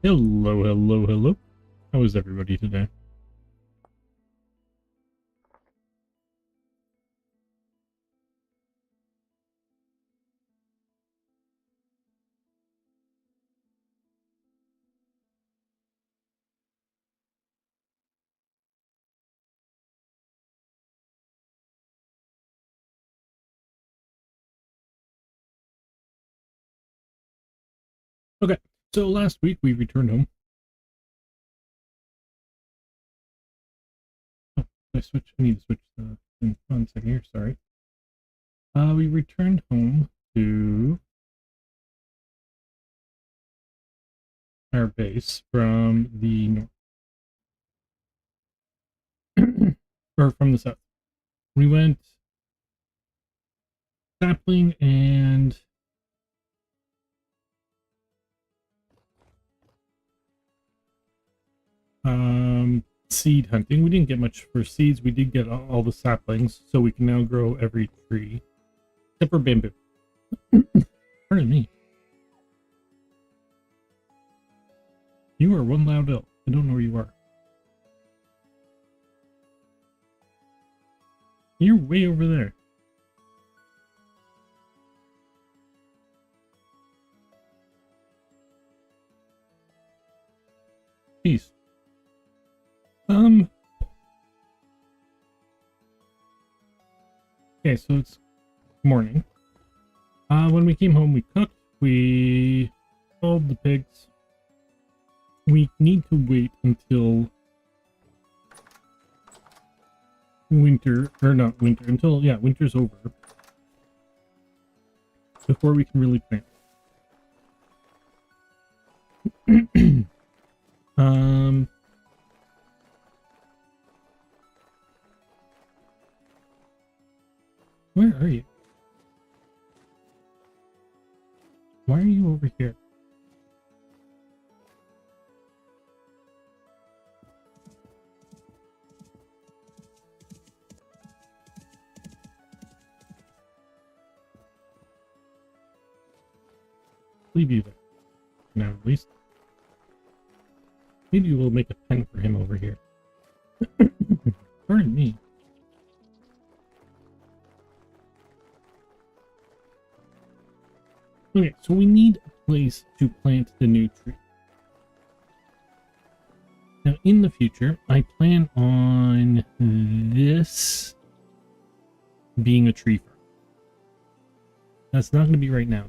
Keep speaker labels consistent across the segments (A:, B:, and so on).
A: Hello, hello, hello. How is everybody today? Okay, so last week we returned home. Oh, I need to switch the thing. 1 second here, sorry. We returned home to our base from the north. Or from the south. We went sapling and seed hunting. We didn't get much for seeds. We did get all the saplings, so we can now grow every tree. Except for bamboo. Pardon me. You are one loud elf. I don't know where you are. You're way over there. Jeez. Okay, so it's morning. When we came home, we cooked. We fed the pigs. We need to wait until winter, or not winter, until, yeah, winter's over before we can really plant. Where are you? Why are you over here? Leave you there. Now, at least. Maybe we'll make a pen for him over here. Pardon me. Okay, so we need a place to plant the new tree. Now, in the future, I plan on this being a tree farm. That's not going to be right now.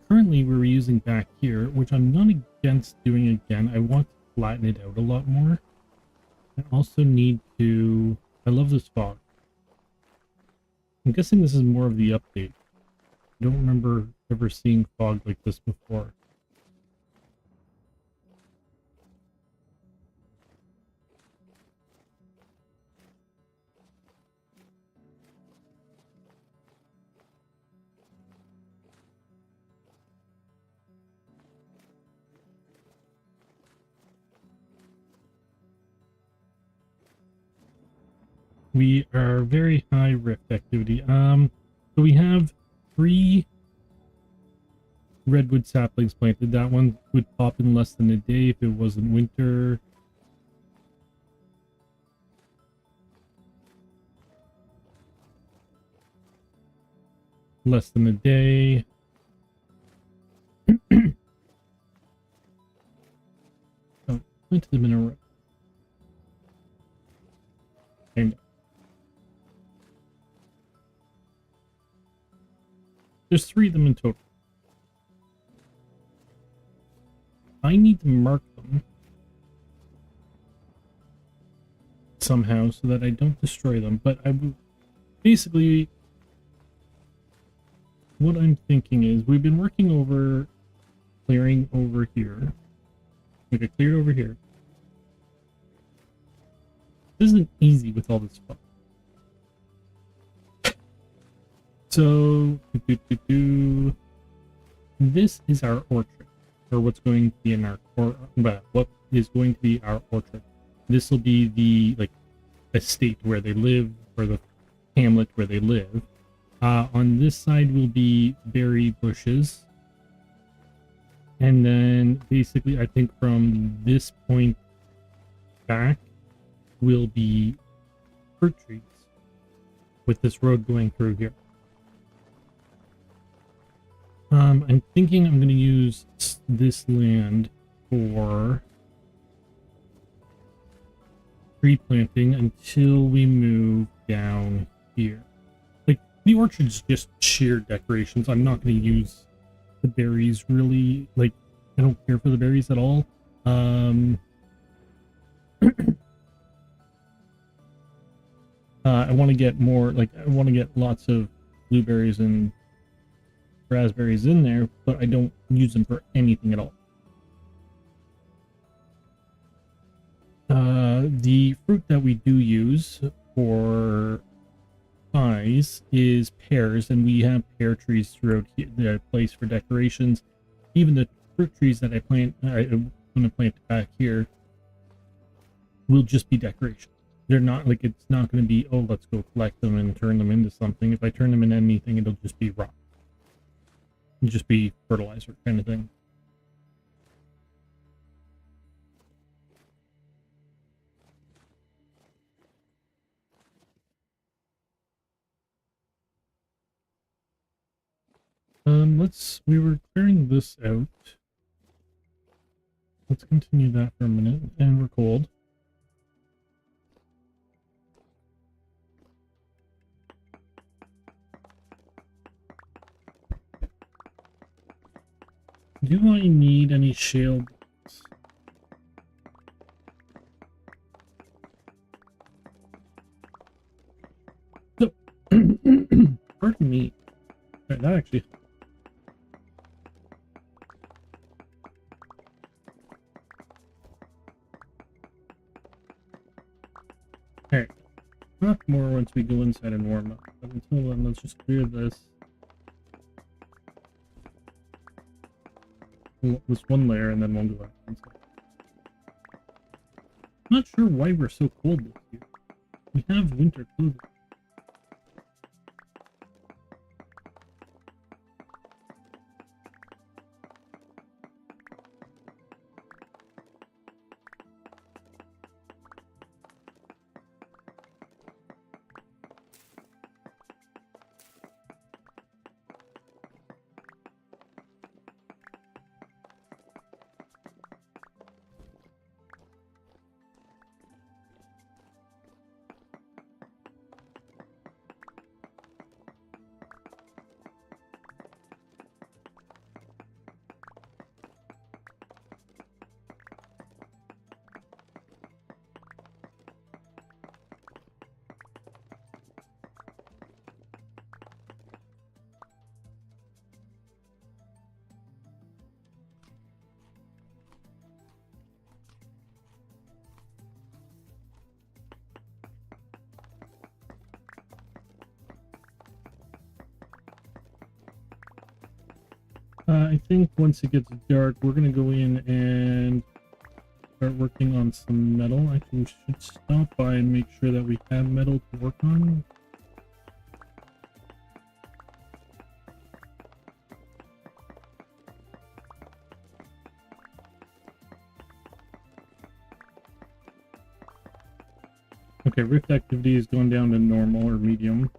A: Currently, we're using back here, which I'm not against doing again. I want to flatten it out a lot more. I also need to... I love this fog. I'm guessing this is more of the update. I don't remember ever seeing fog like this before. We are very high rift activity. So we have 3 redwood saplings planted. That one would pop in less than a day if it wasn't winter. Less than a day. Oh, planted them in a row. And there's 3 of them in total. I need to mark them somehow so that I don't destroy them, but I will basically what I'm thinking is we've been working over clearing over here. Like I cleared over here. This isn't easy with all this fun. So this is our orchard, or what's going to be in our what is going to be our orchard. This will be the estate where they live, or the hamlet where they live. On this side will be berry bushes. And then basically I think from this point back will be fruit trees with this road going through here. I'm thinking I'm going to use this land for tree planting until we move down here. Like, the orchard's just sheer decorations. I'm not going to use the berries really. Like, I don't care for the berries at all. I want to get more, like, I want to get lots of blueberries and raspberries in there, but I don't use them for anything at all. The fruit that we do use for pies is pears, and we have pear trees throughout the place for decorations. Even the fruit trees that I'm going to plant back here will just be decoration. They're not like, it's not going to be, oh, let's go collect them and turn them into something. If I turn them into anything, it'll just be rock. It'll just be fertilizer kind of thing. We were clearing this out. Let's continue that for a minute, and we're cold. Do I need any shale blocks? So, pardon me. Right, that actually... Alright. Talk more once we go inside and warm up. But until then, let's just clear this. This one layer, and then we'll go out inside. I'm not sure why we're so cold this year. We have winter clothing. I think once it gets dark, we're going to go in and start working on some metal. I think we should stop by and make sure that we have metal to work on. Okay, rift activity is going down to normal or medium.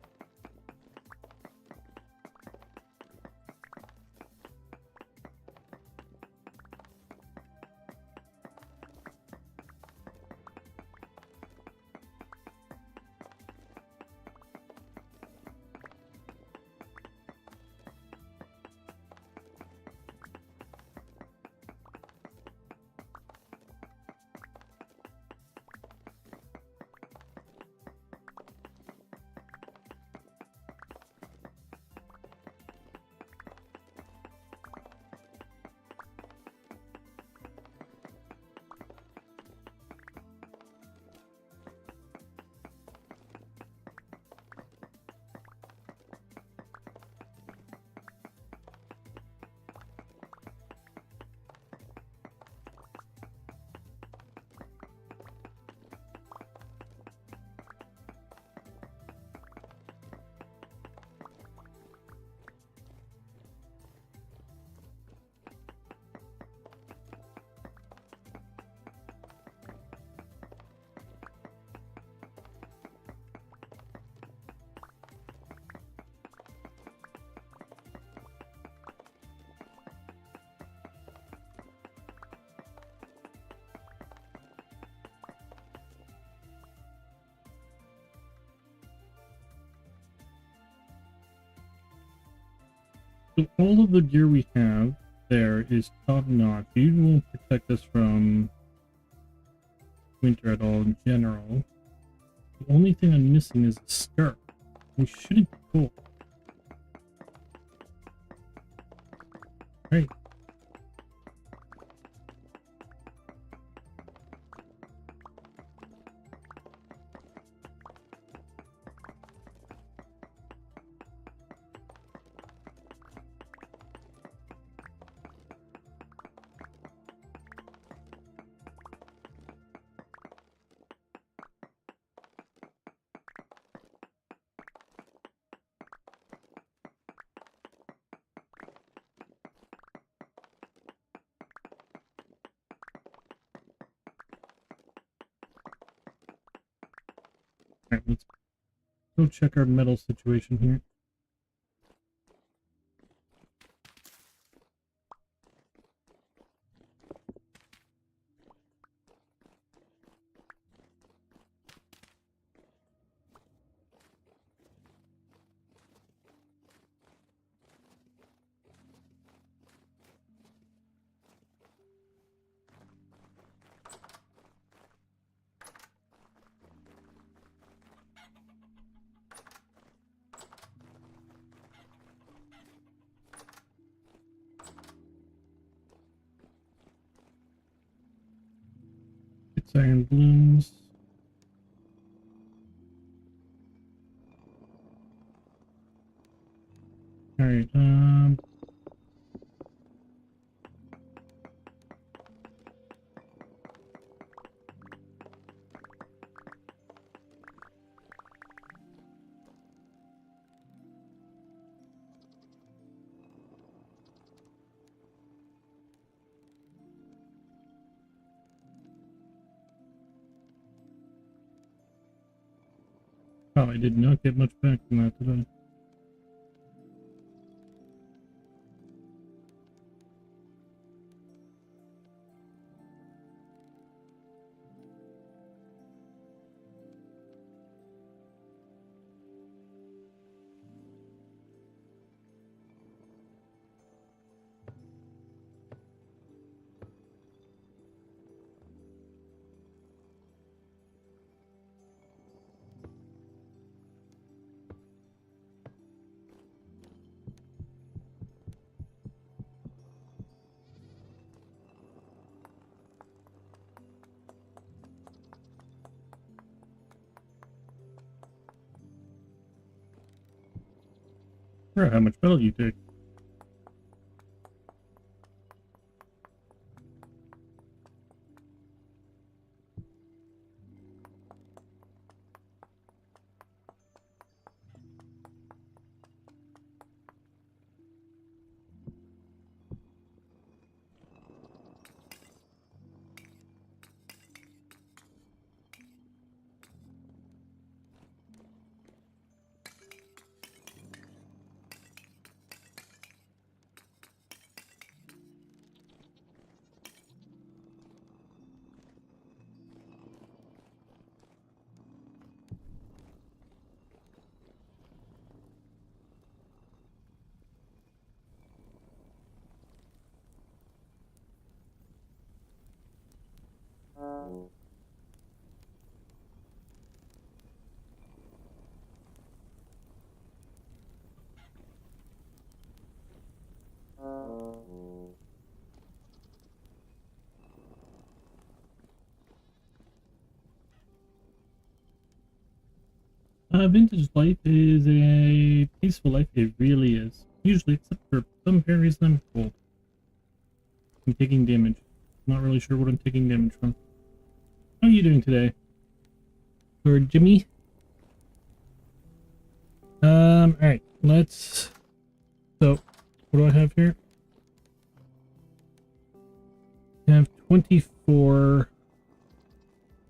A: So all of the gear we have there is top notch. It won't protect us from winter at all in general. The only thing I'm missing is a scarf. We shouldn't be cold. Right. Alright, let's go check our metal situation here. It's iron blooms. Alright, oh, I did not get much back from that, did I? Or how much metal you take. Vintage life is a peaceful life. It really is. Usually, except for some very reason I'm cold. I'm taking damage. Not really sure what I'm taking damage from. How are you doing today? Or Jimmy? Alright, let's... So, what do I have here? I have 24...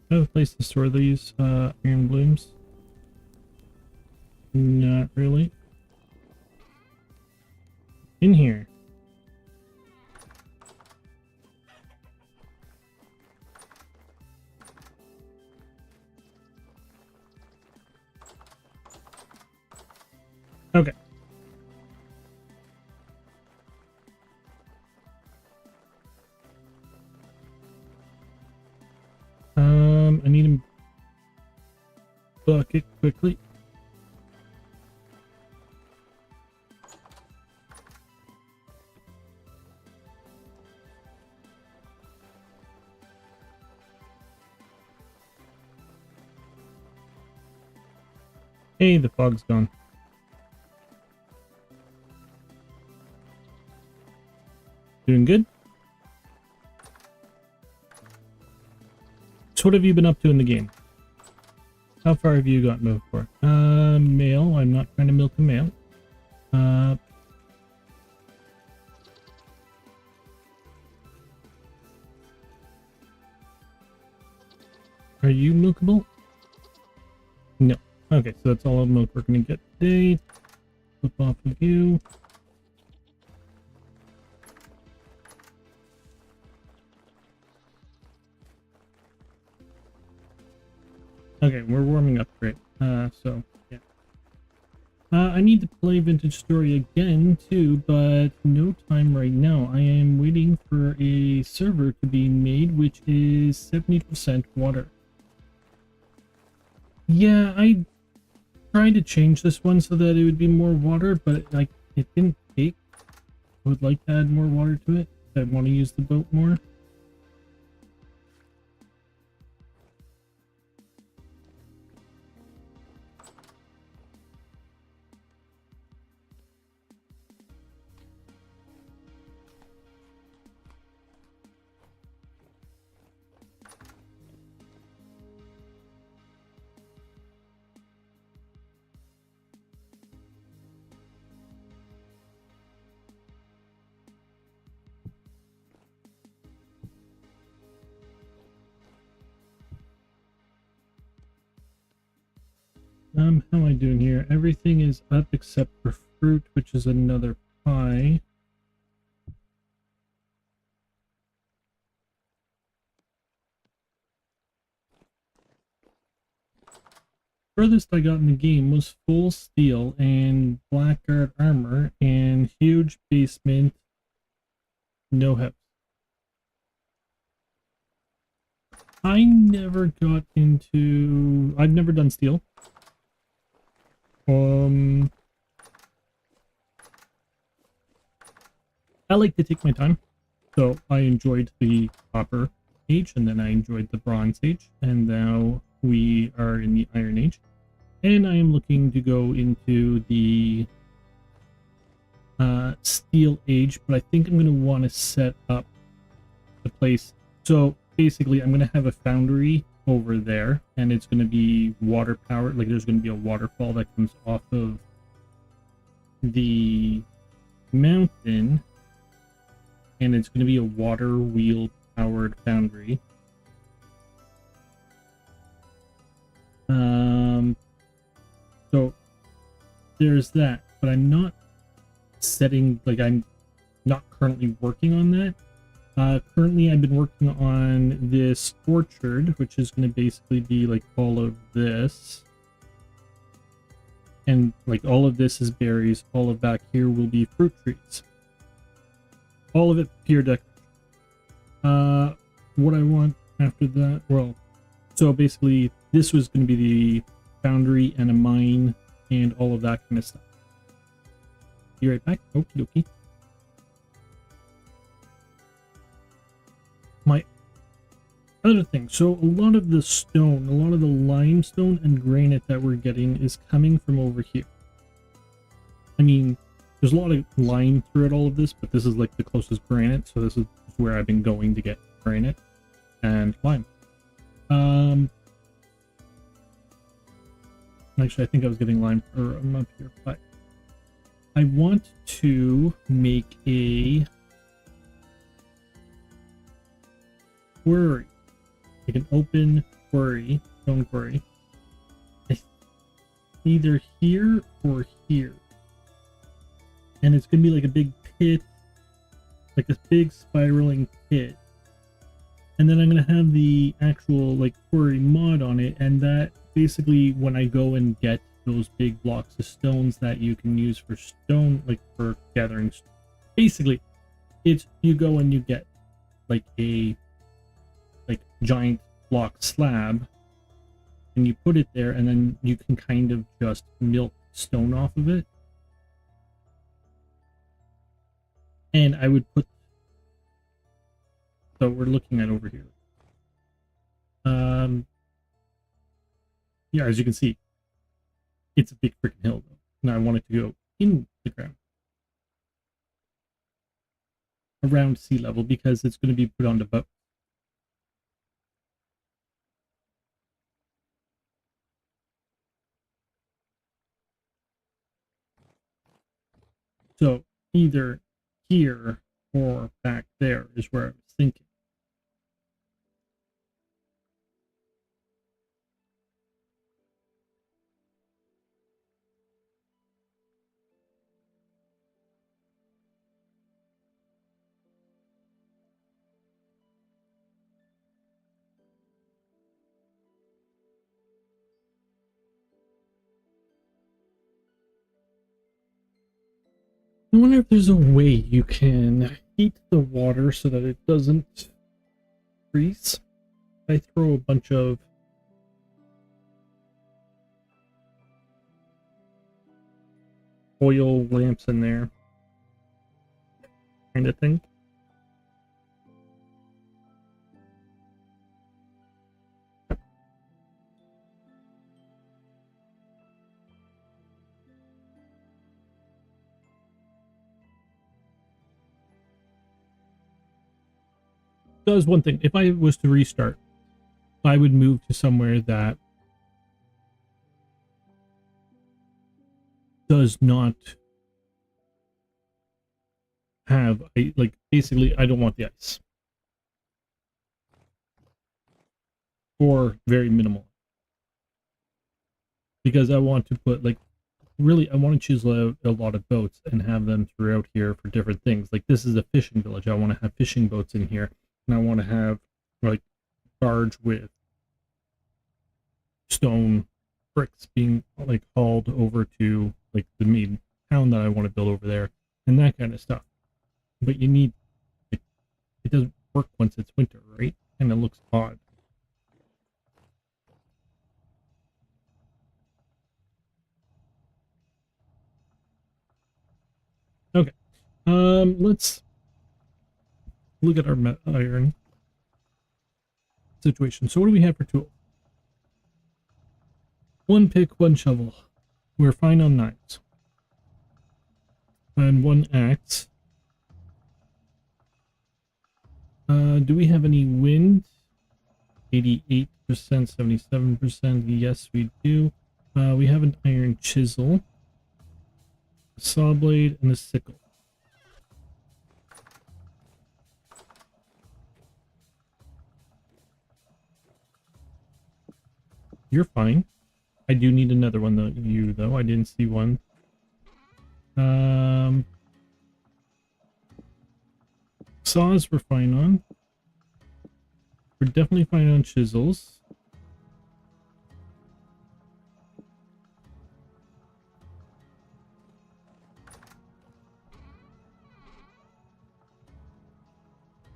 A: I have a place to store these, iron blooms. Not really. In here. Okay. I need a bucket quickly. Hey, the fog's gone. Doing good? So what have you been up to in the game? How far have you gotten moved for? Mail. I'm not trying to milk a mail. Are you milkable? No. Okay, so that's all the milk we're gonna get today. Flip off of you. Okay, we're warming up great. So yeah. I need to play Vintage Story again too, but no time right now. I am waiting for a server to be made, which is 70% water. Yeah, I tried to change this one so that it would be more water, but like it didn't take. I would like to add more water to it. I want to use the boat more. How am I doing here? Everything is up except for fruit, which is another pie. Furthest I got in the game was full steel and blackguard armor and huge basement, no house. I never got into... I've never done steel. I like to take my time. So I enjoyed the Copper Age, and then I enjoyed the Bronze Age, and now we are in the Iron Age. And I am looking to go into the Steel Age, but I think I'm going to want to set up the place. So basically, I'm going to have a foundry over there, and it's going to be water powered. Like there's going to be a waterfall that comes off of the mountain, and it's going to be a water wheel powered foundry. So there's that, but I'm not setting, like I'm not currently working on that. Currently I've been working on this orchard, which is going to basically be like all of this. And like all of this is berries, all of back here will be fruit trees. All of it pure decoration. What I want after that, well, so basically this was going to be the foundry and a mine and all of that kind of stuff. Be right back. Okie dokie. My other thing, so a lot of the stone, a lot of the limestone and granite that we're getting is coming from over here. I mean, there's a lot of lime throughout all of this, but this is like the closest granite, so this is where I've been going to get granite and lime. Actually, I think I was getting lime for a month here, but I want to make a quarry, like an open quarry, stone quarry, either here or here. And it's going to be like a big pit, like this big spiraling pit. And then I'm going to have the actual like quarry mod on it, and that basically when I go and get those big blocks of stones that you can use for stone, like for gathering, basically it's you go and you get like a giant block slab, and you put it there, and then you can kind of just milk stone off of it. And I would put, so we're looking at over here. Yeah, as you can see, it's a big freaking hill though. And I want it to go in the ground around sea level because it's going to be put on the boat. So either here or back there is where I was thinking. I wonder if there's a way you can heat the water so that it doesn't freeze. I throw a bunch of oil lamps in there, kind of thing. Does one thing. If I was to restart, I would move to somewhere that does not have a, like, basically I don't want the ice, or very minimal, because I want to put, like, really I want to choose a lot of boats and have them throughout here for different things. Like, this is a fishing village, I want to have fishing boats in here, and I want to have like barge with stone bricks being like hauled over to like the main town that I want to build over there, and that kind of stuff. But you need, it, it doesn't work once it's winter, right? And it looks odd. Okay, let's look at our iron situation. So what do we have for tools? One pick, one shovel. We're fine on knives. And one axe. Do we have any wind? 88%, 77%. Yes, we do. We have an iron chisel, a saw blade, and a sickle. You're fine. I do need another one though. I didn't see one. Saws we're fine on. We're definitely fine on chisels.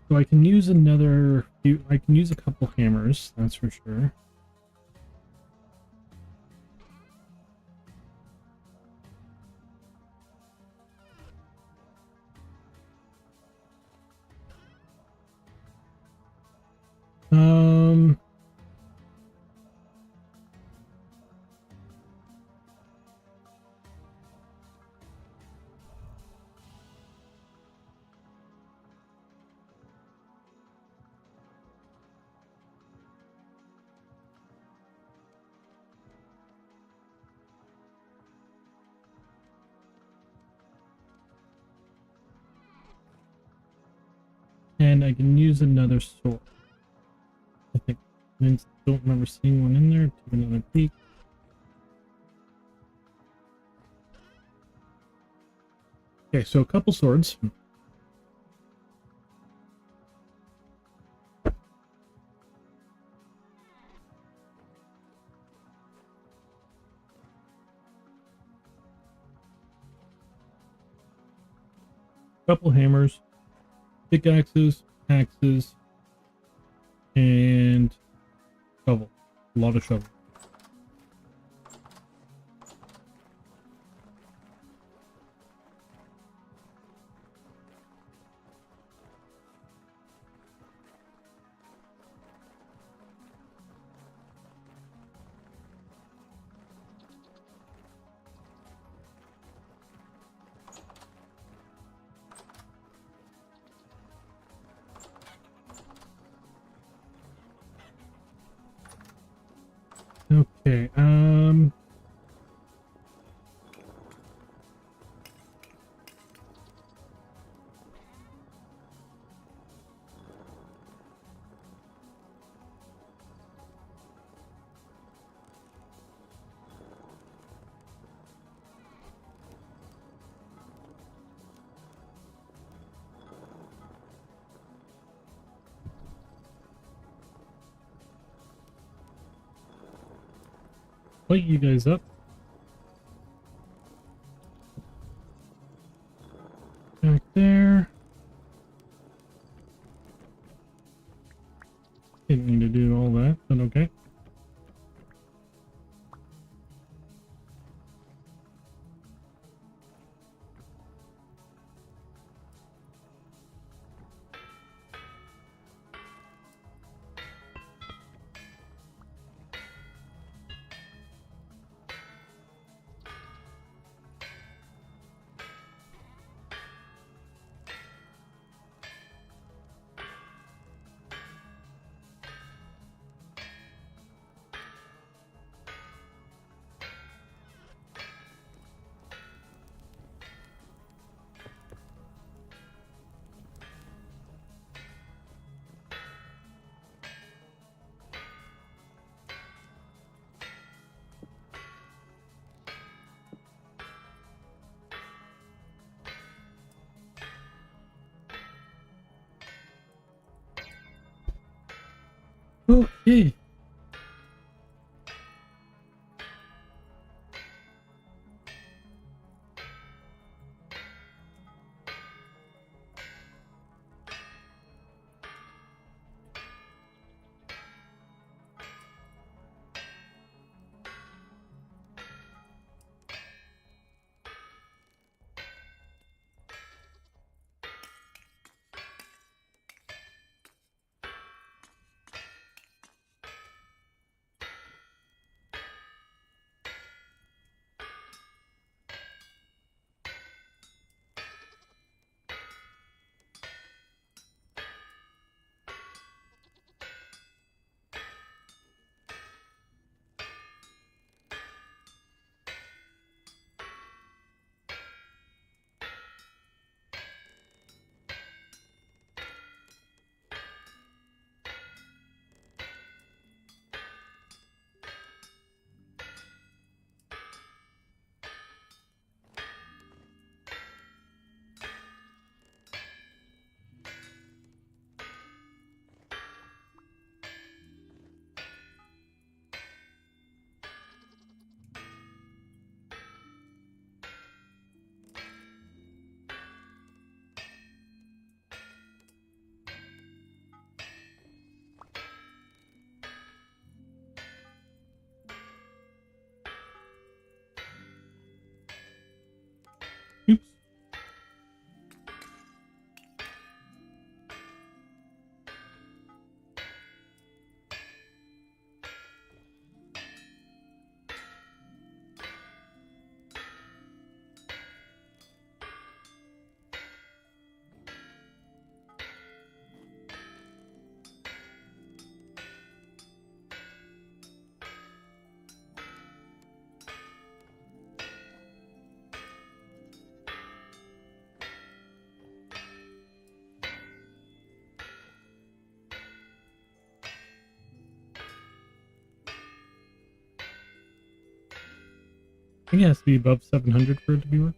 A: So I can use another few, I can use a couple hammers, that's for sure. Um, and I can use another sword. I think. I don't remember seeing one in there. Take another peek. Okay, so a couple swords. Couple hammers, pickaxes, axes, and Shovel. A lot of shovel. Okay, light you guys up. Back there. Didn't need to do all that, but okay. Okay. Oops. I think it has to be above 700 for it to be worth.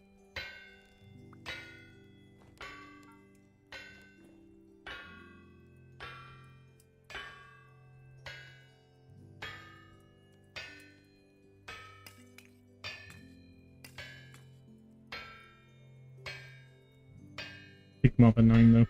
A: Pick them up at 9 though.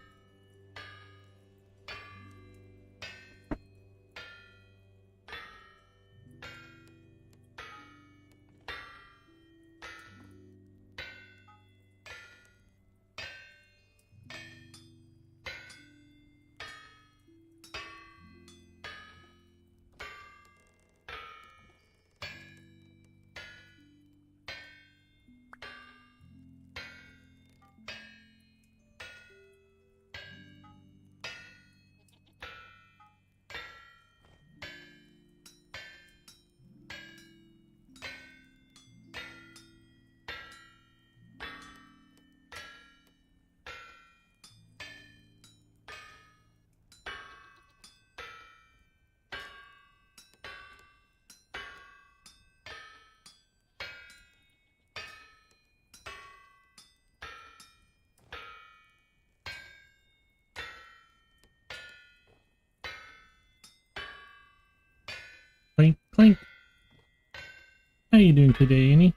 A: Clank, clank. How you doing today, Annie?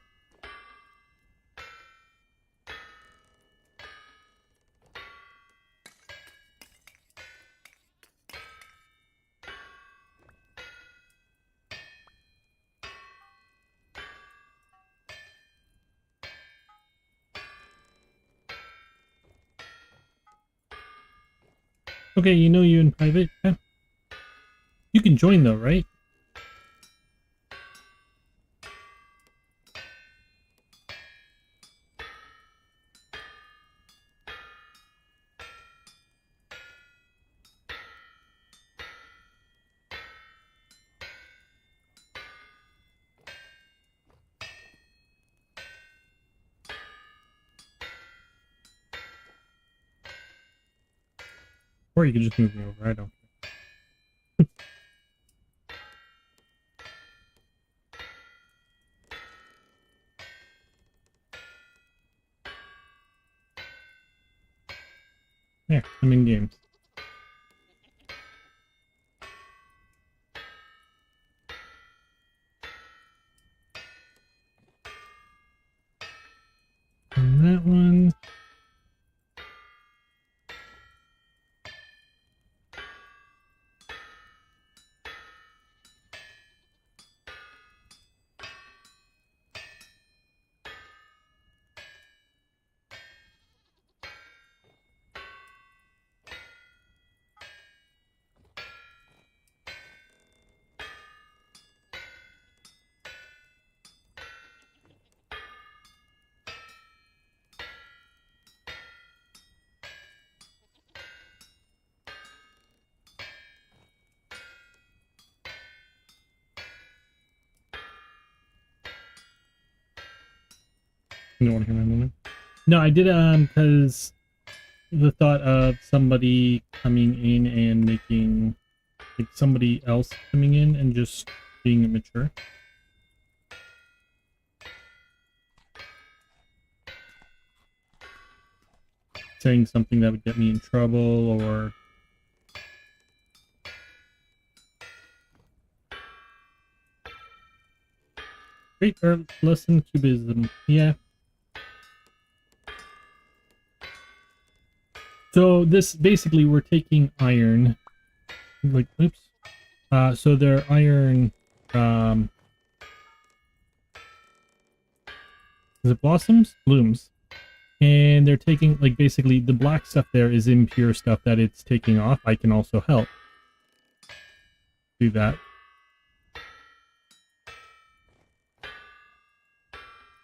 A: Okay, you know you in private? Yeah. You can join though, right? Or you can just move me over, I don't care. There, I'm in games. And that one. You don't want to hear my moment? No, I did because the thought of somebody coming in and making, like, somebody else coming in and just being immature. Saying something that would get me in trouble, or great, or less than cubism. Yeah. So this basically, we're taking iron, like, oops. So they're iron, is it blossoms? Blooms. And they're taking, like, basically the black stuff there is impure stuff that it's taking off. I can also help do that.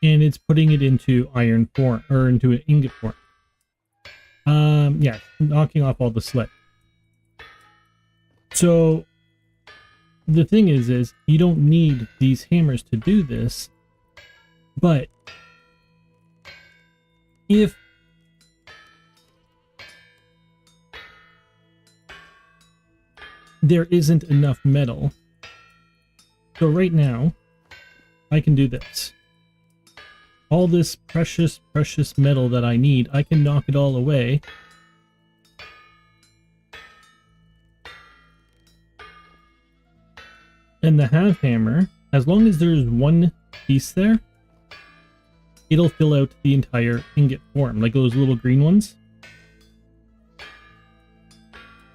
A: And it's putting it into iron form, or into an ingot form. Yeah, knocking off all the slit. So the thing is you don't need these hammers to do this, but if there isn't enough metal, so right now I can do this. All this precious metal that I need, I can knock it all away. And the half hammer, as long as there's one piece there, it'll fill out the entire ingot form, like those little green ones.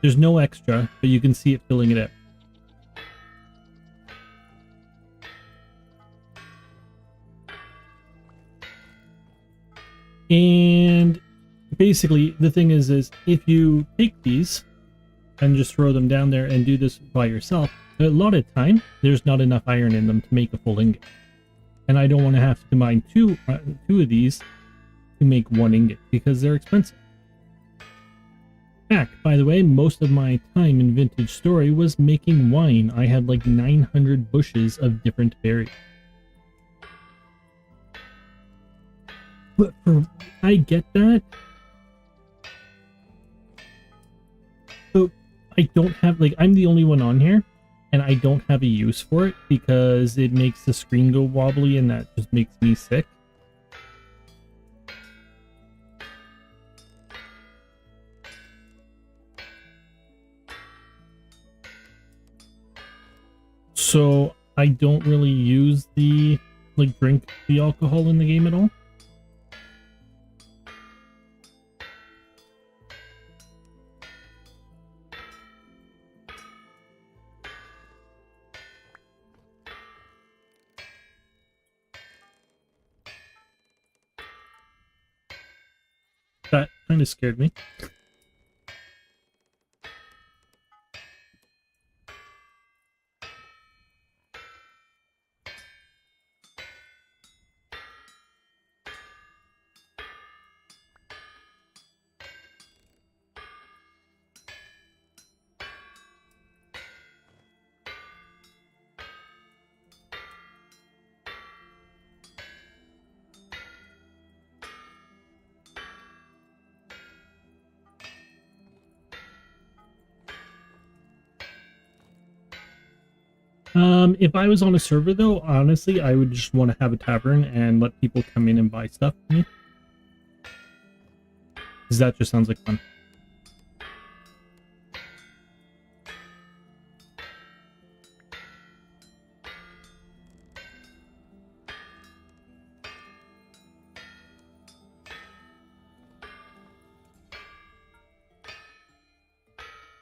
A: There's no extra, but you can see it filling it out. And basically, the thing is if you take these and just throw them down there and do this by yourself, a lot of time, there's not enough iron in them to make a full ingot. And I don't want to have to combine two of these to make one ingot, because they're expensive. Back, by the way, most of my time in Vintage Story was making wine. I had like 900 bushes of different berries. But I get that. So I don't have, like, I'm the only one on here, and I don't have a use for it because it makes the screen go wobbly, and that just makes me sick. So I don't really use the, like, drink the alcohol in the game at all. That kind of scared me. If I was on a server, though, honestly, I would just want to have a tavern and let people come in and buy stuff from me. Because that just sounds like fun.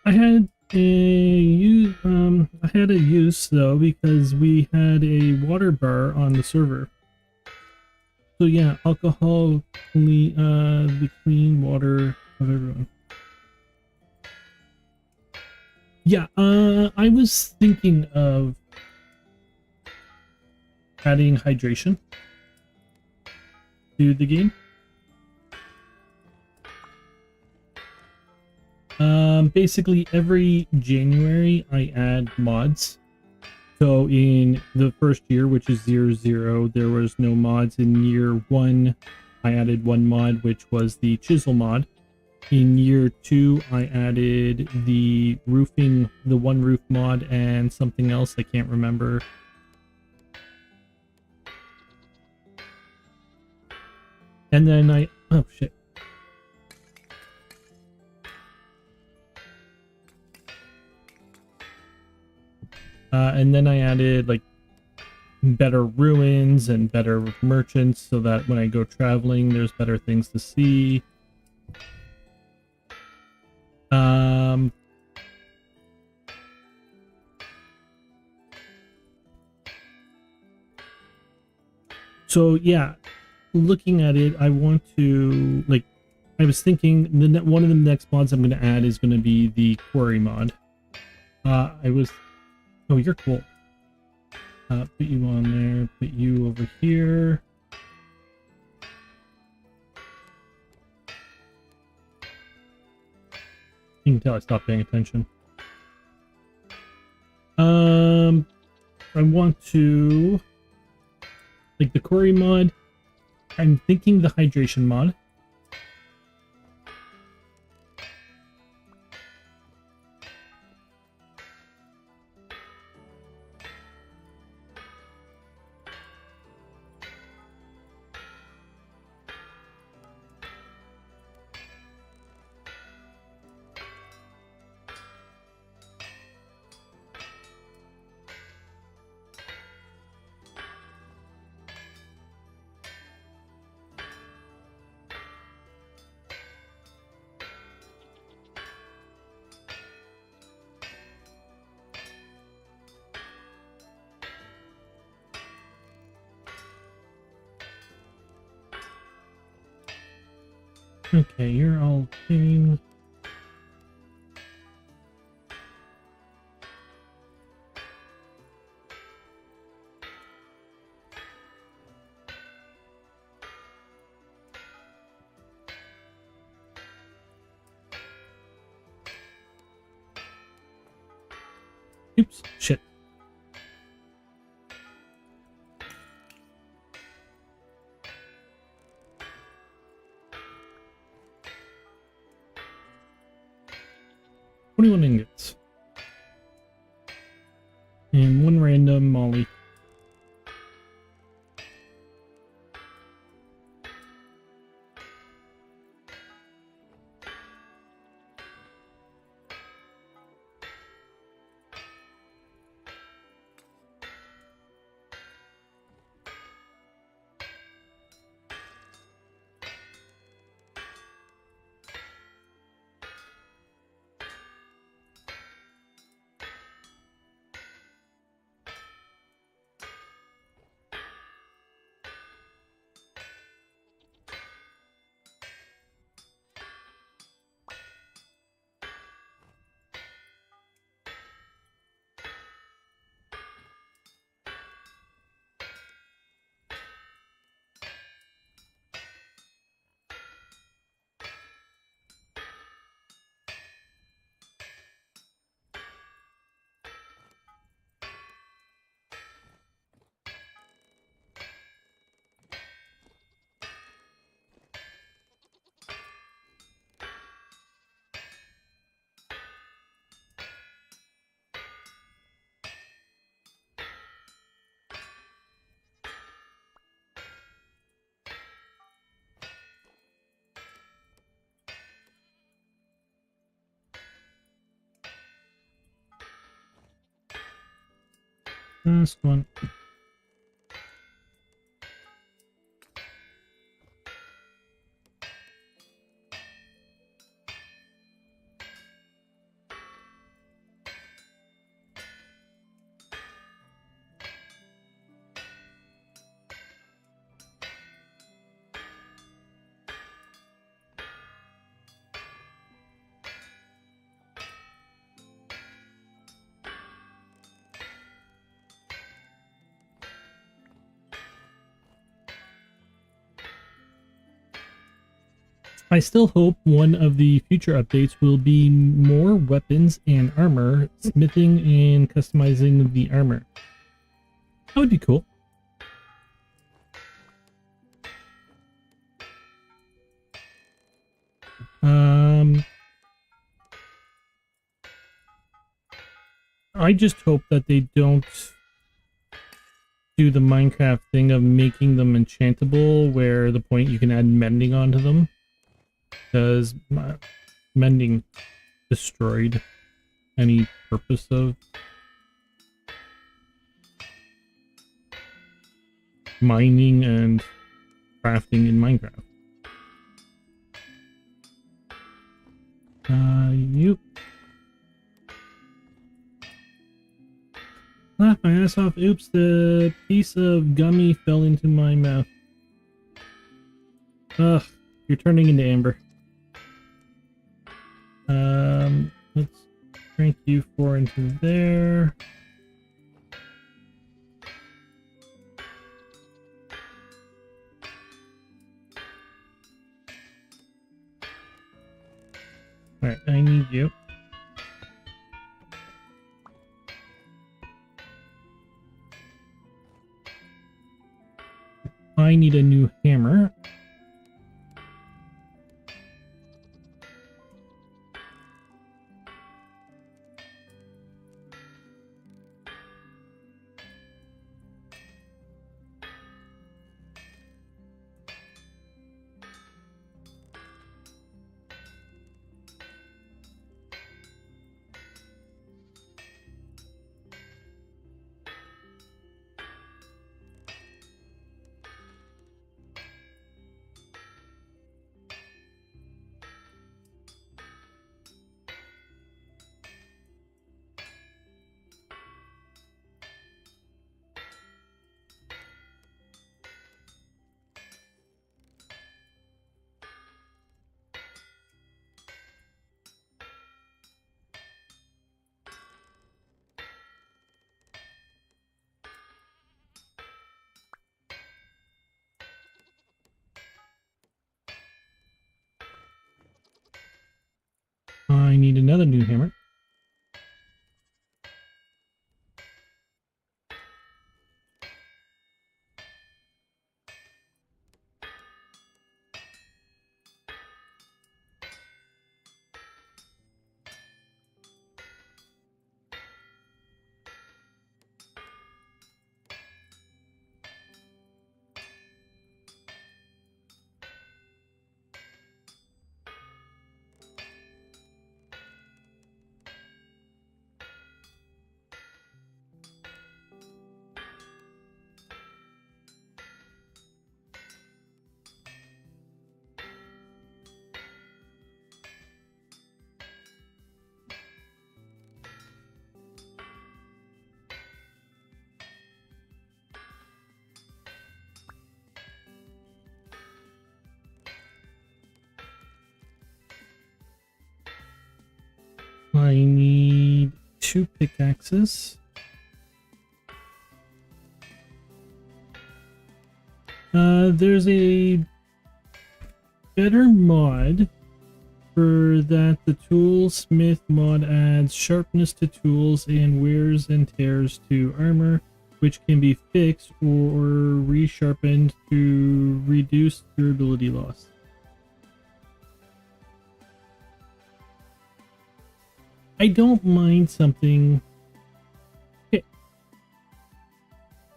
A: I had a use though, because we had a water bar on the server. So yeah, alcohol, the clean water of everyone. Yeah, I was thinking of adding hydration to the game. Basically every January I add mods. So in the first year, which is 0, there was no mods. In year 1, I added one mod, which was the chisel mod. In year 2, I added the one roof mod and something else I can't remember. And then oh shit. And then I added like better ruins and better merchants so that when I go traveling, there's better things to see. So yeah, looking at it, I want to, like, I was thinking one of the next mods I'm going to add is going to be the quarry mod. Oh, you're cool. Put you on there, put you over here. You can tell I stopped paying attention. I want to, like, the quarry mod. I'm thinking the hydration mod. Okay, you're all clean. Oops, shit. $21 ingots. And one random molly. Last one. I still hope one of the future updates will be more weapons and armor, smithing and customizing the armor. That would be cool. I just hope that they don't do the Minecraft thing of making them enchantable, where the point you can add mending onto them. Because mending destroyed any purpose of mining and crafting in Minecraft. Yep. Laugh my ass off. Oops, the piece of gummy fell into my mouth. Ugh, you're turning into amber. Let's crank you 4 into there. Alright, I need you. I need a new hammer. I need another new hammer. I need 2 pickaxes. There's a better mod for that. The toolsmith mod adds sharpness to tools and wears and tears to armor, which can be fixed or resharpened to reduce durability loss. I don't mind something. Okay.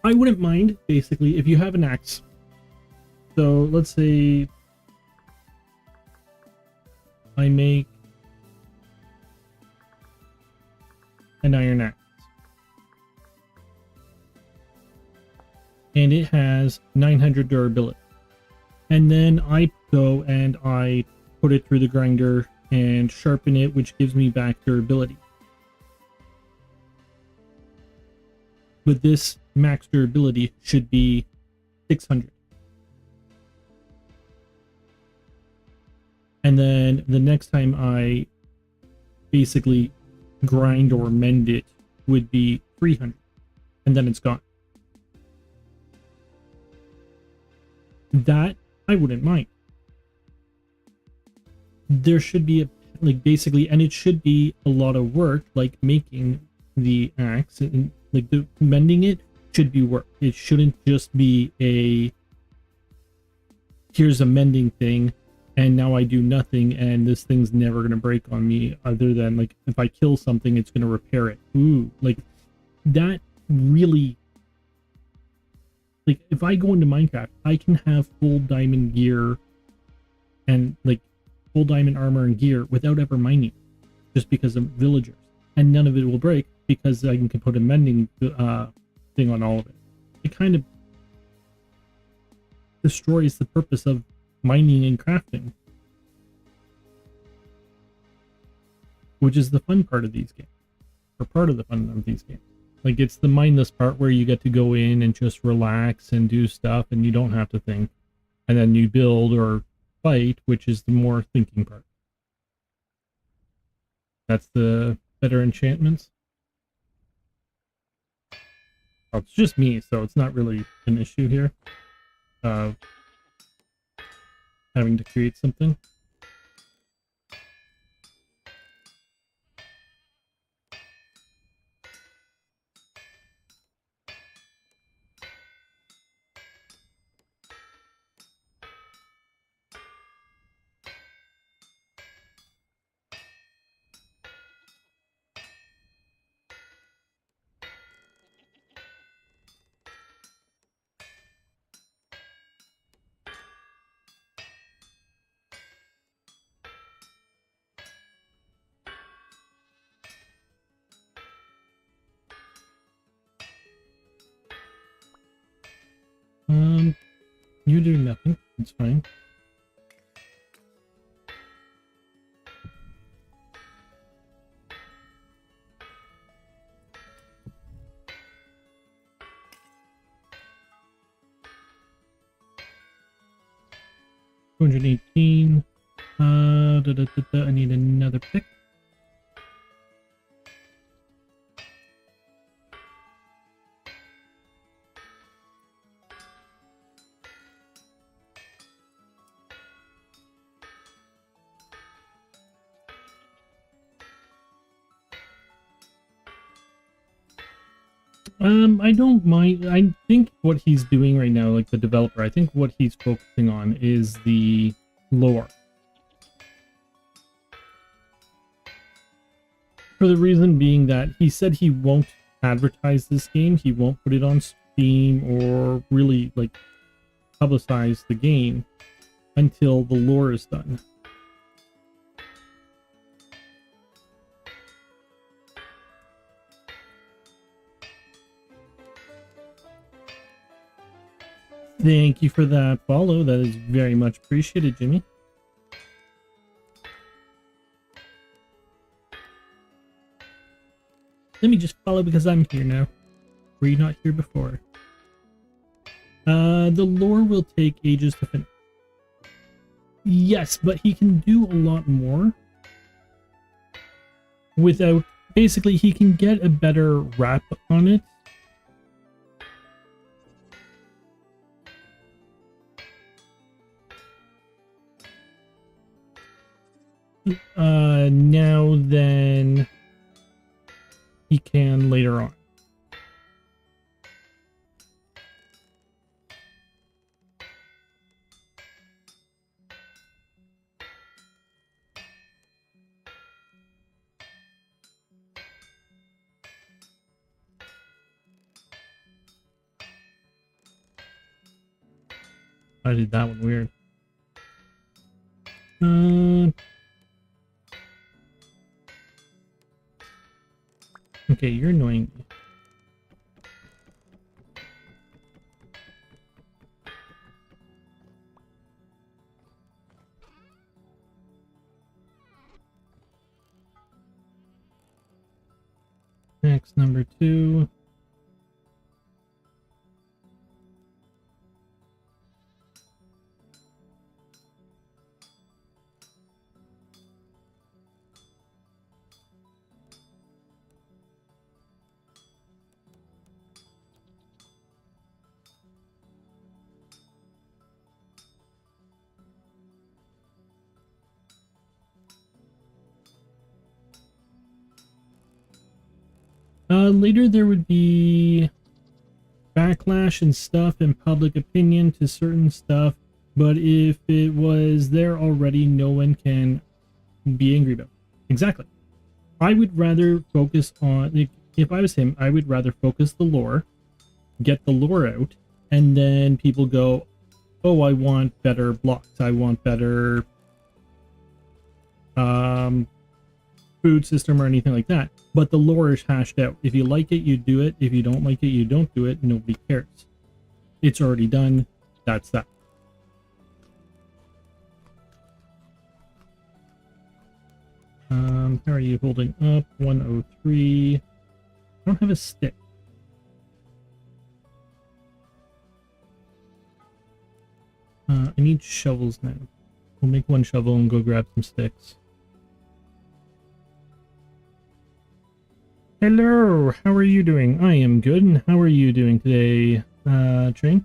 A: I wouldn't mind, basically, if you have an axe. So let's say I make an iron axe. and it has 900 durability. And then I go and I put it through the grinder and sharpen it, which gives me back durability. But this max durability should be 600. And then the next time I basically grind or mend it would be 300. And then it's gone. That I wouldn't mind. There should be basically, and it should be a lot of work, like making the axe and like the mending it should be work. It shouldn't just be a here's a mending thing and now I do nothing and this thing's never going to break on me, other than like if I kill something it's going to repair it. Ooh, like that really, like if I go into Minecraft I can have full diamond gear and like full diamond armor and gear without ever mining, just because of villagers, and none of it will break because I can put a mending thing on all of it. It kind of destroys the purpose of mining and crafting, which is the fun part of these games, or part of the fun of these games. Like it's the mindless part where you get to go in and just relax and do stuff and you don't have to think, and then you build or fight, which is the more thinking part. That's the better enchantments. Oh, it's just me, so it's not really an issue here of having to create something. You're doing nothing. It's fine. $218. I need another pick. I don't mind. I think what he's doing right now, like the developer, I think what he's focusing on is the lore. For the reason being that he said he won't advertise this game, he won't put it on Steam or really like publicize the game until the lore is done. Thank you for that follow. That is very much appreciated, Jimmy. Let me just follow because I'm here now. Were you not here before? The lore will take ages to finish. Yes, but he can do a lot more without... Basically, he can get a better wrap on it. Now than he can later on. I did that one weird. Okay, you're annoying me. Box number 2. Later there would be backlash and stuff and public opinion to certain stuff, but if it was there already, no one can be angry about it. Exactly. I would rather focus on, like, if I was him, I would rather focus the lore, get the lore out, and then people go, oh, I want better blocks, I want better food system or anything like that. But the lore is hashed out. If you like it, you do it. If you don't like it, you don't do it. Nobody cares. It's already done. That's that. How are you holding up? 103. I don't have a stick. I need shovels now. We'll make one shovel and go grab some sticks. Hello, how are you doing? I am good, and how are you doing today, Train?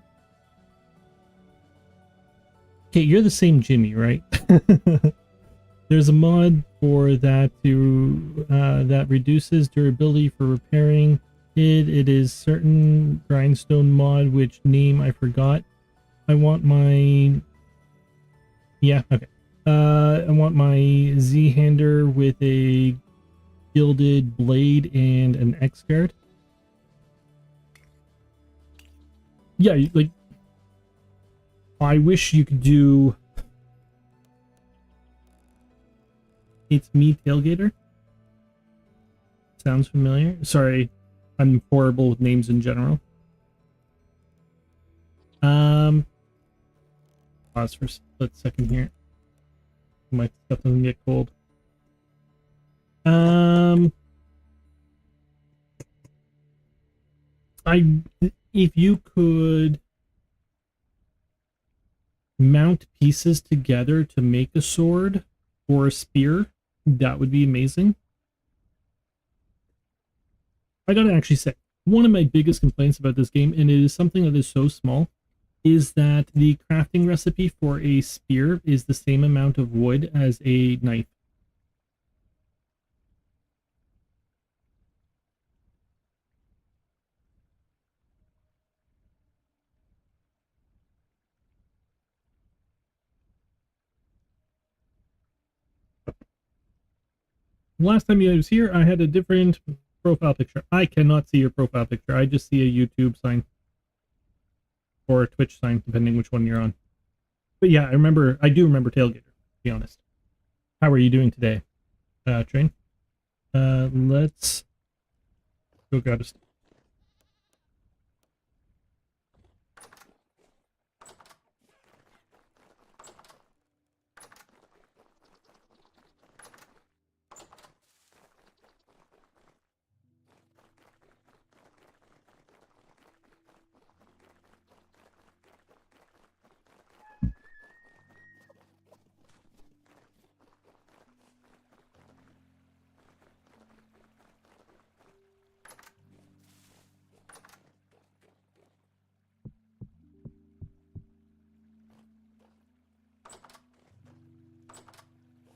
A: Okay, you're the same Jimmy, right? There's a mod for that that reduces durability for repairing it. It is certain grindstone mod, which name I forgot. I want my... Yeah, okay. I want my Z-hander with a gilded blade and an X guard. Yeah, like, I wish you could do It's Me Tailgater. Sounds familiar. Sorry, I'm horrible with names in general. Pause for a split second here. My stuff doesn't get cold. If you could mount pieces together to make a sword or a spear, that would be amazing. I gotta actually say, one of my biggest complaints about this game, and it is something that is so small, is that the crafting recipe for a spear is the same amount of wood as a knife. Last time I was here, I had a different profile picture. I cannot see your profile picture. I just see a YouTube sign. Or a Twitch sign, depending which one you're on. But yeah, I do remember Tailgater, to be honest. How are you doing today, Train? Let's go grab a...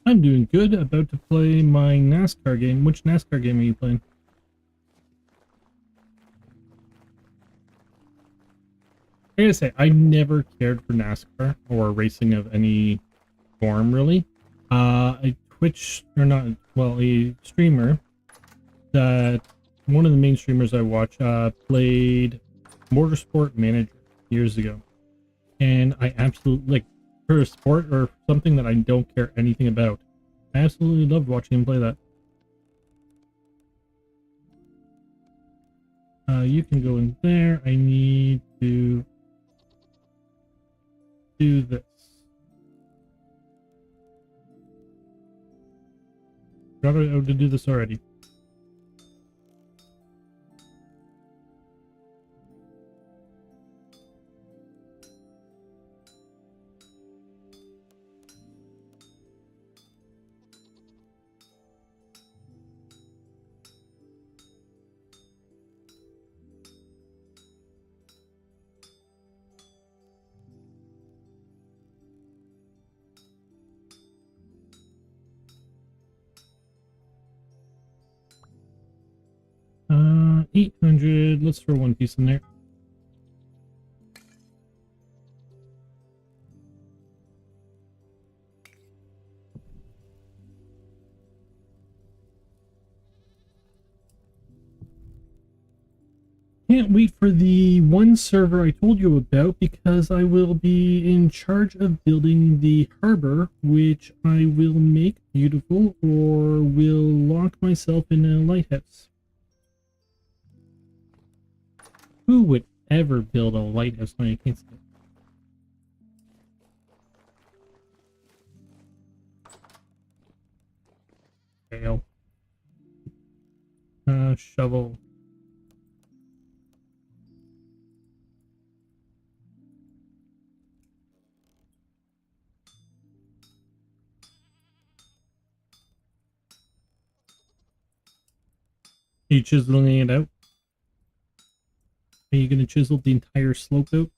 A: I'm doing good. About to play my NASCAR game. Which NASCAR game are you playing? I gotta say, I never cared for NASCAR or racing of any form, really. A Twitch, or not, well, a streamer that, one of the main streamers I watch, played Motorsport Manager years ago. And I absolutely, like, for a sport or something that I don't care anything about, I absolutely loved watching him play that. You can go in there. I need to do this. Forgot how to do this already. 800. Let's throw one piece in there. Can't wait for the one server I told you about, because I will be in charge of building the harbor, which I will make beautiful or will lock myself in a lighthouse. Who would ever build a lighthouse when you can't see it? Fail. Shovel. Are you chiseling it out? Are you going to chisel the entire slope out?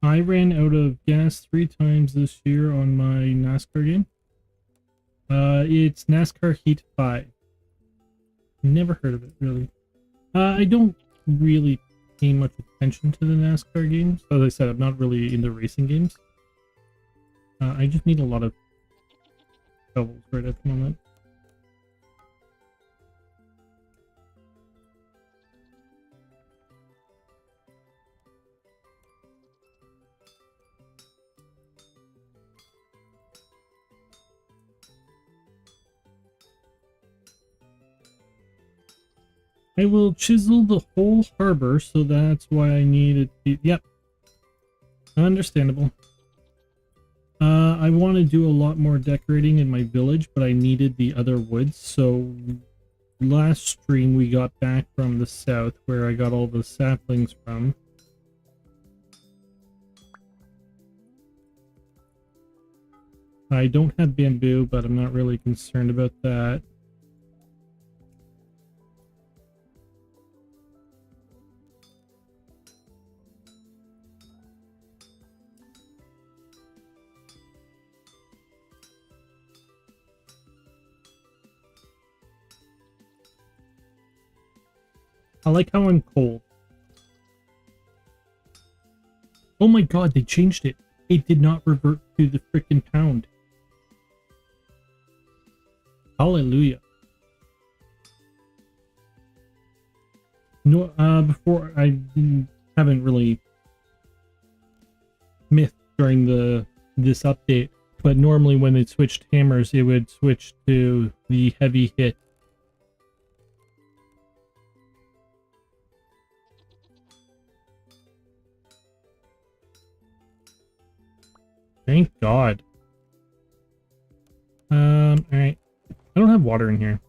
A: I ran out of gas 3 times this year on my NASCAR game. It's NASCAR Heat 5. Never heard of it, really. I don't really pay much attention to the NASCAR games. As I said, I'm not really into racing games. I just need a lot of shovels right at the moment. I will chisel the whole harbor, so that's why I needed to... Yep. Understandable. I want to do a lot more decorating in my village, but I needed the other woods, so last stream we got back from the south, where I got all the saplings from. I don't have bamboo, but I'm not really concerned about that. I like how I'm cold. Oh my god, they changed it. It did not revert to the frickin' pound. Hallelujah. No, before I haven't really myth during this update, but normally when it switched hammers, it would switch to the heavy hit. Thank God. Alright. I don't have water in here.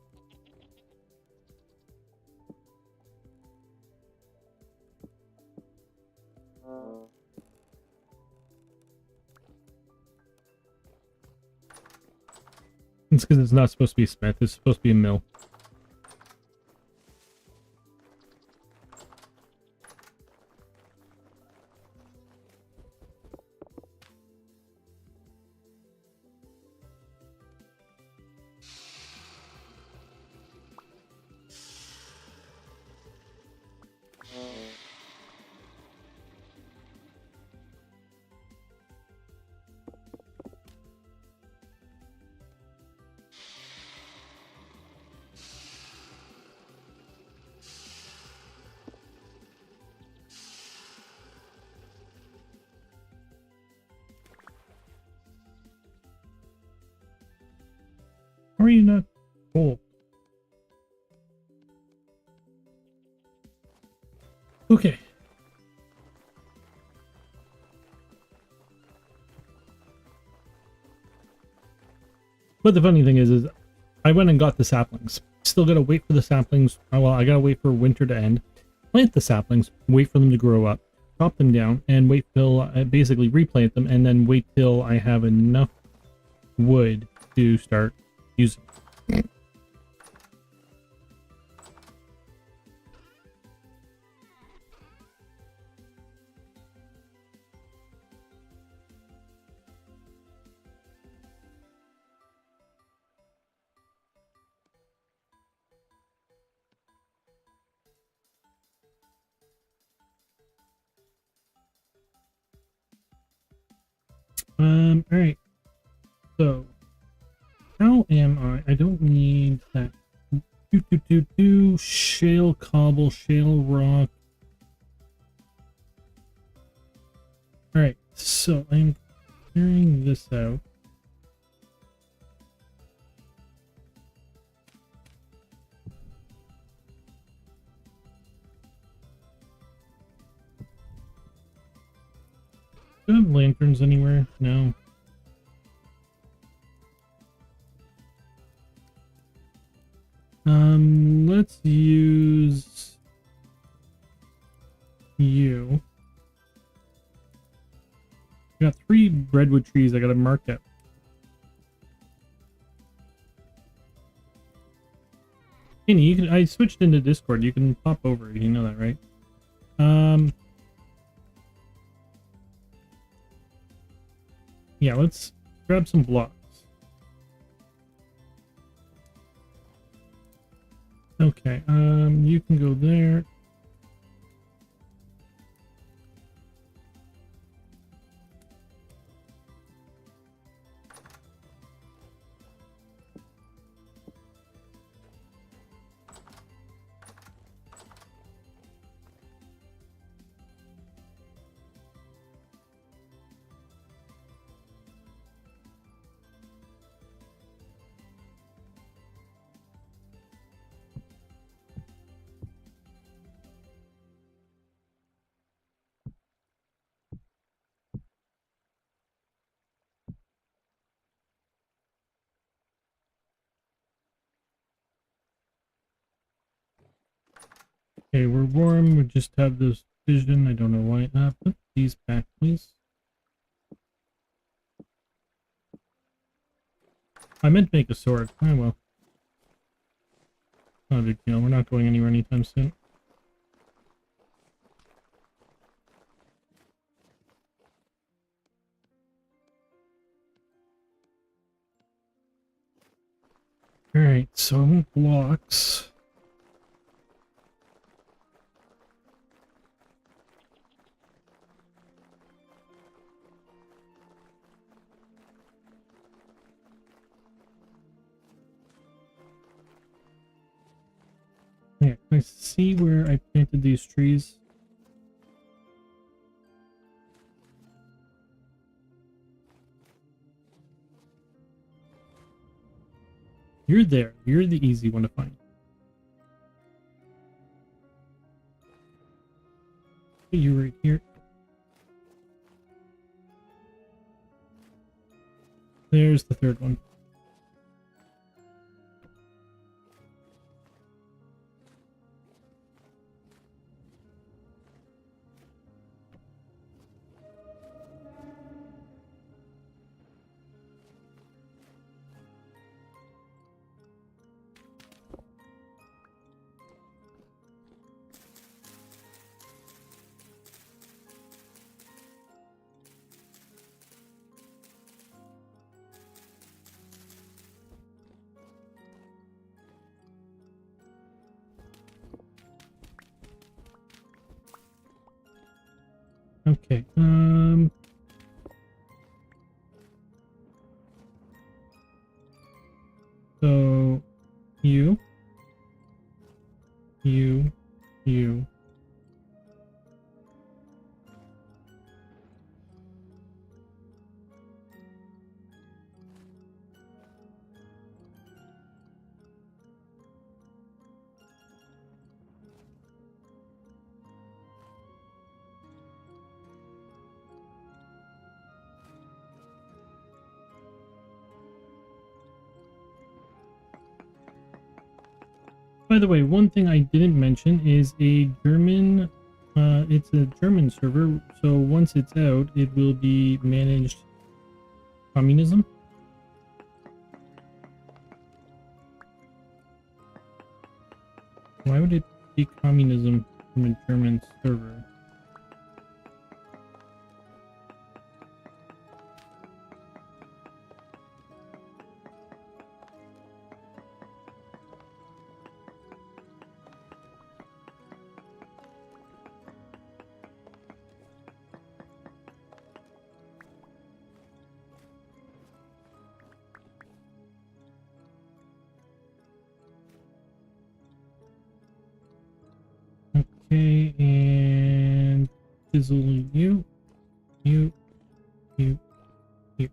A: It's because it's not supposed to be a smith, it's supposed to be a mill. How are you not cold? Okay. But the funny thing is I went and got the saplings. Still gotta wait for the saplings. Well, I gotta wait for winter to end. Plant the saplings, wait for them to grow up, chop them down, and wait till I basically replant them, and then wait till I have enough wood to start using. All right. So, how am I? I don't need that. Shale cobble, shale rock. All right. So I'm clearing this out. Do I have lanterns anywhere? No. Let's use you. I got 3 redwood trees I gotta mark up. Kenny, you can. I switched into Discord. You can pop over. You know that, right? Yeah. Let's grab some blocks. Okay. You can go there. Okay, we're warm. We just have this vision. I don't know why. Put these back, please. I meant to make a sword. Oh well. Not a big deal. We're not going anywhere anytime soon. Alright, so I want blocks. Yeah, can I see where I planted these trees? You're there. You're the easy one to find. You're right here. There's the 3rd one. Okay, so you. By the way, one thing I didn't mention is a German, it's a German server, so once it's out, it will be managed communism. Why would it be communism from a German server? Okay, and chisel you, you, you, you.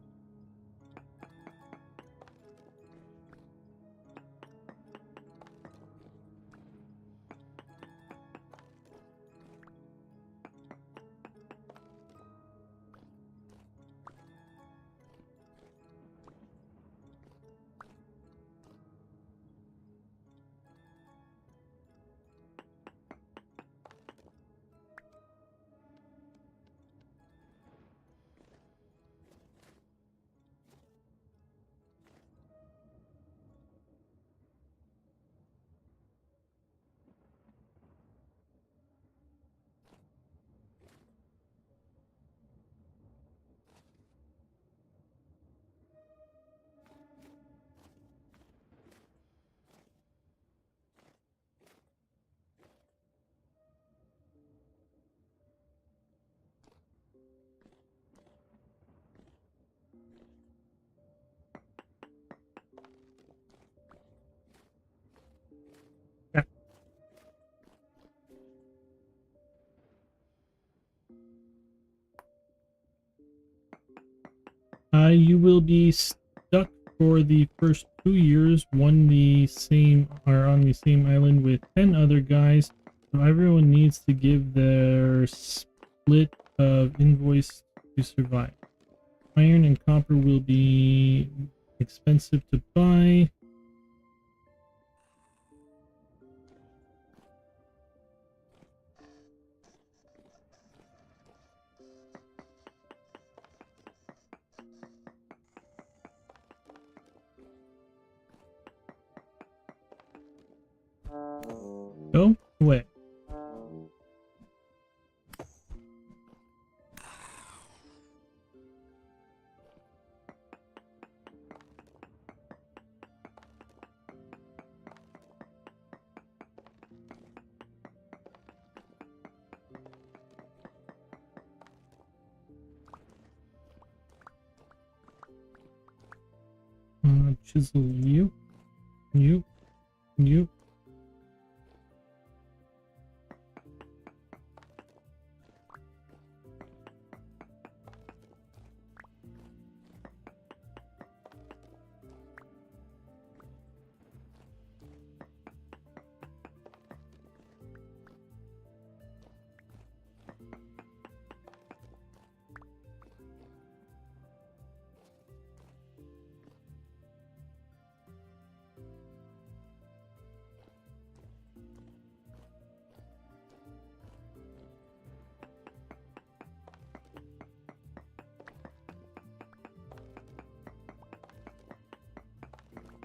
A: Yeah. You will be stuck for the first 2 years, on the same island with 10 other guys. So everyone needs to give their split of invoice to survive. Iron and copper will be expensive to buy. Go away. Chisel you, you, you.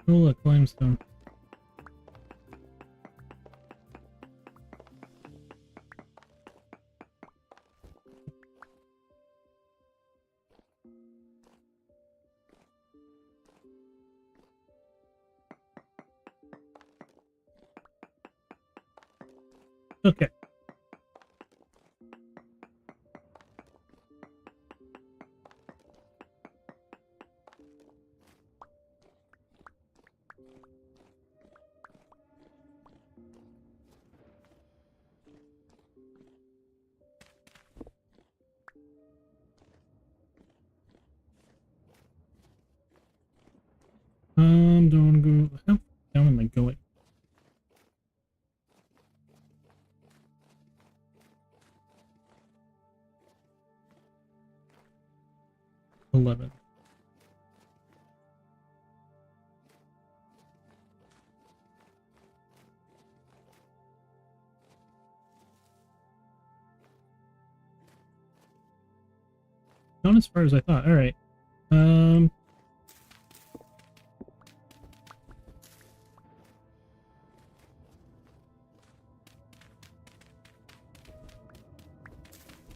A: Oh look, limestone. Okay. Don't go. How down am I going? $11. Not as far as I thought. All right.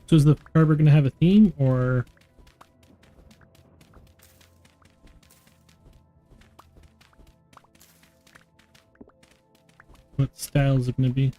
A: So is the harbor going to have a theme, or what style is it going to be?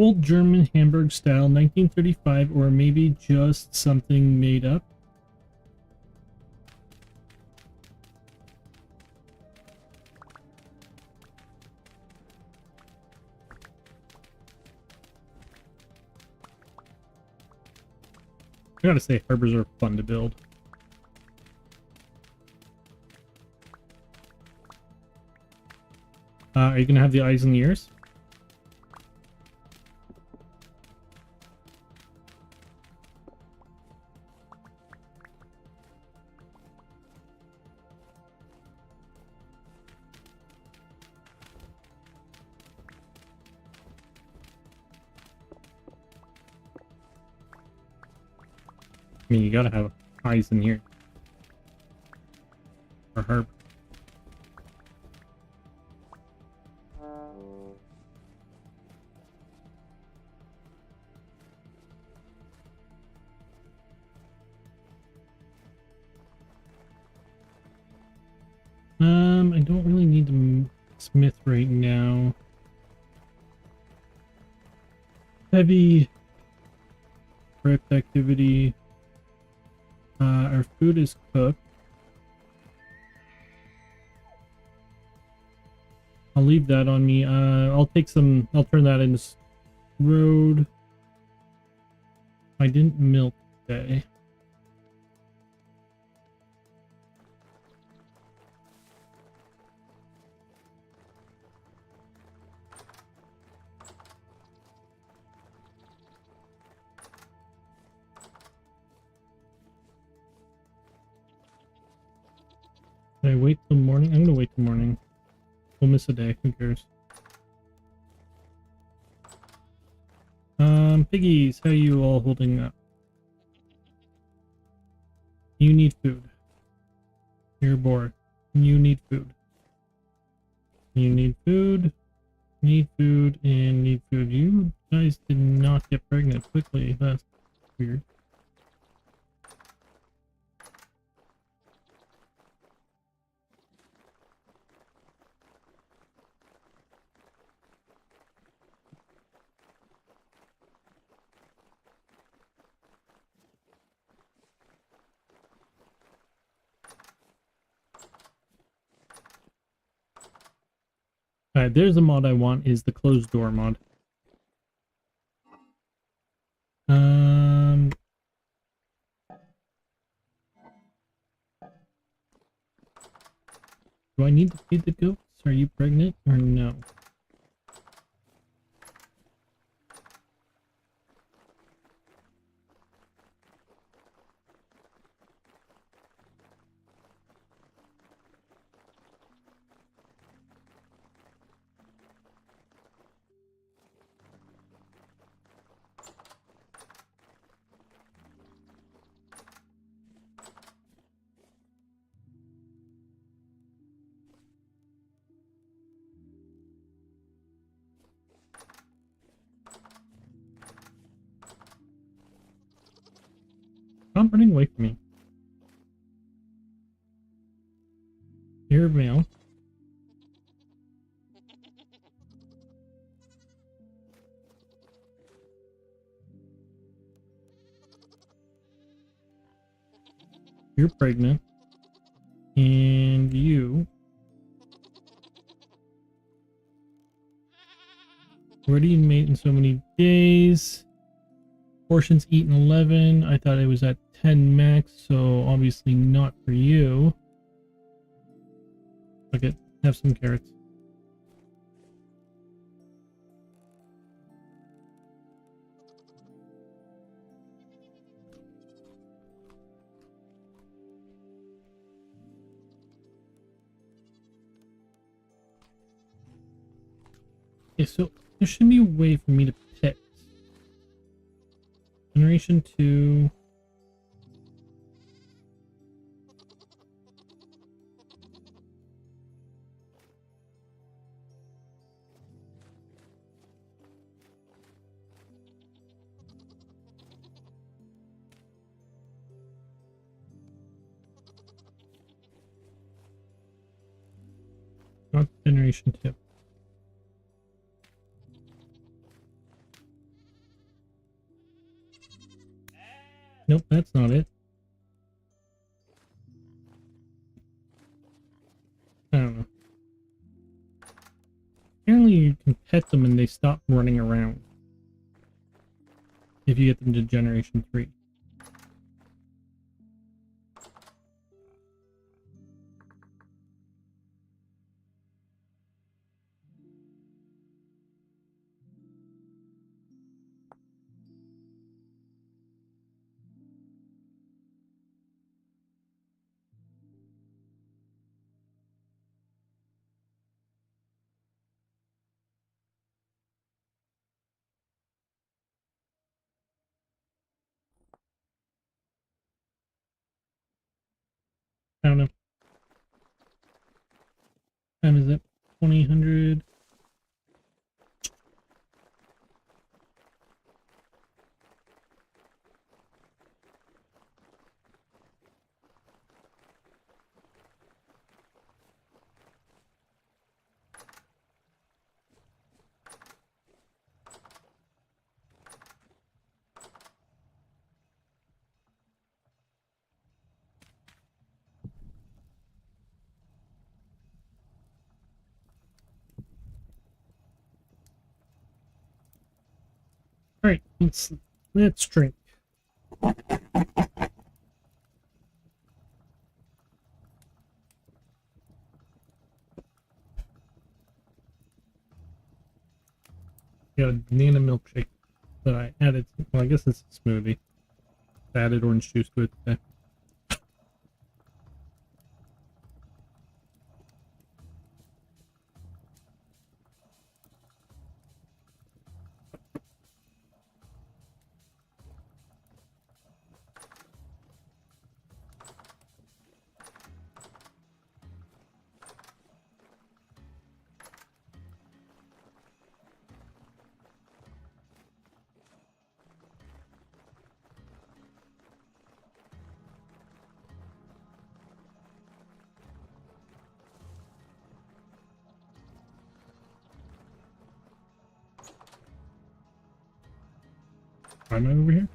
A: Old German Hamburg style, 1935, or maybe just something made up. I gotta say, harbors are fun to build. Are you gonna have the eyes and the ears? I mean, you gotta have eyes and ears. For harbor. I don't really need the smith right now. Heavy crypt activity. Our food is cooked. I'll leave that on me. I'll turn that into road. I didn't milk today. Should I wait till morning? I'm gonna wait till morning. We'll miss a day. Who cares? Piggies, how are you all holding up? You need food. You're bored. You need food. You need food. Need food and need food. You guys did not get pregnant quickly. That's weird. Alright, there's a mod I want, is the closed door mod. Do I need to feed the goats? Are you pregnant or no? Stop running away from me. You're male. You're pregnant. And you... already made in so many days. Portions eaten 11. I thought it was at 10 max, so obviously not for you. Okay, have some carrots. Okay, so there should be a way for me to pick. Generation 2. Not generation 2. that's not it. I don't know. Apparently you can pet them and they stop running around if you get them to Generation 3. I don't know. Time is it? 2000. Alright, let's drink. Got a banana milkshake that I added. Well, I guess it's a smoothie. I added orange juice to it today. Why am I over here?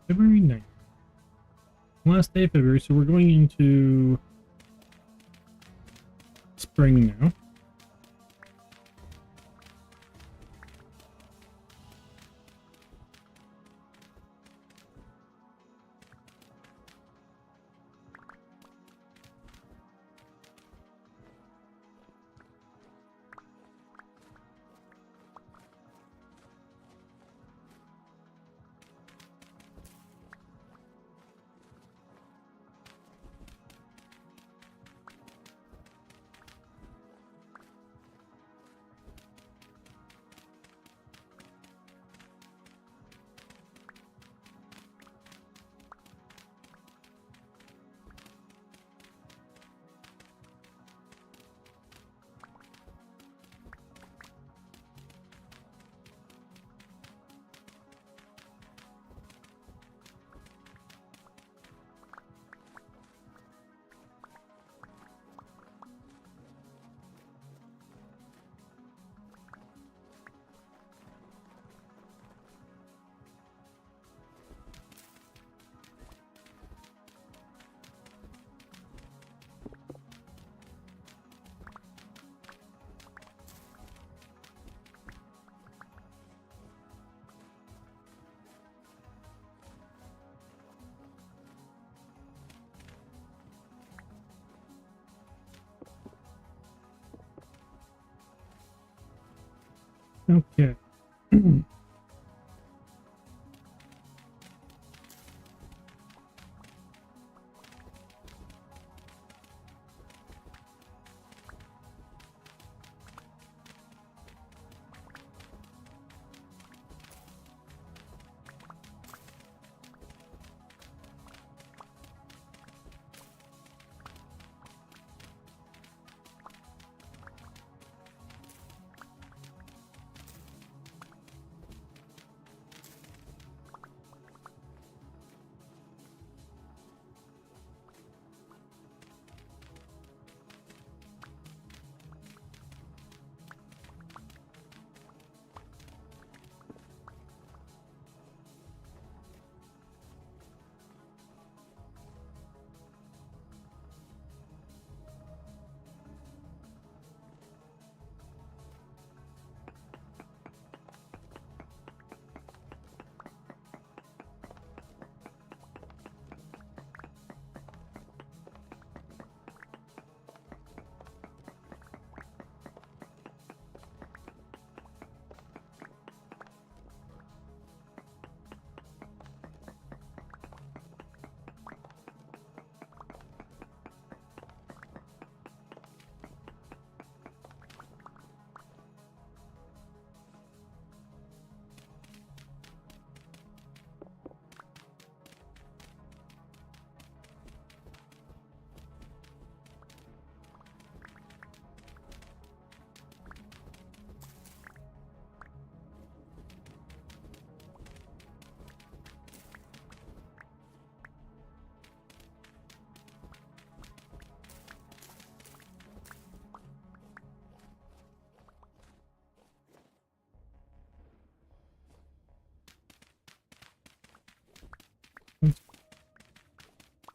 A: February 9th. Last day of February, so we're going into spring now. Okay.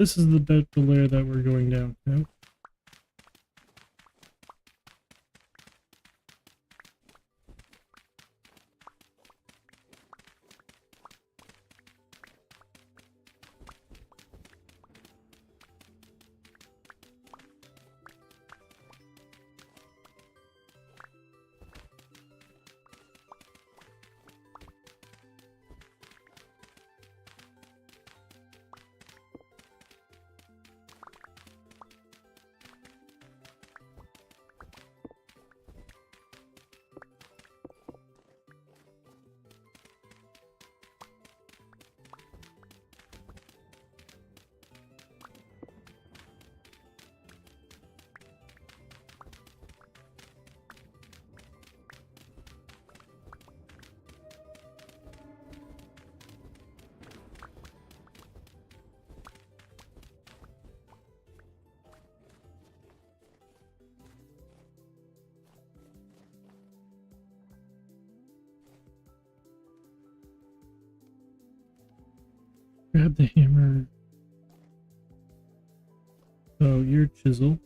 A: This is about the layer that we're going down to. Grab the hammer. Oh, your chisel.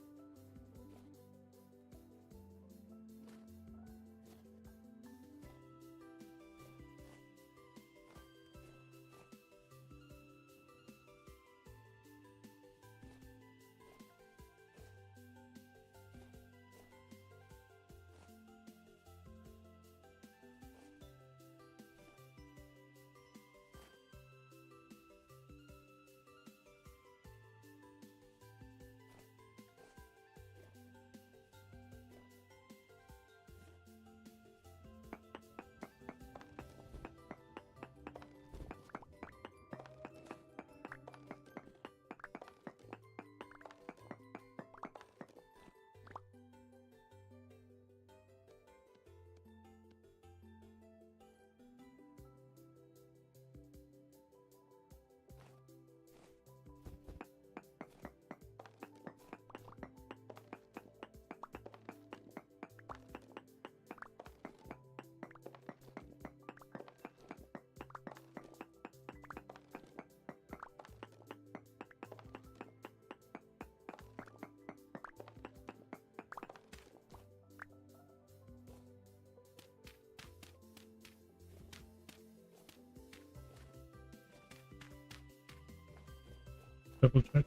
A: Double check.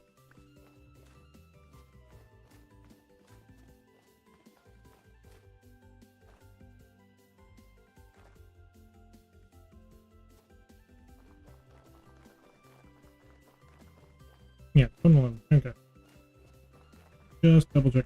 A: Yeah, 111. Okay. Just double check.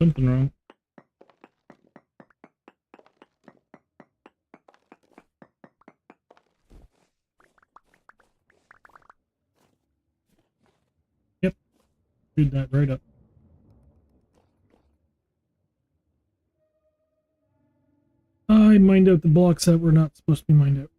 A: something wrong. Yep, screwed that right up. I mined out the blocks that were not supposed to be mined out.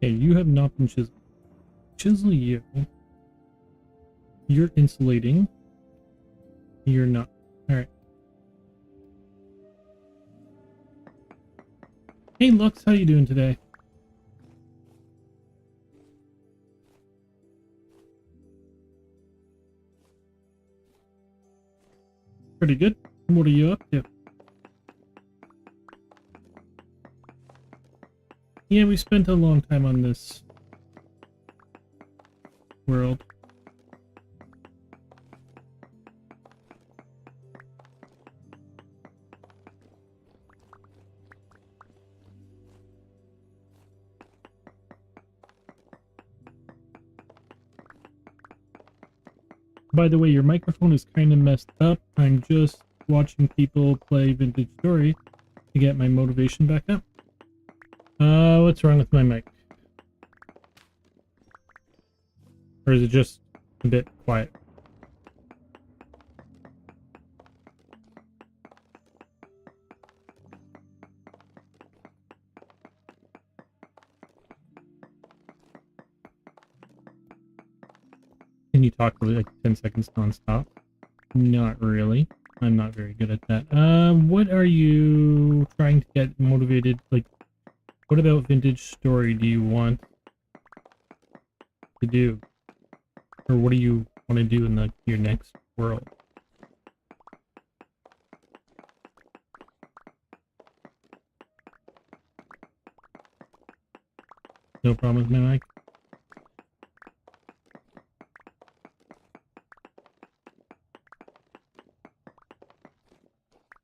A: Okay, you have not been chiseled. Chisel you. You're insulating. You're not. Alright. Hey Lux, how you doing today? Pretty good. What are you up to? Yeah, we spent a long time on this world. By the way, your microphone is kind of messed up. I'm just watching people play Vintage Story to get my motivation back up. What's wrong with my mic? Or is it just a bit quiet? Can you talk for like 10 seconds non-stop? Not really. I'm not very good at that. What are you trying to get motivated? Like, what about Vintage Story do you want to do? Or what do you want to do in your next world? No problem with my mic?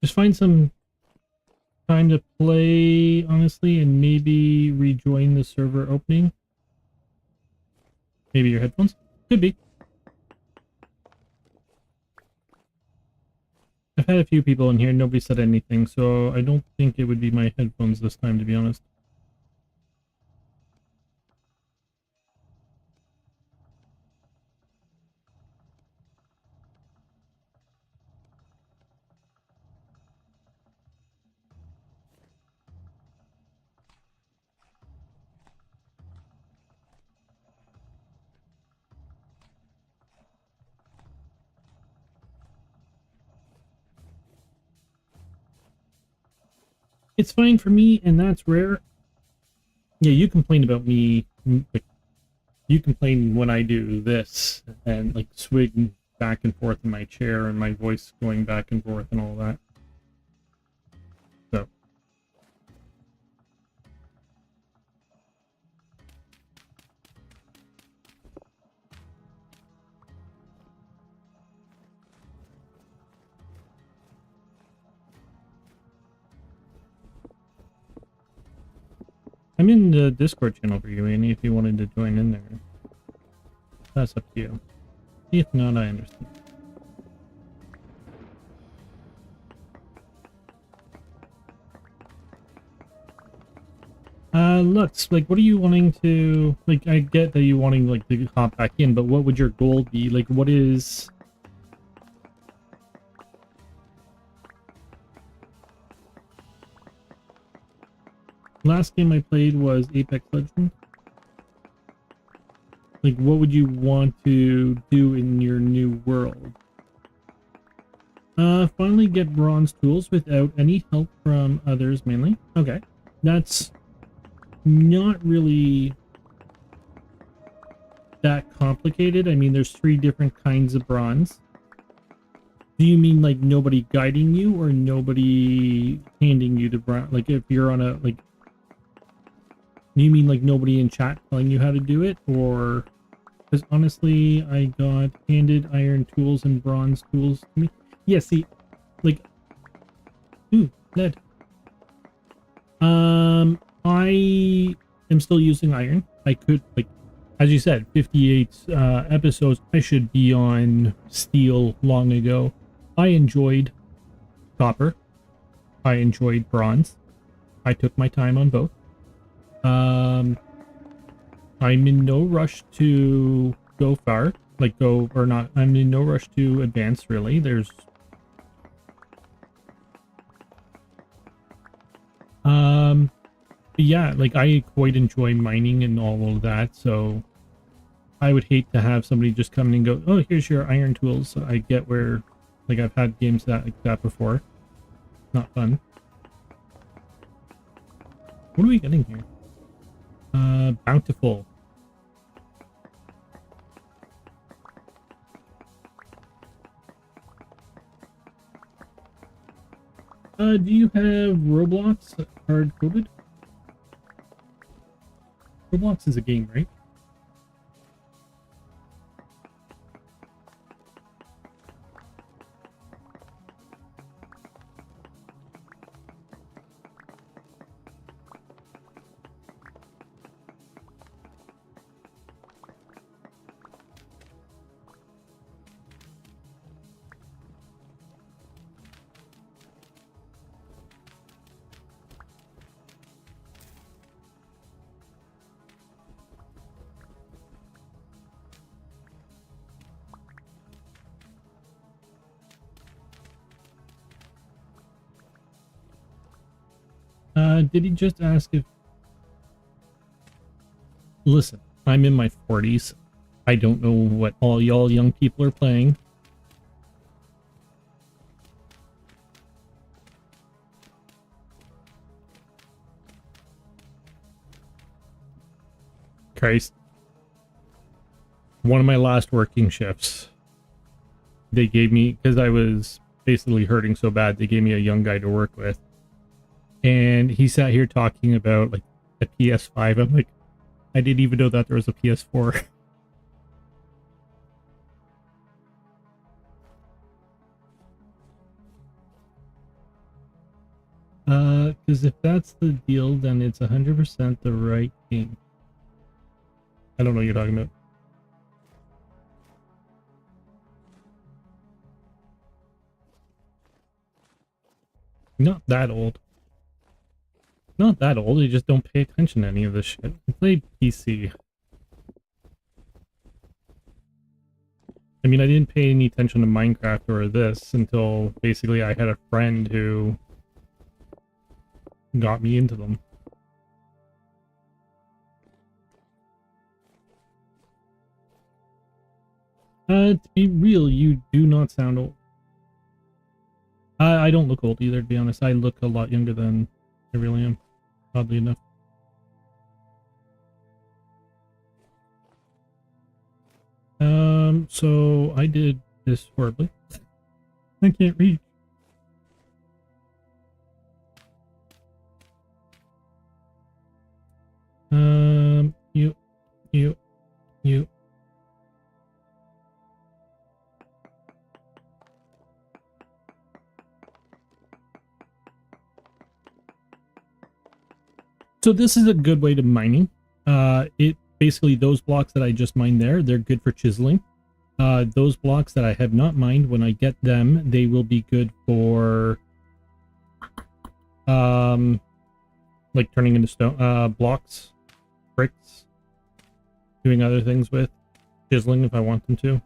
A: Just find some time to play, honestly, and maybe rejoin the server opening. Maybe your headphones? Could be. I've had a few people in here, nobody said anything, so I don't think it would be my headphones this time, to be honest. It's fine for me, and that's rare. Yeah, you complain about me, like, you complain when I do this, and, like, swing back and forth in my chair, and my voice going back and forth, and all that. So. I'm in the Discord channel for you, Annie, if you wanted to join in there. That's up to you. If not, I understand. Lux, like, what are you wanting to, like, I get that you wanting, like, to hop back in, but what would your goal be? Like, what is... Last game I played was Apex Legends. Like, what would you want to do in your new world? Finally get bronze tools without any help from others, mainly. Okay. That's not really that complicated. I mean, there's 3 different kinds of bronze. Do you mean, like, nobody guiding you or nobody handing you the bronze? Like, if you're on a, like... Do you mean, like, nobody in chat telling you how to do it? Or... Because honestly, I got handed iron tools and bronze tools to me. Yeah, see, like... Ooh, lead. I am still using iron. I could, like, as you said, 58 episodes, I should be on steel long ago. I enjoyed copper. I enjoyed bronze. I took my time on both. I'm in no rush to go far. Like, go, or not, I'm in no rush to advance, really. There's... yeah, like, I quite enjoy mining and all of that, so I would hate to have somebody just come in and go, oh, here's your iron tools. So I get where, like, I've had games like that before. Not fun. What are we getting here? Bountiful. Do you have Roblox hard-coded? Roblox is a game, right? Did he just ask if... Listen, I'm in my 40s. I don't know what all y'all young people are playing. Christ. One of my last working shifts, they gave me, because I was basically hurting so bad, they gave me a young guy to work with. And he sat here talking about, like, a PS5. I'm like, I didn't even know that there was a PS4. Because if that's the deal, then it's 100% the right game. I don't know what you're talking about. Not that old. Not that old, you just don't pay attention to any of this shit. I played PC. I mean, I didn't pay any attention to Minecraft or this until basically I had a friend who got me into them. To be real, you do not sound old. I don't look old either, to be honest. I look a lot younger than I really am, oddly enough. So I did this horribly. I can't reach. You. So this is a good way to mining. It basically, those blocks that I just mined there, they're good for chiseling. Those blocks that I have not mined, when I get them, they will be good for like turning into stone, blocks, bricks, doing other things with, chiseling if I want them to.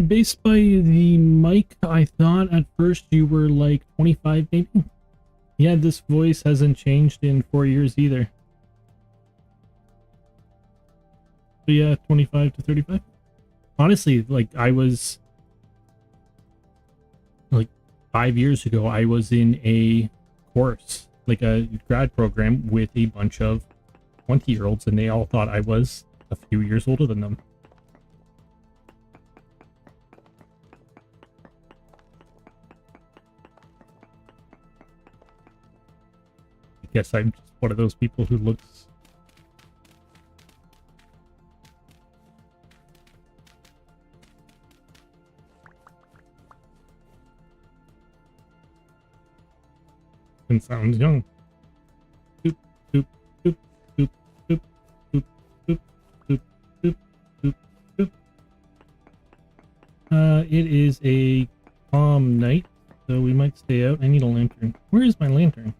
A: Based by the mic, I thought at first you were like 25 maybe. Yeah, this voice hasn't changed in 4 years either. So yeah, 25 to 35. Honestly, like I was like 5 years ago, I was in a course, like a grad program with a bunch of 20-year-olds, and they all thought I was a few years older than them. I guess I'm just one of those people who looks and sounds young. Doop, doop, doop, doop, doop, doop, doop, doop, doop, doop, doop. It is a calm night, so we might stay out. I need a lantern. Where is my lantern?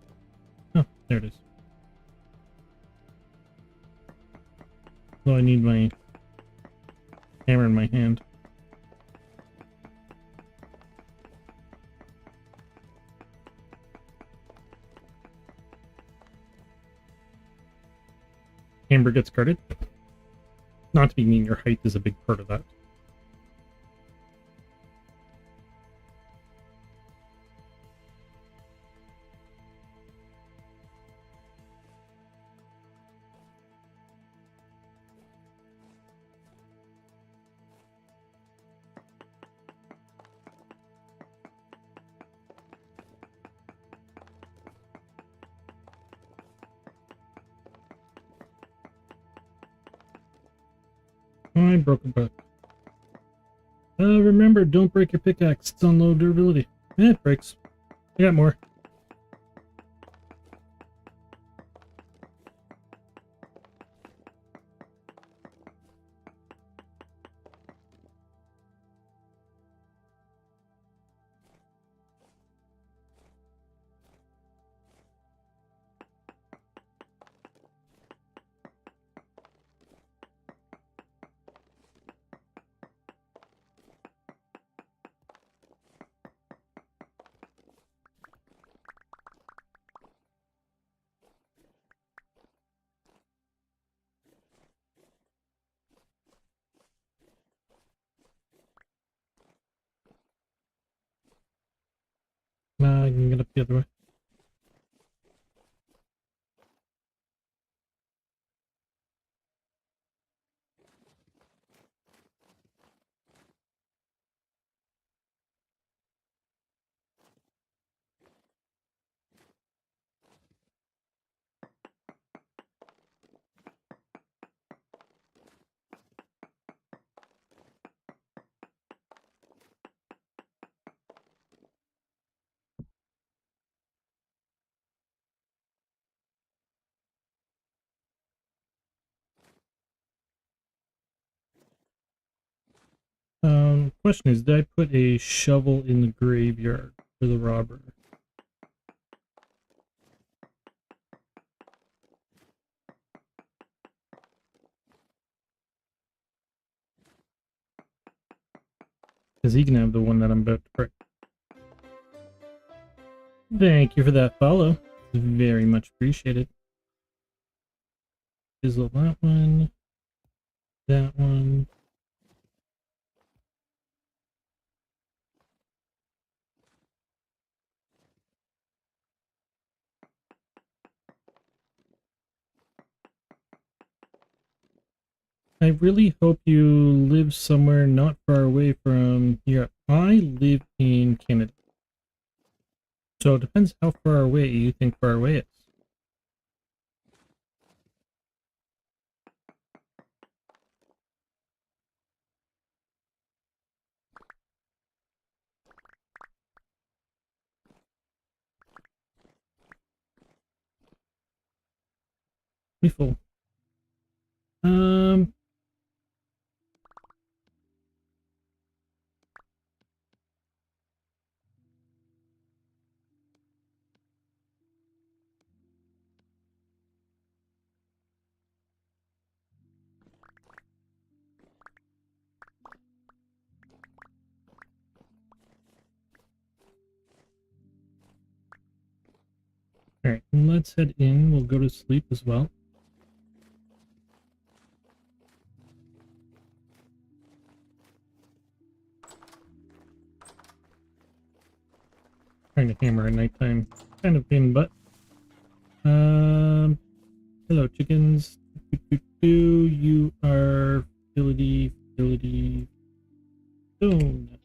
A: Oh, there it is. So I need my hammer in my hand. Amber gets guarded. Not to be mean, your height is a big part of that. I broke a buck. Remember, don't break your pickaxe. It's on low durability. It breaks. I got more. I can get up the other way. Question is, did I put a shovel in the graveyard for the robber? Because he can have the one that I'm about to break. Thank you for that follow. Very much appreciated. Fizzle that one. That one. I really hope you live somewhere not far away from here. I live in Canada. So it depends how far away you think far away is. We full. Um. All right, let's head in. We'll go to sleep as well. Trying to hammer at nighttime, kind of pain in the butt. Hello, chickens. You are fertility stone.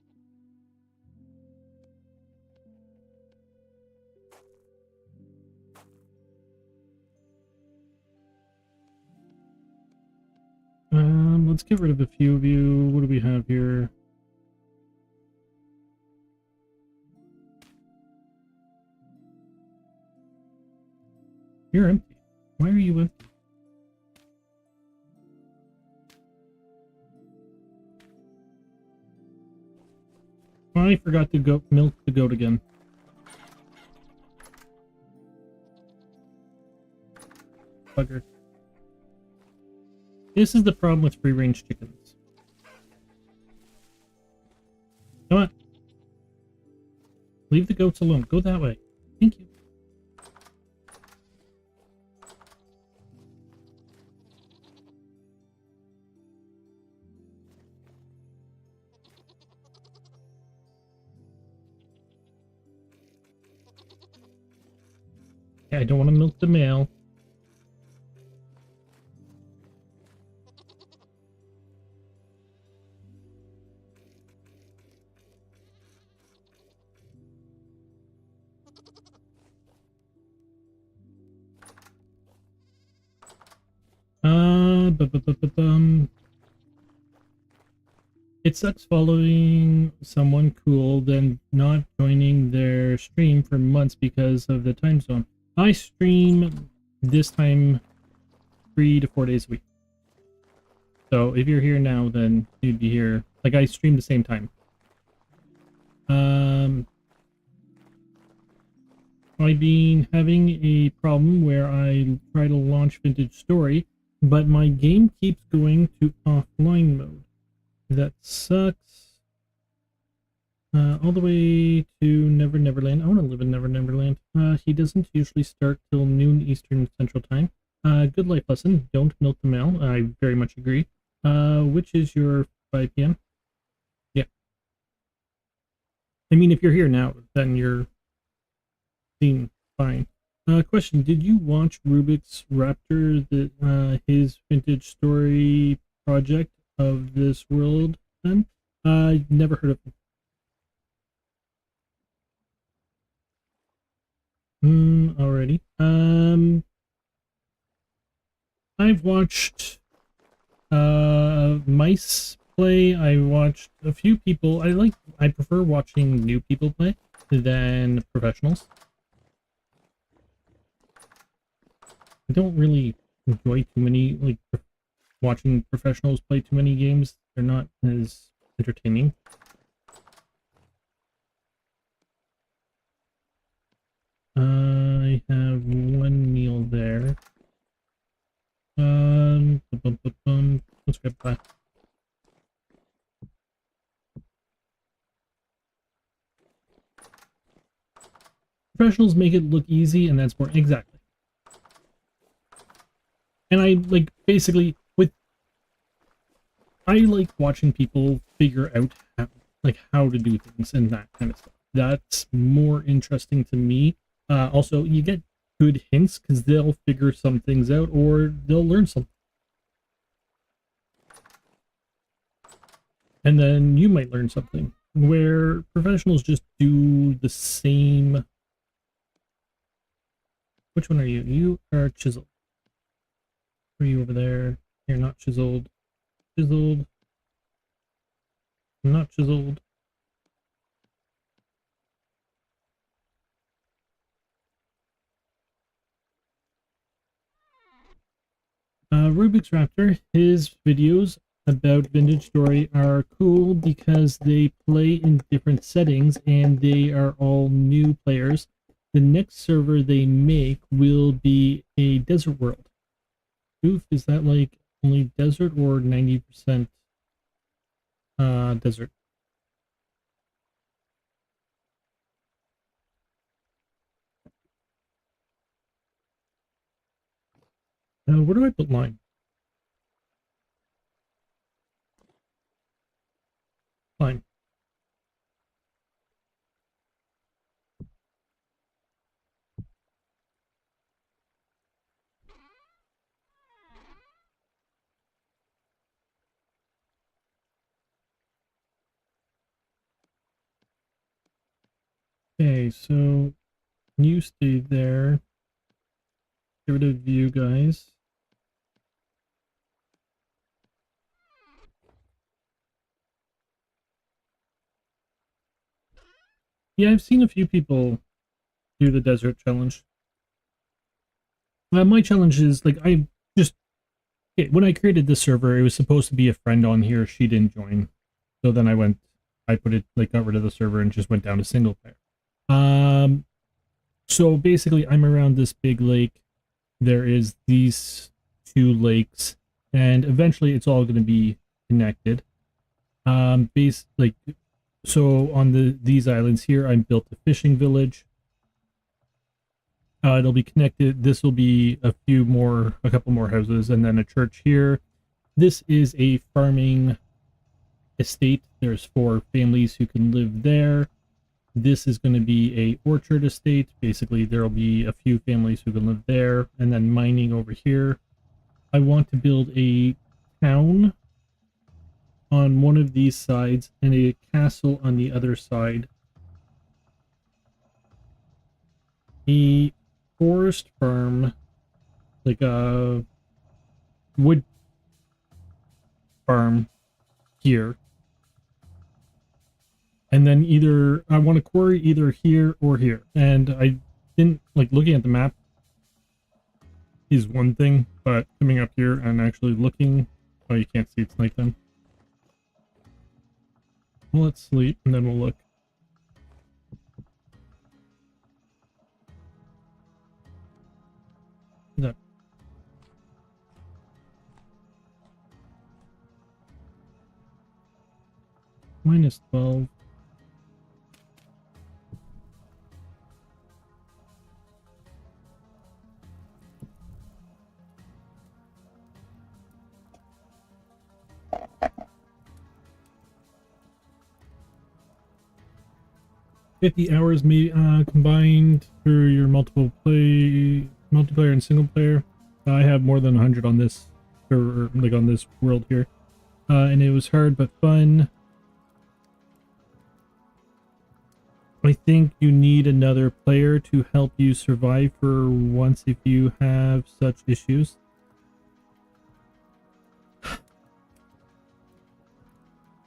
A: Let's get rid of a few of you. What do we have here? You're empty. Why are you empty? I forgot to go milk the goat again. Bugger. This is the problem with free-range chickens. Come on. Leave the goats alone. Go that way. Thank you. Yeah, I don't want to milk the male. It sucks following someone cool, then not joining their stream for months because of the time zone. I stream this time 3 to 4 days a week. So if you're here now, then you'd be here. Like, I stream the same time. I've been having a problem where I try to launch Vintage Story, but my game keeps going to offline mode. That sucks. All the way to Never Neverland. I want to live in Never Neverland. He doesn't usually start till noon Eastern Central Time. Good life lesson. Don't milk the male. I very much agree. Which is your 5 p.m.? Yeah. I mean, if you're here now, then you're seeing fine. Question: did you watch Rubik's Raptor, his Vintage Story project of this world? Then, never heard of him. Alrighty. I've watched mice play. I watched a few people. I prefer watching new people play than professionals. I don't really enjoy too many, like, watching professionals play too many games. They're not as entertaining. I have one meal there. Let's grab that. Professionals make it look easy, and that's more exactly. And I like basically I like watching people figure out how to do things and that kind of stuff. That's more interesting to me. Also, you get good hints because they'll figure some things out or they'll learn something. And then you might learn something. Where professionals just do the same. Which one are you? You are chiseled. Are you over there? You're not chiseled. Chiseled. Not chiseled. Rubik's Raptor, his videos about Vintage Story are cool because they play in different settings and they are all new players. The next server they make will be a desert world. Oof, is that like only desert or 90% desert? Where do I put line? Line. Okay, so you stay there. Get rid of you guys. Yeah, I've seen a few people do the desert challenge. My challenge is like I just when I created this server, it was supposed to be a friend on here. She didn't join, so then I put it like got rid of the server and just went down to single player. So basically, I'm around this big lake. There is these two lakes, and eventually, it's all going to be connected. Like so on these islands here, I built a fishing village. It'll be connected. This will be a couple more houses, and then a church here. This is a farming estate. There's 4 families who can live there. This is going to be a orchard estate. Basically, there'll be a few families who can live there, and then mining over here. I want to build a town on one of these sides and a castle on the other side. A forest farm, like a wood farm here. And then either I want to quarry either here or here. And I didn't like looking at the map is one thing, but coming up here and actually looking, oh, you can't see, it's nighttime. Well, let's sleep and then we'll look. That -12. 50 hours may combined through your multiplayer and single player. I have more than 100 on this, or like on this world here, and it was hard but fun. I think you need another player to help you survive for once if you have such issues.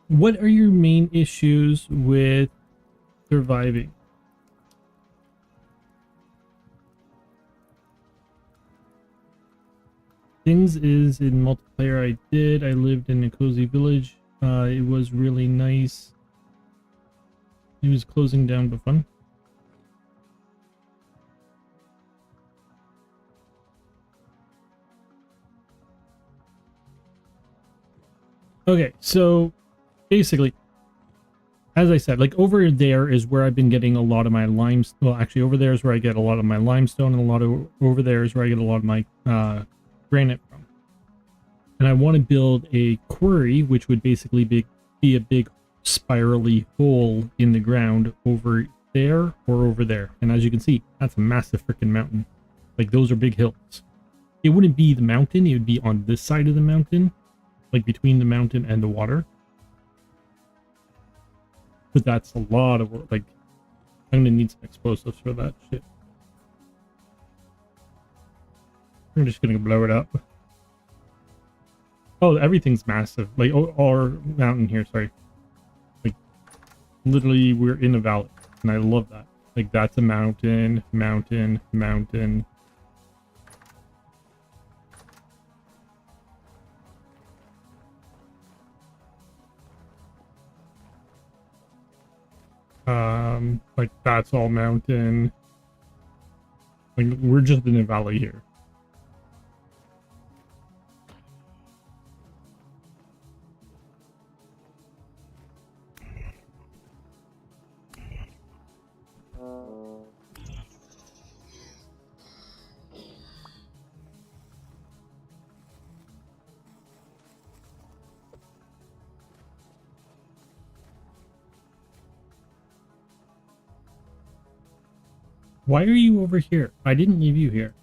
A: What are your main issues with surviving? Things is in multiplayer I lived in a cozy village. It was really nice. It was closing down but fun. Okay, so basically, as I said, like over there is where I've been getting a lot of my limestone. Well, actually, over there is where I get a lot of my limestone, and over there is where I get a lot of my granite from. And I want to build a quarry, which would basically be a big spirally hole in the ground over there or over there. And as you can see, that's a massive freaking mountain. Like those are big hills. It wouldn't be the mountain; it would be on this side of the mountain, like between the mountain and the water. But that's a lot of work. Like, I'm gonna need some explosives for that shit. I'm just gonna blow it up. Oh, everything's massive. Like, our mountain here, sorry. Like, literally, we're in a valley. And I love that. Like, that's a mountain, mountain, mountain. Like that's all mountain. Like we're just in a valley here. Why are you over here? I didn't leave you here.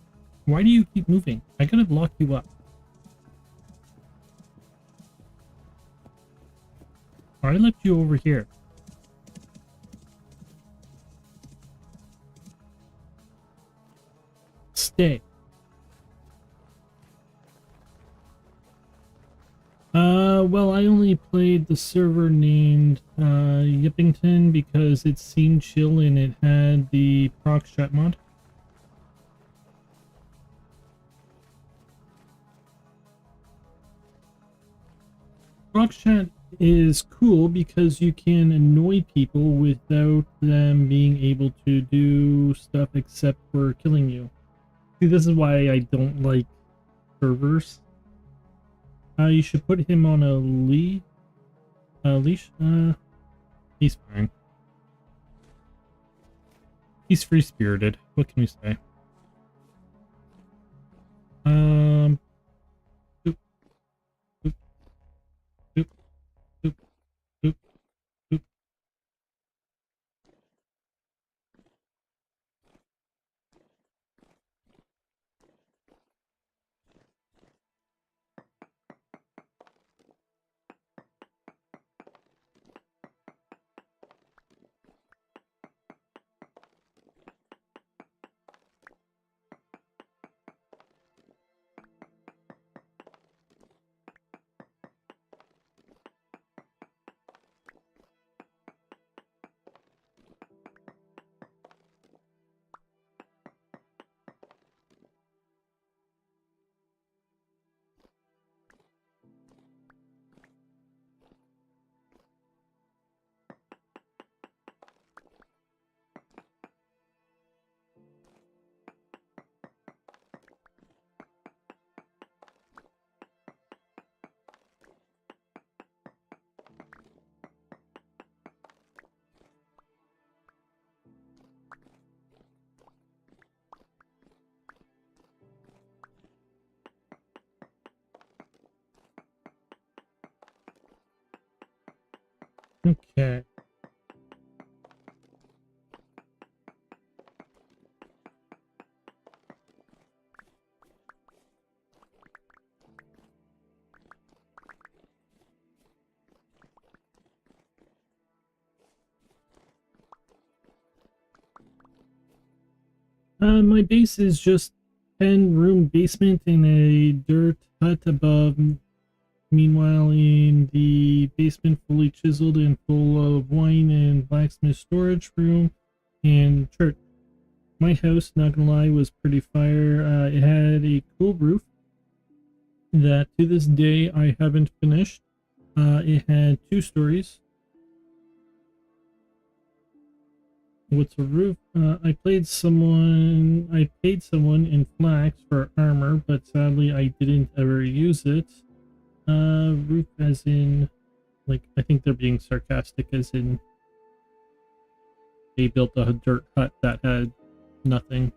A: Why do you keep moving? I could have locked you up. I left you over here. Stay. Well, I only played the server named, Yippington because it seemed chill and it had the proc chat mod. Proc chat is cool because you can annoy people without them being able to do stuff except for killing you. See, this is why I don't like servers. You should put him on a leash. He's fine. He's free-spirited. What can we say? Oop, oop, oop, oop, oop, oop. Okay. My base is just 10-room basement in a dirt hut above. Meanwhile, in the basement, fully chiseled and full of wine and blacksmith storage room and church. My house, not gonna lie, was pretty fire. It had a cool roof that to this day I haven't finished. It had 2 stories. What's a roof? I paid someone in flax for armor, but sadly I didn't ever use it. Roof as in, like, I think they're being sarcastic as in they built a dirt hut that had nothing.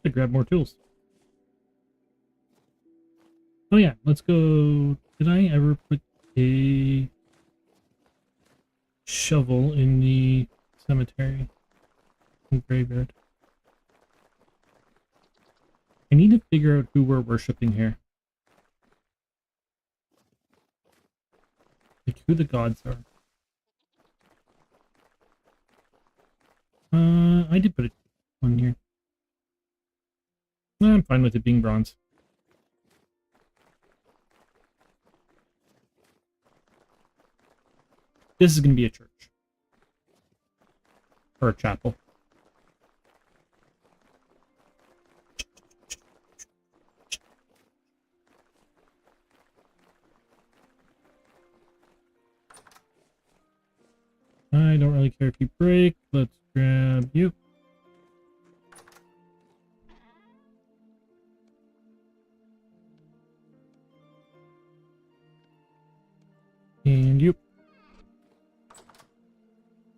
A: To grab more tools. Oh yeah, let's go. Did I ever put a shovel in the cemetery? Graveyard. I need to figure out who we're worshipping here. like who the gods are. I did put it on here. I'm fine with it being bronze. This is going to be a church. Or a chapel. I don't really care if you break. Let's grab you. And you.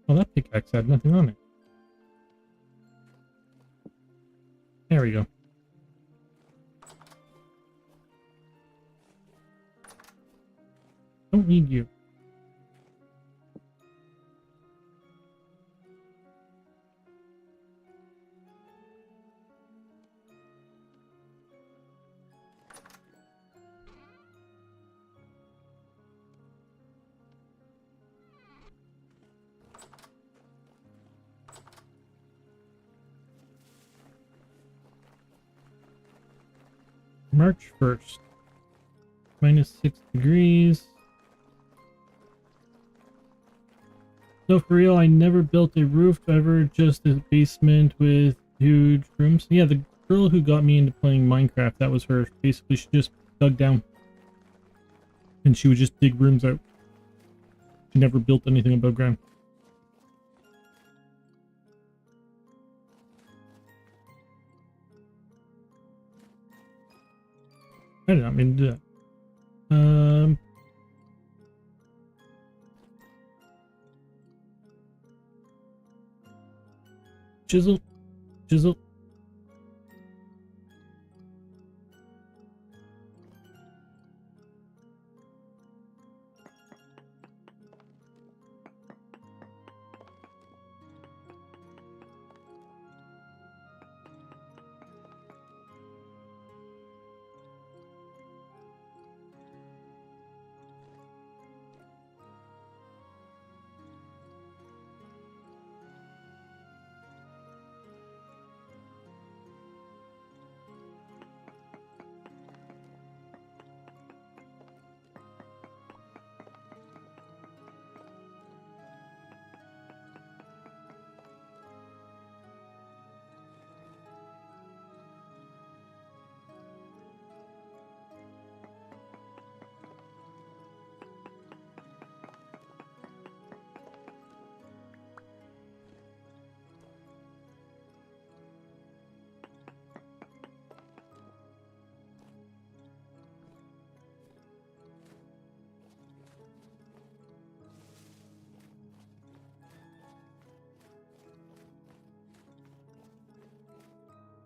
A: Well, that pickaxe had nothing on it. There we go. Don't need you. March 1st. -6 degrees. So for real, I never built a roof ever, just a basement with huge rooms. Yeah, the girl who got me into playing Minecraft, that was her. Basically, she just dug down. And she would just dig rooms out. She never built anything above ground. I did not mean to do that. Chisel. Chisel.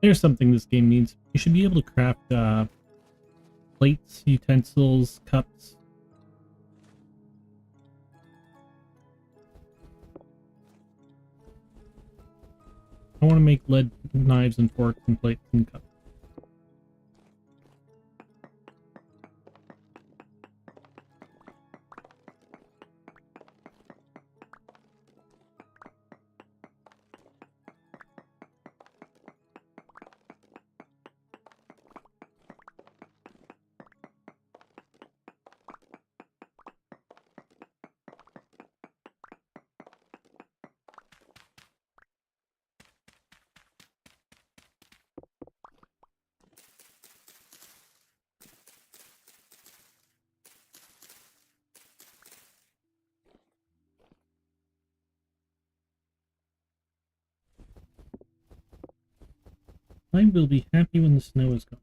A: There's something this game needs. You should be able to craft plates, utensils, cups. I want to make lead knives and forks and plates and cups. I will be happy when the snow is gone.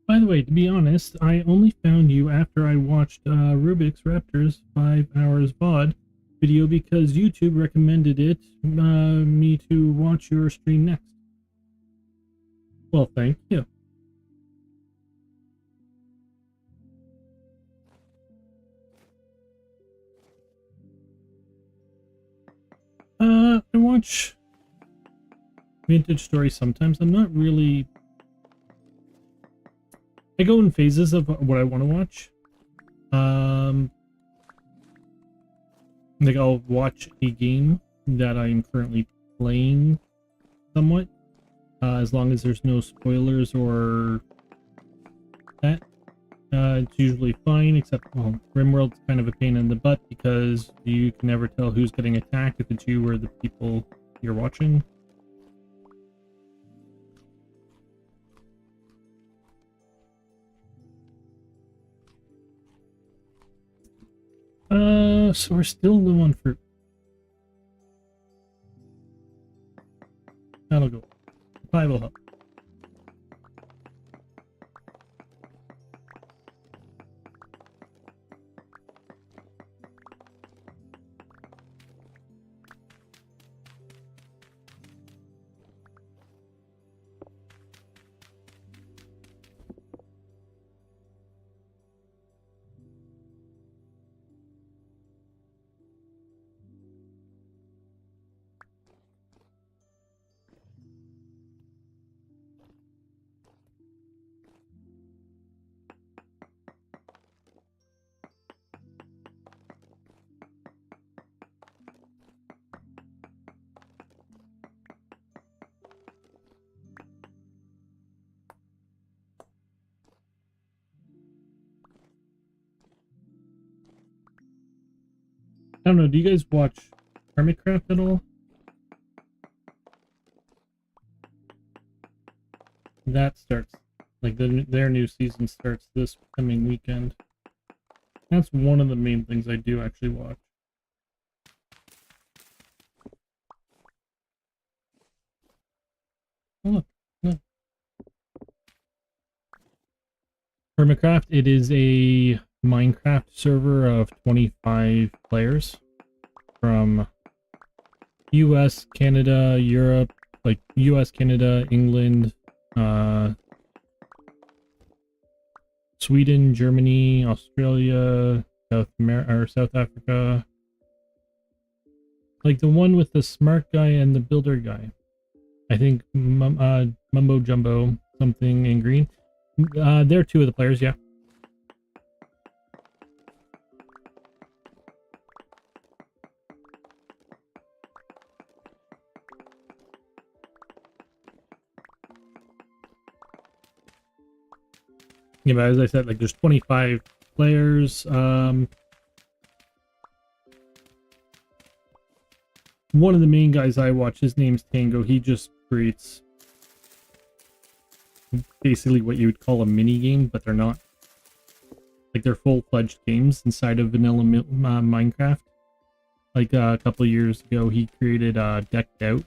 A: By the way, to be honest, I only found you after I watched Rubik's Raptors 5 hours VOD video because YouTube recommended it me to watch your stream next. Well, thank you. I watch vintage stories sometimes. I'm not really... I go in phases of what I want to watch. Like I'll watch a game that I'm currently playing somewhat, as long as there's no spoilers or that. It's usually fine, except, well, RimWorld's kind of a pain in the butt because you can never tell who's getting attacked, if it's you or the people you're watching. So we're still low on fruit. That'll go. Pie will help. I don't know, do you guys watch Hermitcraft at all? That starts, like, their new season starts this coming weekend. That's one of the main things I do actually watch. Oh, look, look. Hermitcraft, it is a Minecraft server of 25 players from US, Canada, Europe, like US, Canada, England, Sweden, Germany, Australia, South Africa. Like the one with the smart guy and the builder guy. I think Mumbo Jumbo something in green. They're two of the players, yeah. Yeah, but as I said, like there's 25 players. One of the main guys I watch, his name's Tango. He just creates basically what you would call a mini game, but they're not. Like they're full-fledged games inside of vanilla Minecraft. Like a couple of years ago, he created Decked Out,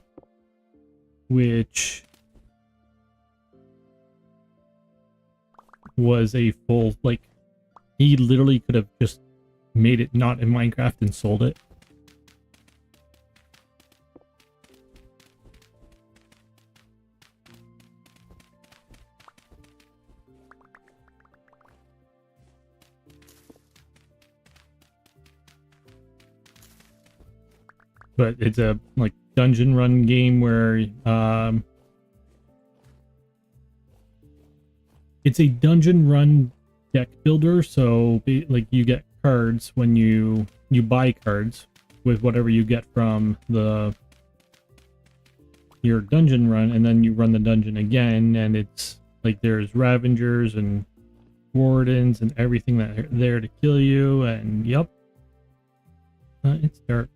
A: which was a full, like, he literally could have just made it not in Minecraft and sold it. But it's a like dungeon run game where it's a dungeon run deck builder. So like you get cards when you buy cards with whatever you get from your dungeon run, and then you run the dungeon again, and it's like there's Ravengers and Wardens and everything that are there to kill you, and yep. It's dark.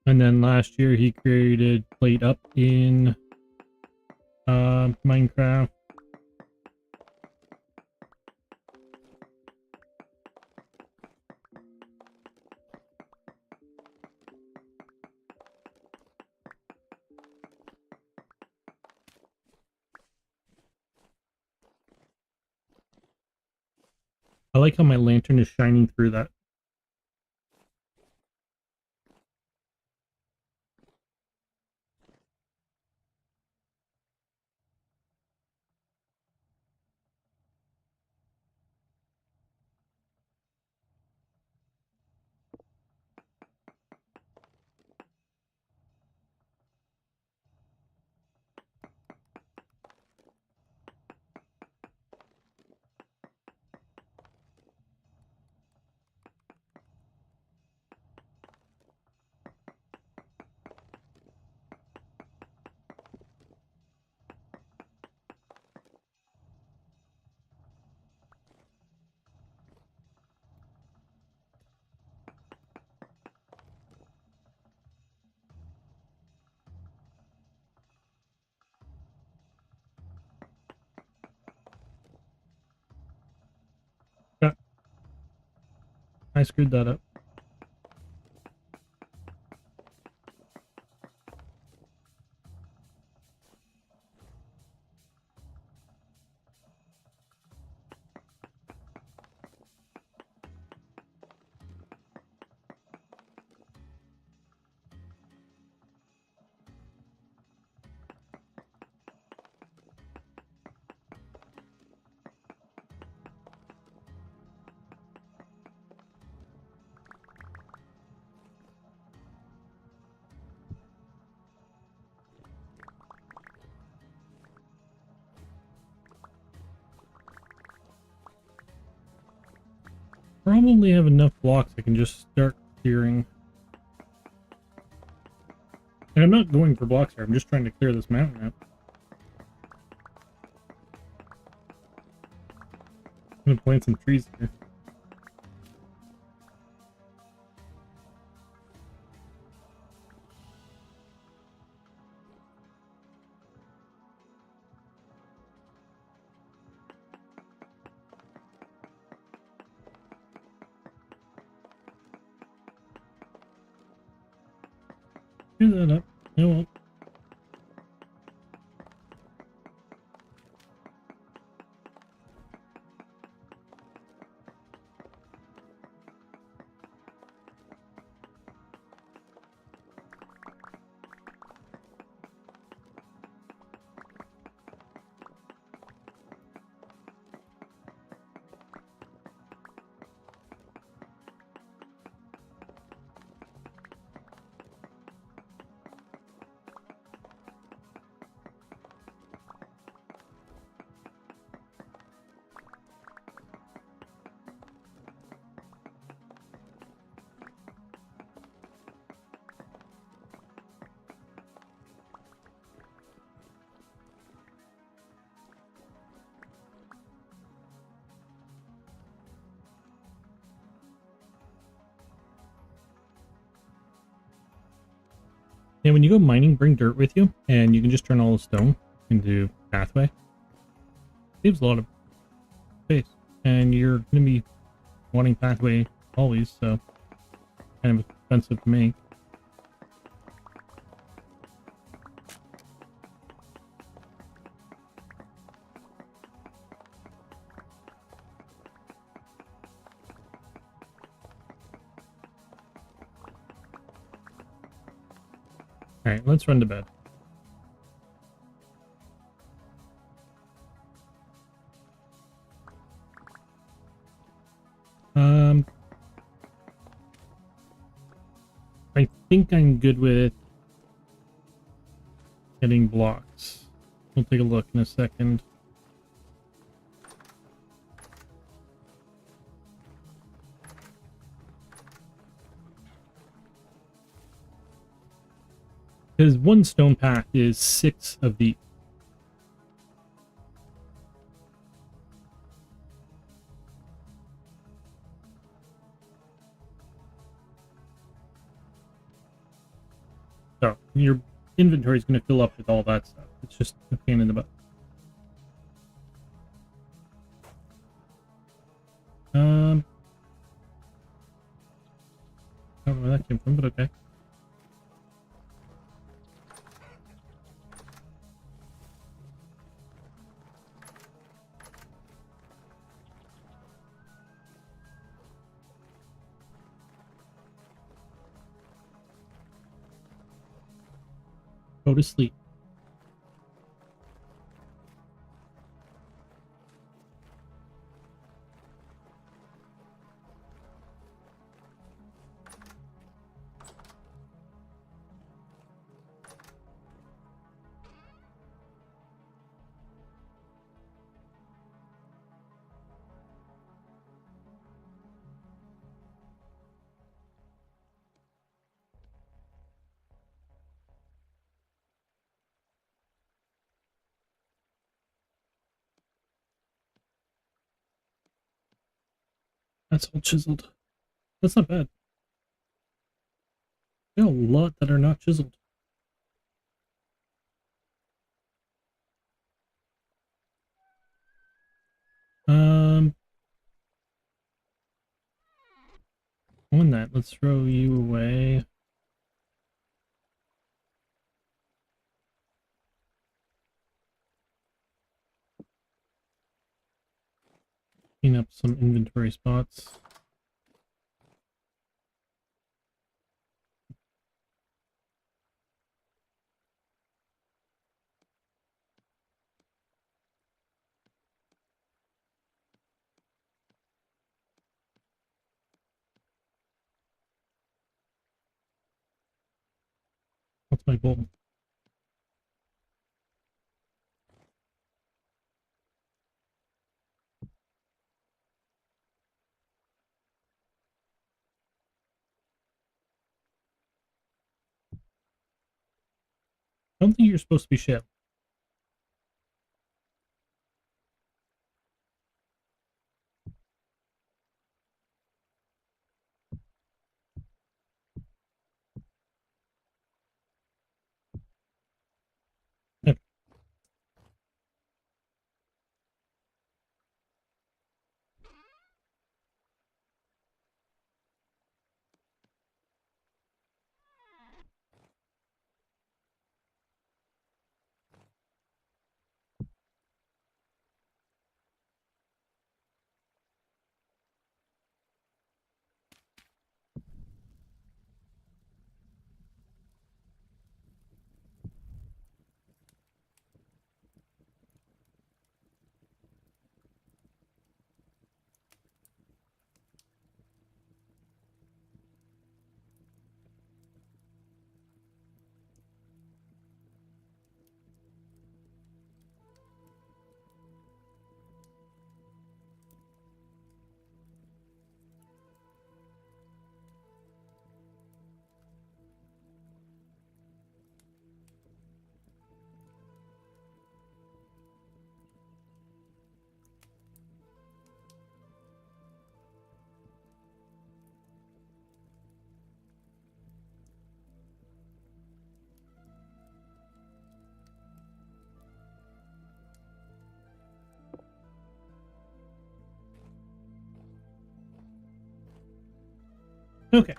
A: And then last year he created Plate Up in Minecraft. I like how my lantern is shining through that. Yeah, I screwed that up. Probably have enough blocks I can just start clearing. And I'm not going for blocks here, I'm just trying to clear this mountain out. I'm gonna plant some trees here. Clear that up. Oh well. Yeah, when you go mining, bring dirt with you, and you can just turn all the stone into pathway. Saves a lot of space, and you're going to be wanting pathway always, so kind of expensive to make. Alright, let's run to bed. I think I'm good with getting blocks. We'll take a look in a second. Because one stone path is 6 of the. So your inventory is going to fill up with all that stuff. It's just a pain in the butt. I don't know where that came from, but okay. go to sleep. That's all chiseled. That's not bad. There are a lot that are not chiseled. On that, let's throw you away. Clean up some inventory spots. What's my goal? I don't think you're supposed to be shit. Okay. Okay.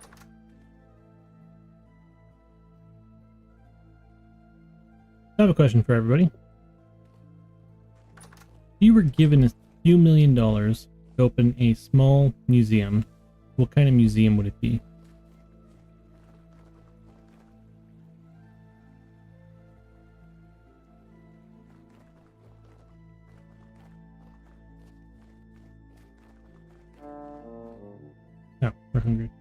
A: I have a question for everybody. If you were given a few $1,000,000 to open a small museum, what kind of museum would it be? No, we're hungry.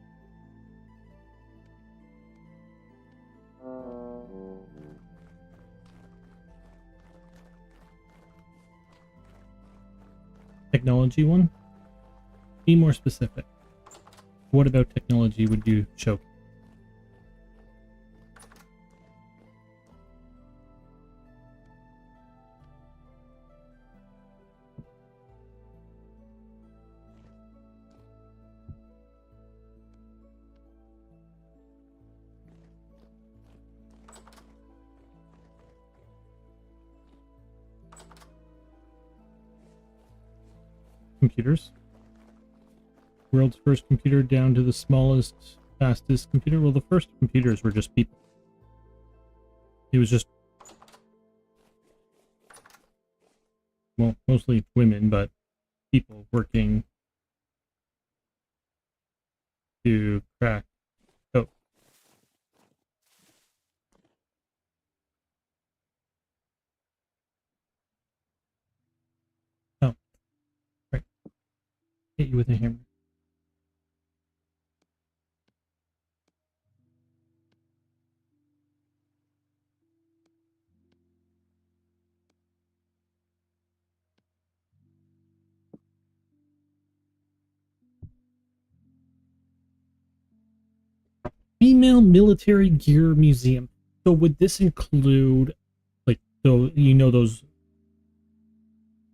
A: Technology one? Be more specific. What about technology would you show? Computers. World's first computer down to the smallest, fastest computer. Well, the first computers were just people. It was just, well, mostly women, but people working to crack code. hit you with a hammer. Female military gear museum. So would this include, like, those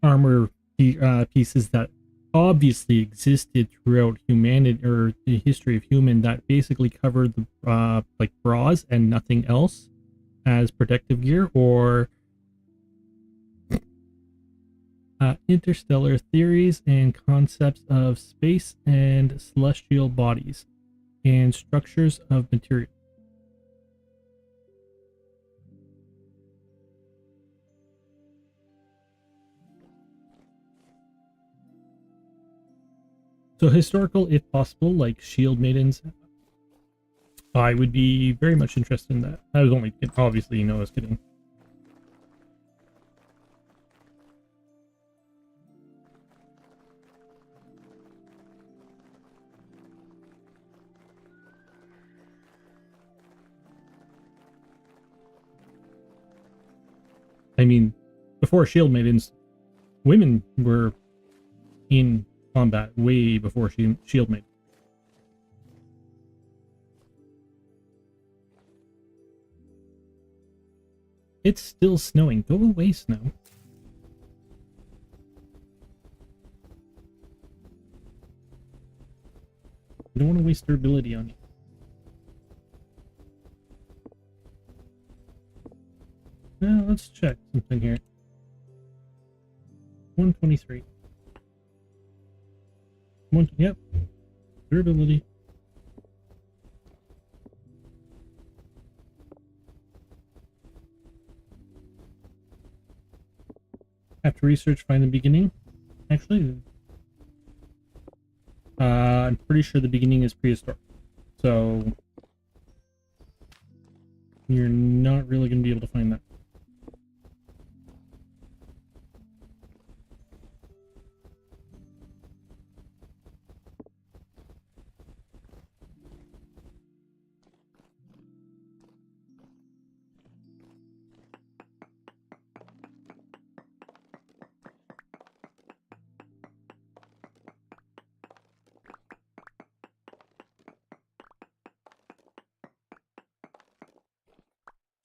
A: armor pieces that obviously existed throughout humanity or the history of human that basically covered the like bras and nothing else as protective gear, or interstellar theories and concepts of space and celestial bodies and structures of material. So historical, if possible, like shield maidens. I would be very much interested in that. I was only kidding. Obviously, I was kidding. I mean, before shield maidens, women were in combat way before shield maidens. It's still snowing. Go away, snow. We don't want to waste their ability on you. Now, let's check something here. 123. Yep. Durability. After research, find the beginning. Actually, I'm pretty sure the beginning is prehistoric. So, you're not really going to be able to find that.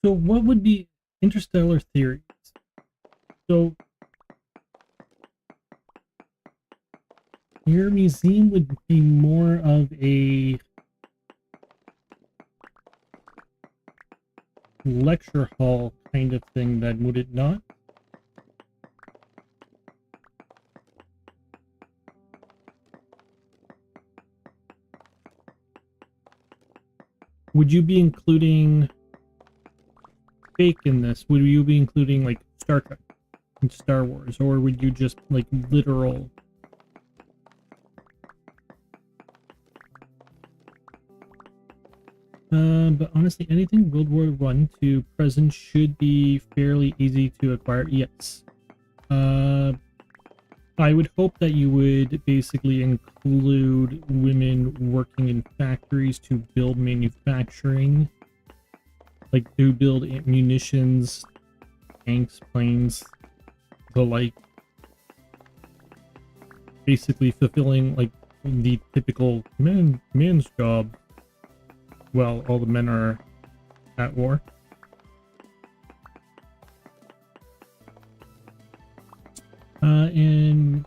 A: So what would be interstellar theories? So your museum would be more of a lecture hall kind of thing, then, would it not? Would you be including fake in this? Would you be including like Star Trek and Star Wars, or would you just like literal? But honestly, anything World War I to present should be fairly easy to acquire. Yes. I would hope that you would basically include women working in factories to build manufacturing, like to build munitions, tanks, planes, the like. Basically fulfilling like the typical man's job while all the men are at war. And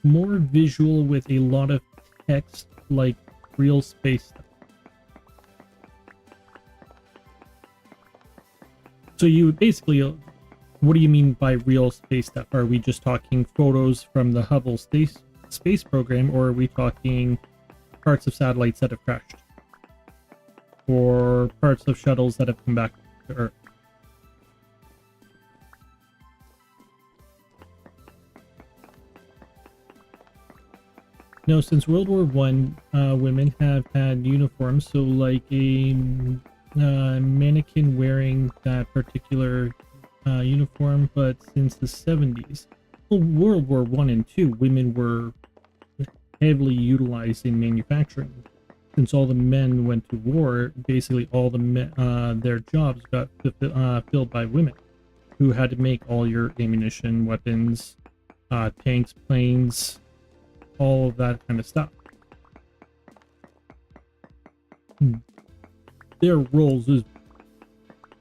A: more visual with a lot of text, like real space stuff. So you would basically, what do you mean by real space stuff? Are we just talking photos from the Hubble space program, or are we talking parts of satellites that have crashed? Or parts of shuttles that have come back to Earth? No, since World War One, women have had uniforms, so like a mannequin wearing that particular uniform, but since the 70s, well, World War One and Two, women were heavily utilized in manufacturing. Since all the men went to war, basically all the their jobs got filled by women, who had to make all your ammunition, weapons, tanks, planes, all of that kind of stuff. Their roles is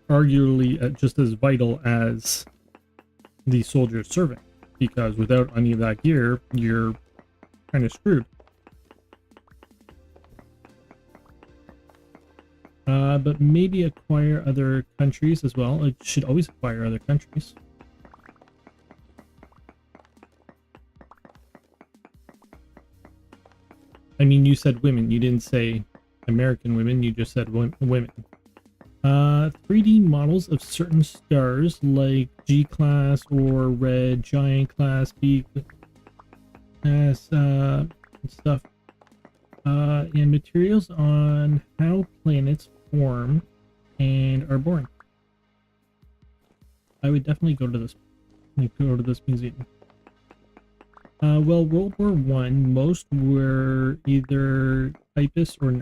A: arguably just as vital as the soldiers serving, because without any of that gear, you're kind of screwed. But maybe acquire other countries as well. It should always acquire other countries. I mean, you said women. You didn't say American women. You just said women. 3D models of certain stars like G-class or Red Giant class, B class, stuff. And materials on how planets form and are born. I would definitely go to this museum. Well, World War One, most were either typists or no.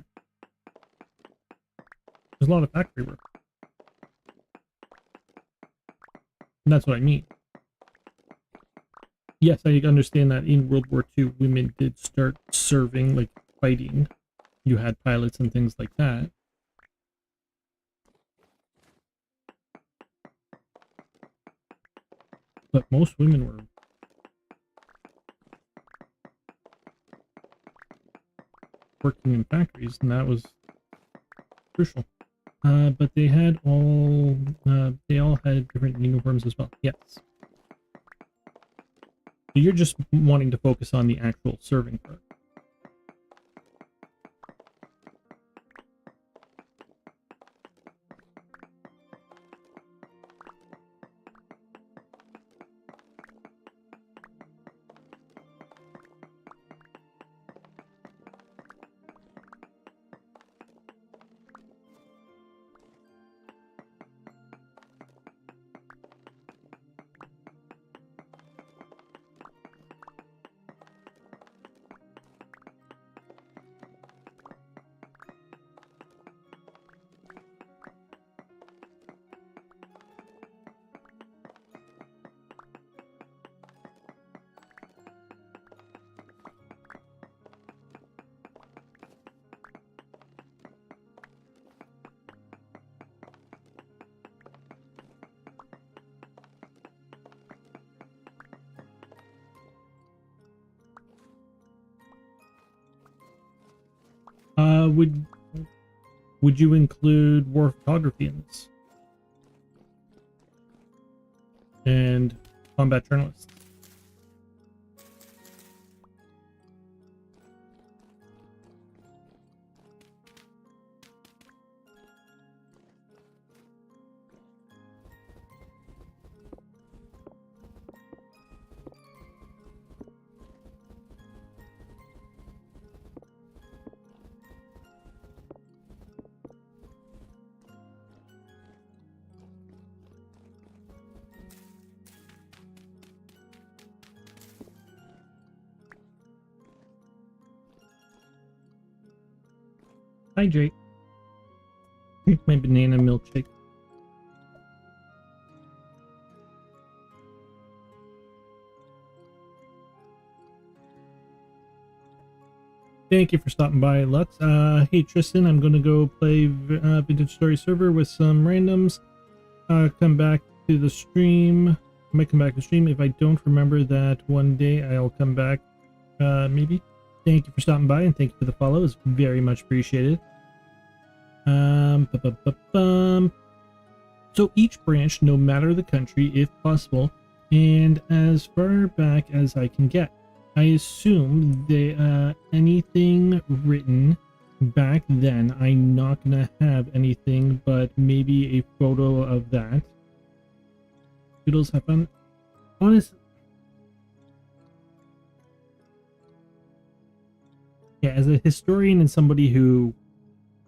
A: There's a lot of factory work. And that's what I mean. Yes, I understand that in World War II, women did start serving, like fighting. You had pilots and things like that. But most women were working in factories, and that was crucial. But they all had different uniforms as well. Yes. So you're just wanting to focus on the actual serving part. Would you include war photography in this? And combat journalists? Hi, Jake. My banana milkshake. Thank you for stopping by, Lux. Hey, Tristan, I'm going to go play Vintage Story Server with some randoms. Come back to the stream. I might come back to the stream. If I don't remember that one day, I'll come back, maybe. Thank you for stopping by, and thank you for the follow. It's very much appreciated. So each branch, no matter the country, if possible, and as far back as I can get. I assume that anything written back then, I'm not gonna have anything but maybe a photo of that. Doodles, have fun. Honestly, yeah, as a historian and somebody who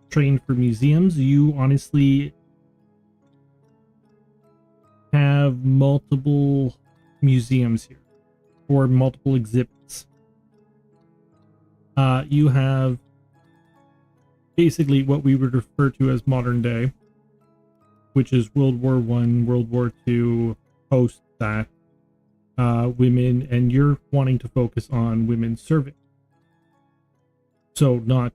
A: trained for museums, you honestly have multiple museums here, or multiple exhibits. You have basically what we would refer to as modern day, which is World War One, World War Two, post that, women, and you're wanting to focus on women serving. So not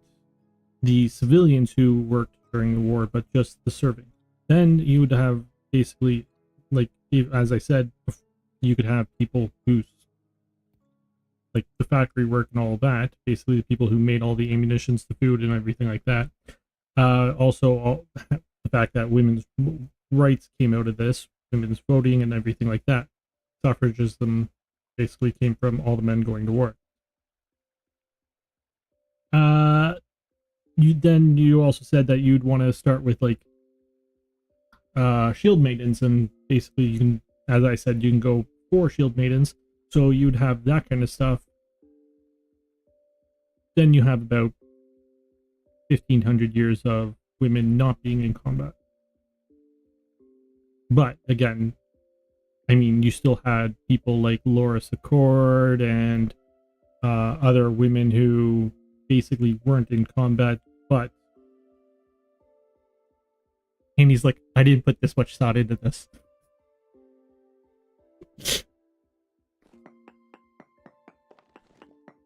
A: the civilians who worked during the war, but just the serving. Then you would have basically, like, as I said, you could have people who's like the factory work and all of that, basically the people who made all the ammunitions, the food, and everything like that. Also, the fact that women's rights came out of this, women's voting and everything like that. Suffragism basically came from all the men going to war. Uh, you also said that you'd want to start with like shield maidens, and basically you can, as I said, you can go for shield maidens. So you'd have that kind of stuff. Then you have about 1,500 years of women not being in combat. But again, I mean, you still had people like Laura Secord and other women who basically weren't in combat, but. And he's like, I didn't put this much thought into this.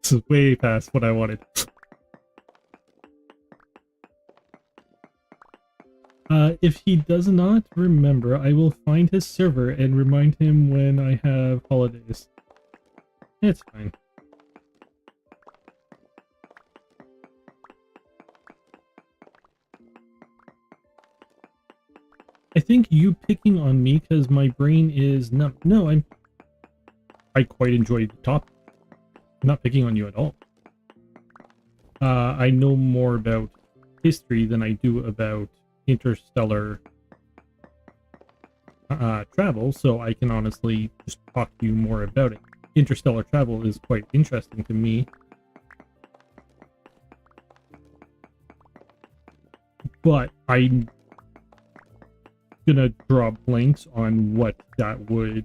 A: This is way past what I wanted. If he does not remember, I will find his server and remind him when I have holidays. It's fine. I think you picking on me because my brain is numb. No, I quite enjoy the topic. I'm not picking on you at all. I know more about history than I do about interstellar travel, so I can honestly just talk to you more about it. Interstellar travel is quite interesting to me. But I'm gonna draw blanks on what that would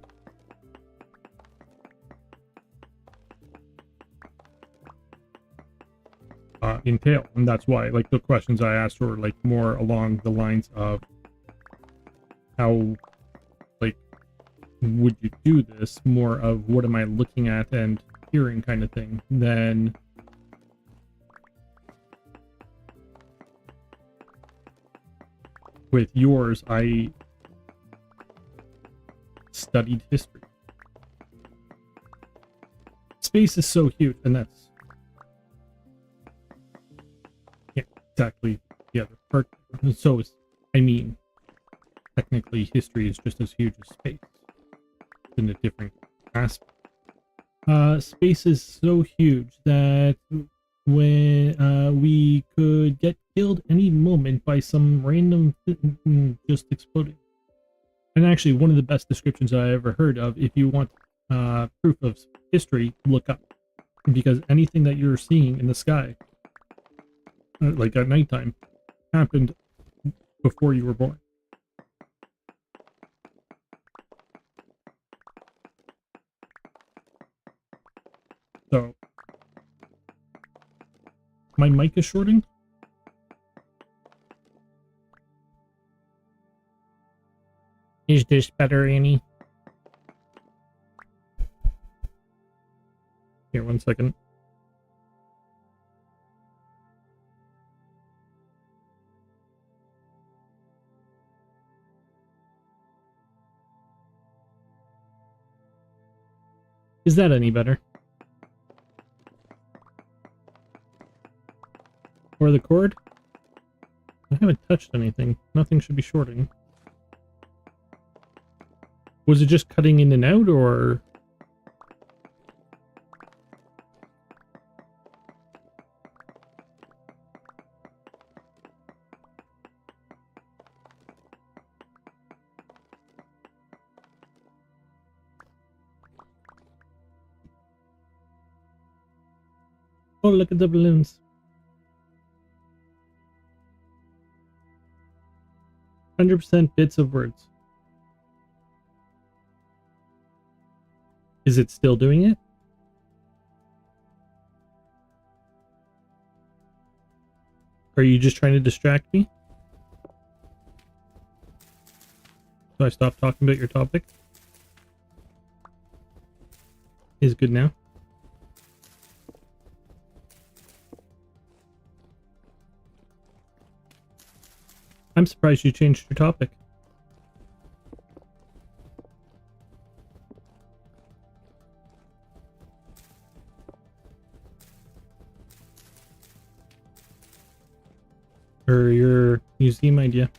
A: entail, and that's why like the questions I asked were like more along the lines of how, like, would you do this, more of what am I looking at and hearing kind of thing, than with yours. I studied history. Space is so huge, and that's exactly the other part. So is, I mean, technically history is just as huge as space in a different aspect. Space is so huge that when we could get killed any moment by some random just exploding. And actually, one of the best descriptions I ever heard of, if you want proof of history, look up, because anything that you're seeing in the sky, like at nighttime, happened before you were born. So, my mic is shorting. Is this better, Annie? Here, 1 second. Is that any better? Or the cord? I haven't touched anything. Nothing should be shorting. Was it just cutting in and out, or? Oh, look at the balloons. 100% bits of words. Is it still doing it? Are you just trying to distract me? So I stop talking about your topic? Is good now? I'm surprised you changed your topic. Or your museum idea.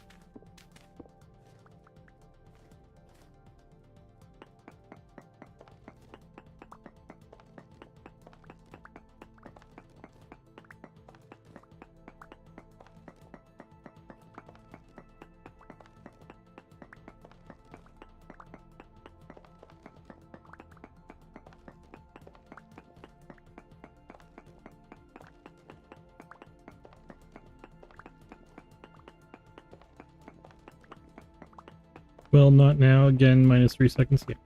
A: Well, not now. Again, minus 3 seconds. Yeah.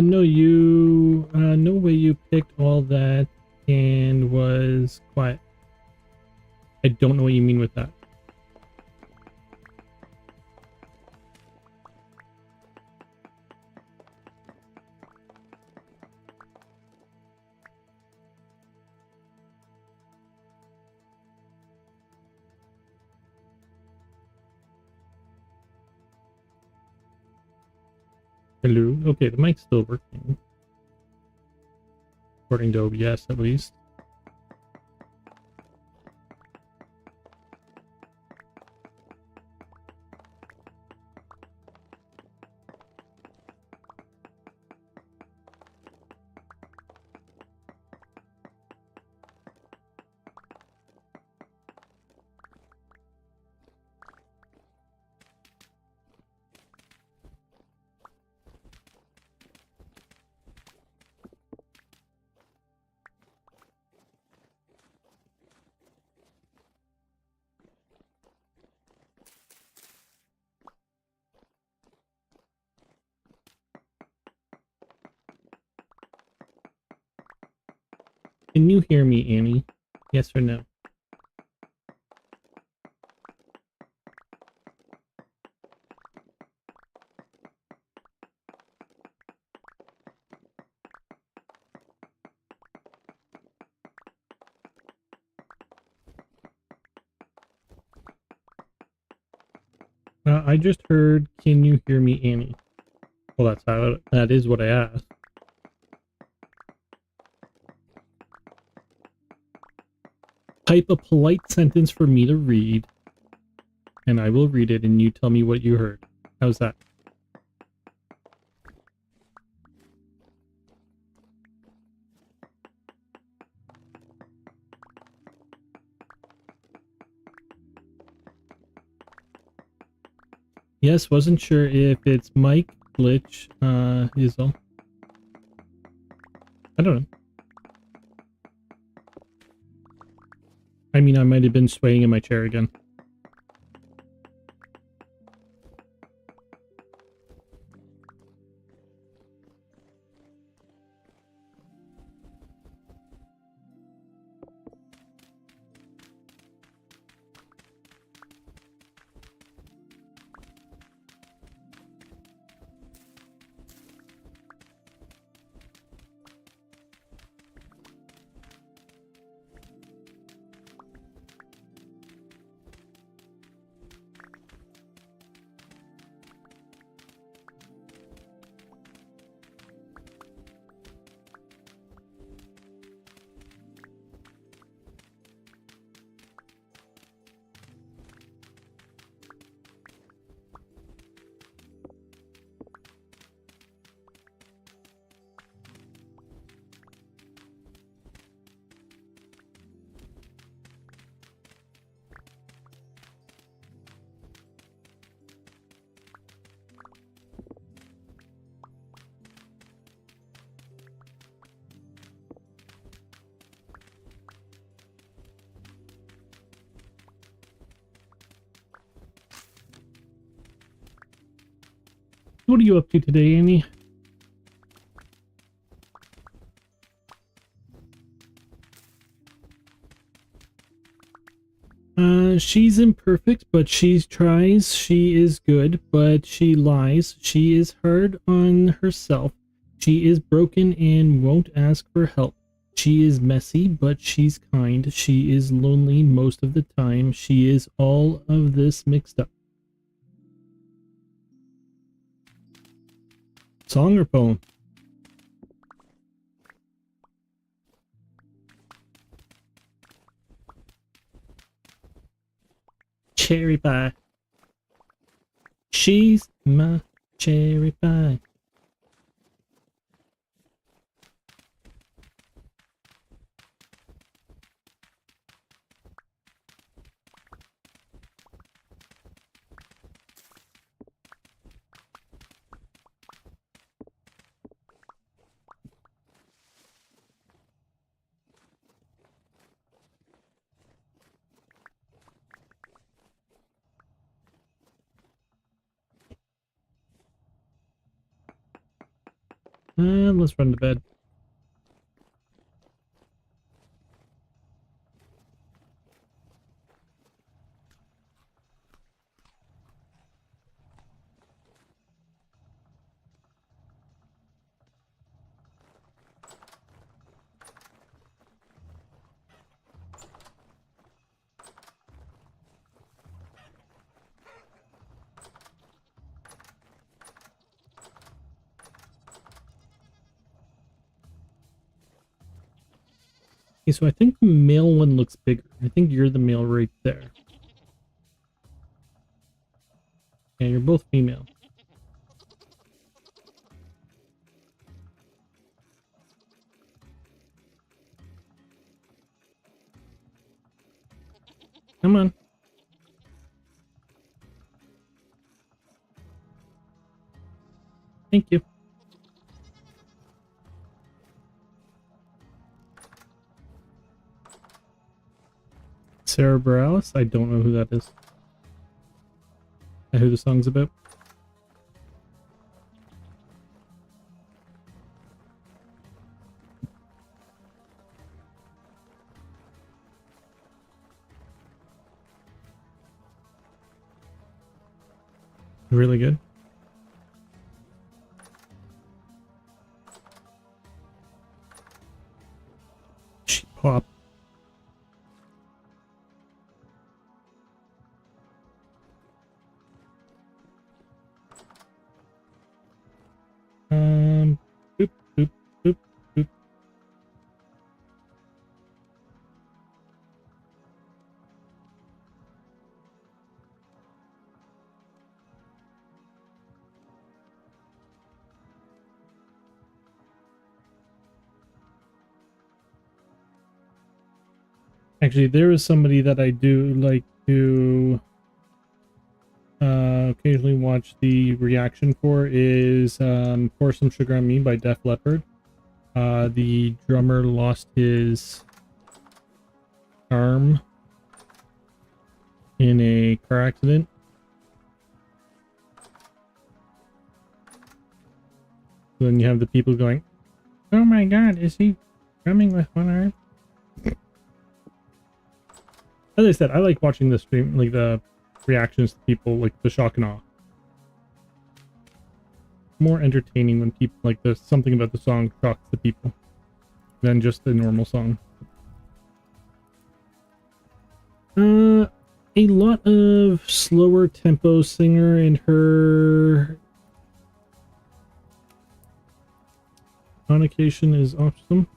A: No, no way you picked all that and was quiet. I don't know what you mean with that. Hello? Okay, the mic's still working. According to OBS, at least. Can you hear me, Annie? Yes or no? I just heard, can you hear me, Annie? Well, that is what I asked. Type a polite sentence for me to read, and I will read it, and you tell me what you heard. How's that? Yes, wasn't sure if it's mic glitch, is all. I don't know. I mean, I might have been swaying in my chair again. What are you up to today, Amy? She's imperfect, but she tries. She is good, but she lies. She is hard on herself. She is broken and won't ask for help. She is messy, but she's kind. She is lonely most of the time. She is all of this mixed up. Song or poem? Cherry pie. She's my cherry pie. Let's run to bed. Okay, so I think the male one looks bigger. I think you're the male right there. Yeah, you're both female. Come on. Thank you. Sarah Bareilles? I don't know who that is. Who the song's about? Really good. She pop. Boop, boop, boop, boop. Actually, there is somebody that I do like to occasionally watch the reaction for is Pour Some Sugar on Me by Def Leppard. The drummer lost his arm in a car accident. So then you have the people going, "Oh my god, is he drumming with one arm?" As I said, I like watching the stream, like the reactions to people, like the shock and awe. More entertaining when people, like, there's something about the song shocks the people than just the normal song. A lot of slower tempo singer, and her connotation is awesome.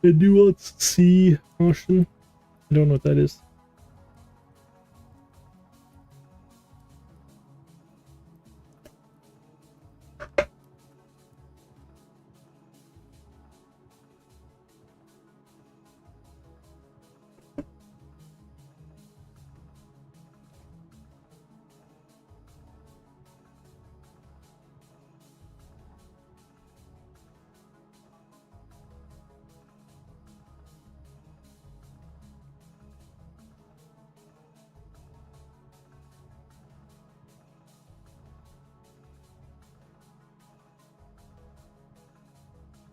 A: The nuance C caution. I don't know what that is.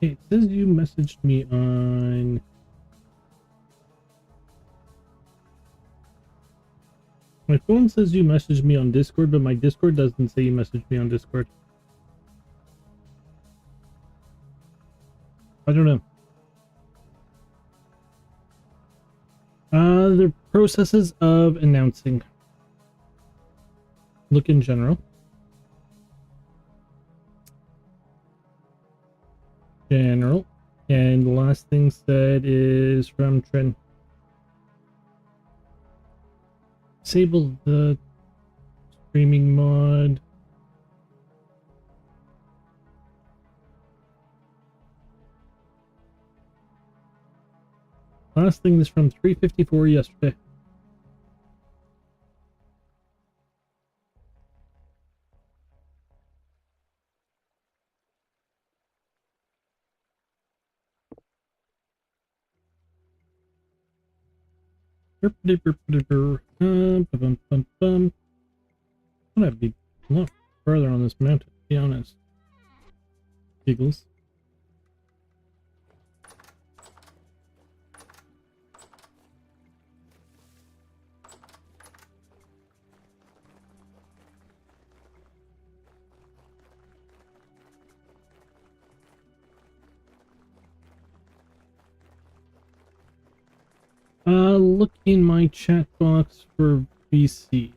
A: Hey, it says you messaged me on... My phone says you messaged me on Discord, but my Discord doesn't say you messaged me on Discord. I don't know. The processes of announcing. Look in general. General. And the last thing said is from Trent. Disable the streaming mod. Last thing is from 3:54 yesterday. I'm gonna be a lot further on this mountain, to be honest. Giggles. Look in my chat box for VC.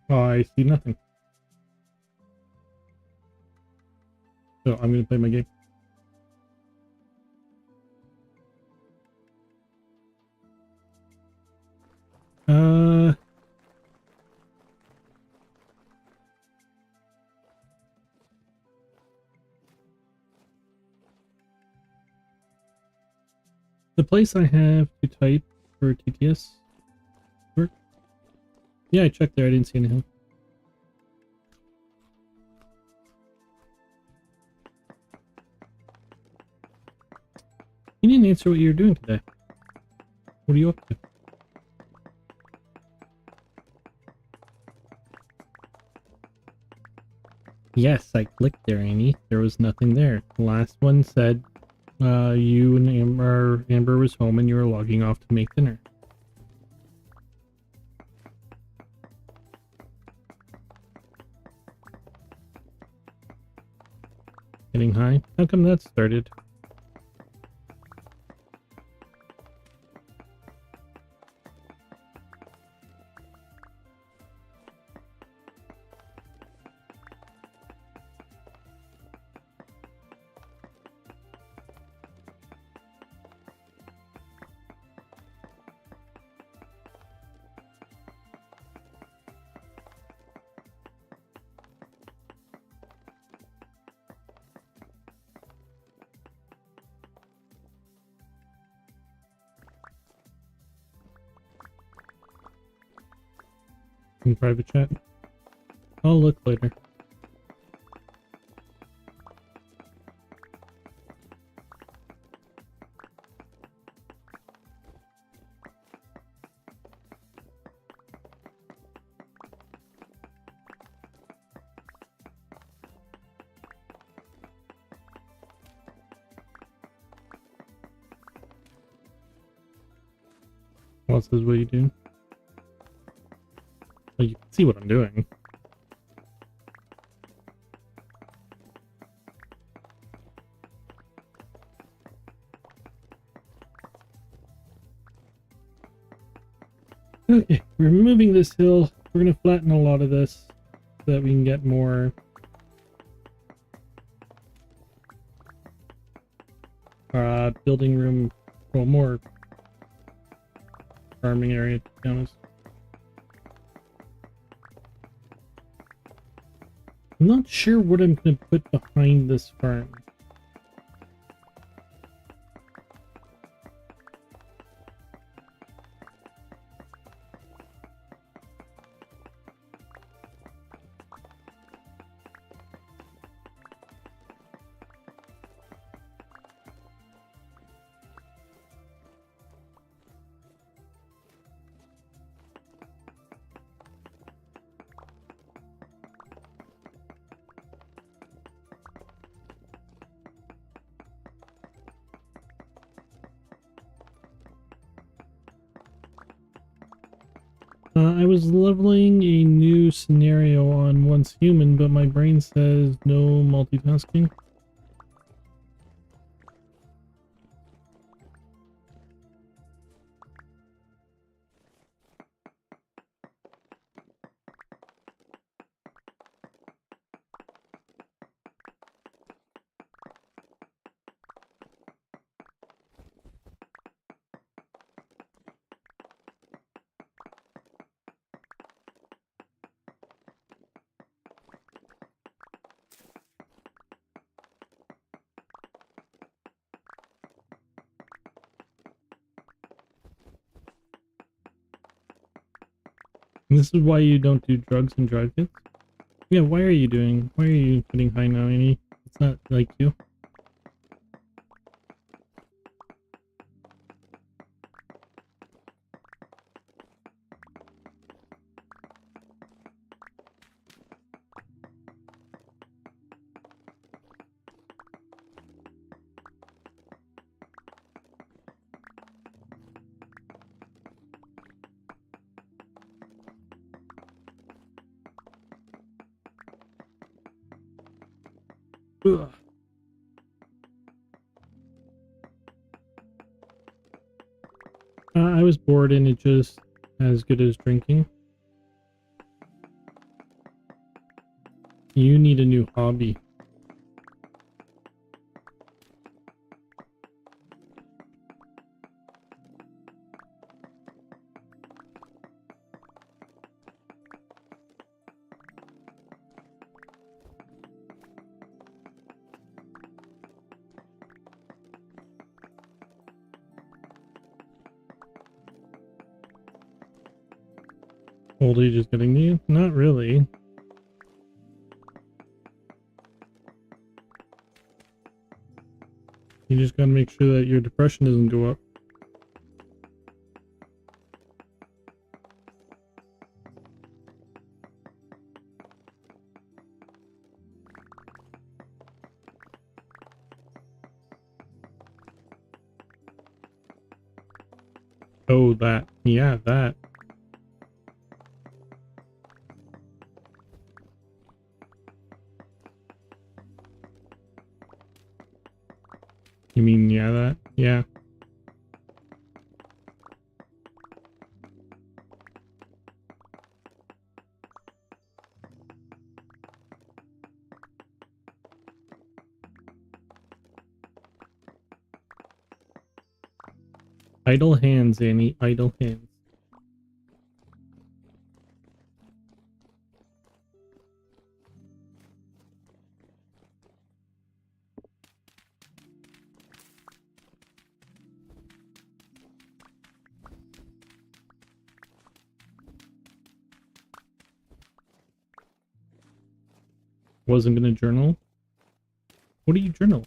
A: Oh, I see nothing. So I'm gonna play my game. The place I have to type for TTS work. Yeah, I checked there. I didn't see anything. You didn't answer what you were doing today. What are you up to? Yes, I clicked there, Annie. There was nothing there. The last one said you and Amber was home and you were logging off to make dinner. Getting high? How come that started? In private chat? I'll look later. Well, it says what you do. Well, you can see what I'm doing. Okay, we're removing this hill. We're going to flatten a lot of this so that we can get more building room, well, more farming area, to be honest. I'm not sure what I'm going to put behind this farm. I was leveling a new scenario on once human, but my brain says no multitasking. And this is why you don't do drugs and drive kits? Yeah, why are you putting high now, Annie? It's not like you. Ugh. I was bored and it just as good as drinking. You need a new hobby. Old age is getting to you? Not really. You just gotta make sure that your depression doesn't go up. Oh, that. Yeah, that. You mean, yeah, that? Yeah. Idle hands, Annie. Idle hands. Wasn't gonna journal? What do you journal?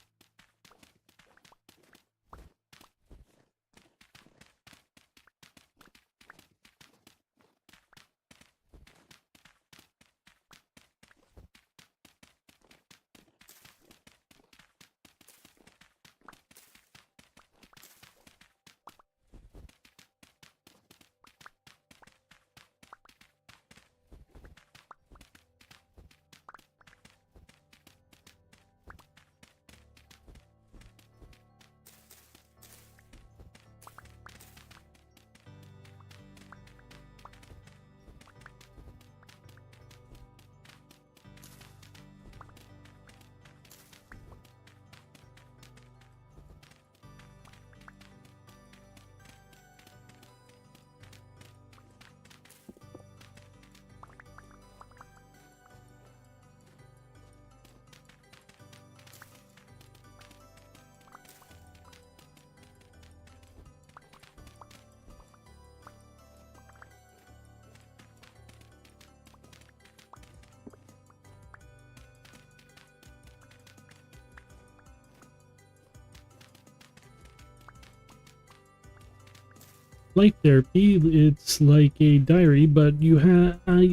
A: Light therapy, it's like a diary, but you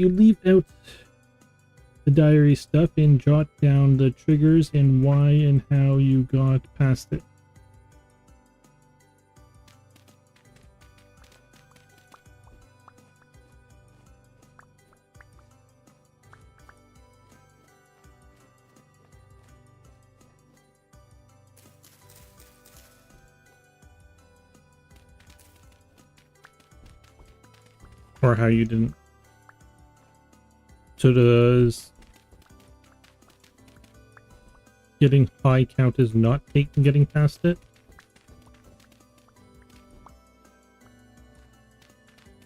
A: leave out the diary stuff and jot down the triggers and why and how you got past it. Or how you didn't. So does getting high count as not getting past it?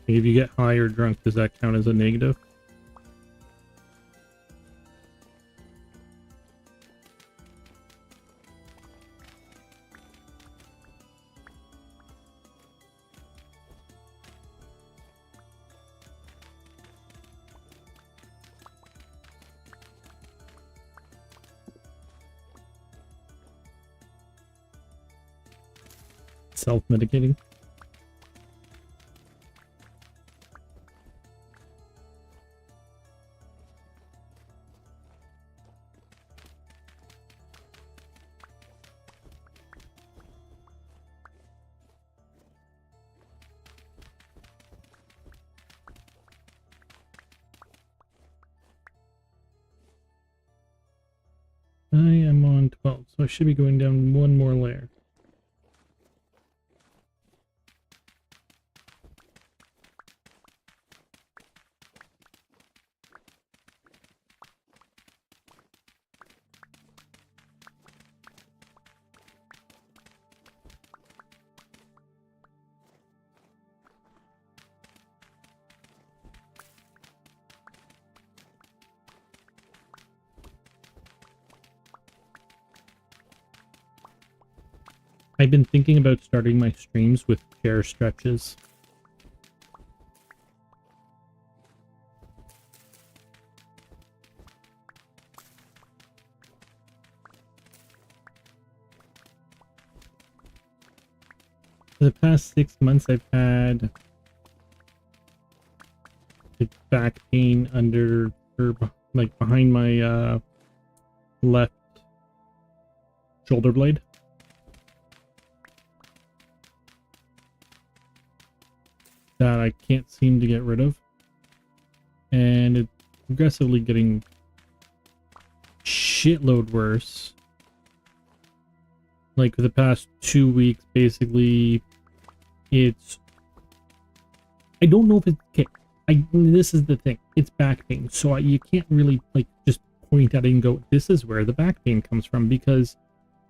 A: If you get high or drunk, does that count as a negative? Self-medicating? I am on 12, so I should be going down one more layer. I've been thinking about starting my streams with chair stretches. For the past 6 months, I've had back pain under, or like behind my left shoulder blade. That I can't seem to get rid of. And it's progressively getting shitload worse. Like for the past 2 weeks, basically, it's... I don't know if it's... Okay, this is the thing. It's back pain. So you can't really, like, just point at it and go, this is where the back pain comes from. Because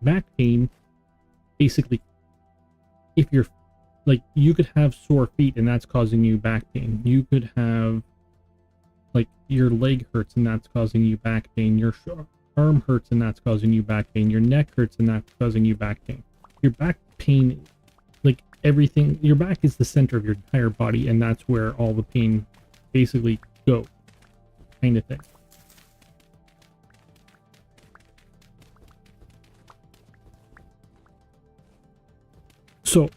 A: back pain, basically, if you're... Like, you could have sore feet and that's causing you back pain. You could have, like, your leg hurts and that's causing you back pain. Your arm hurts and that's causing you back pain. Your neck hurts and that's causing you back pain. Your back pain, like, everything, your back is the center of your entire body and that's where all the pain basically goes, kind of thing. So,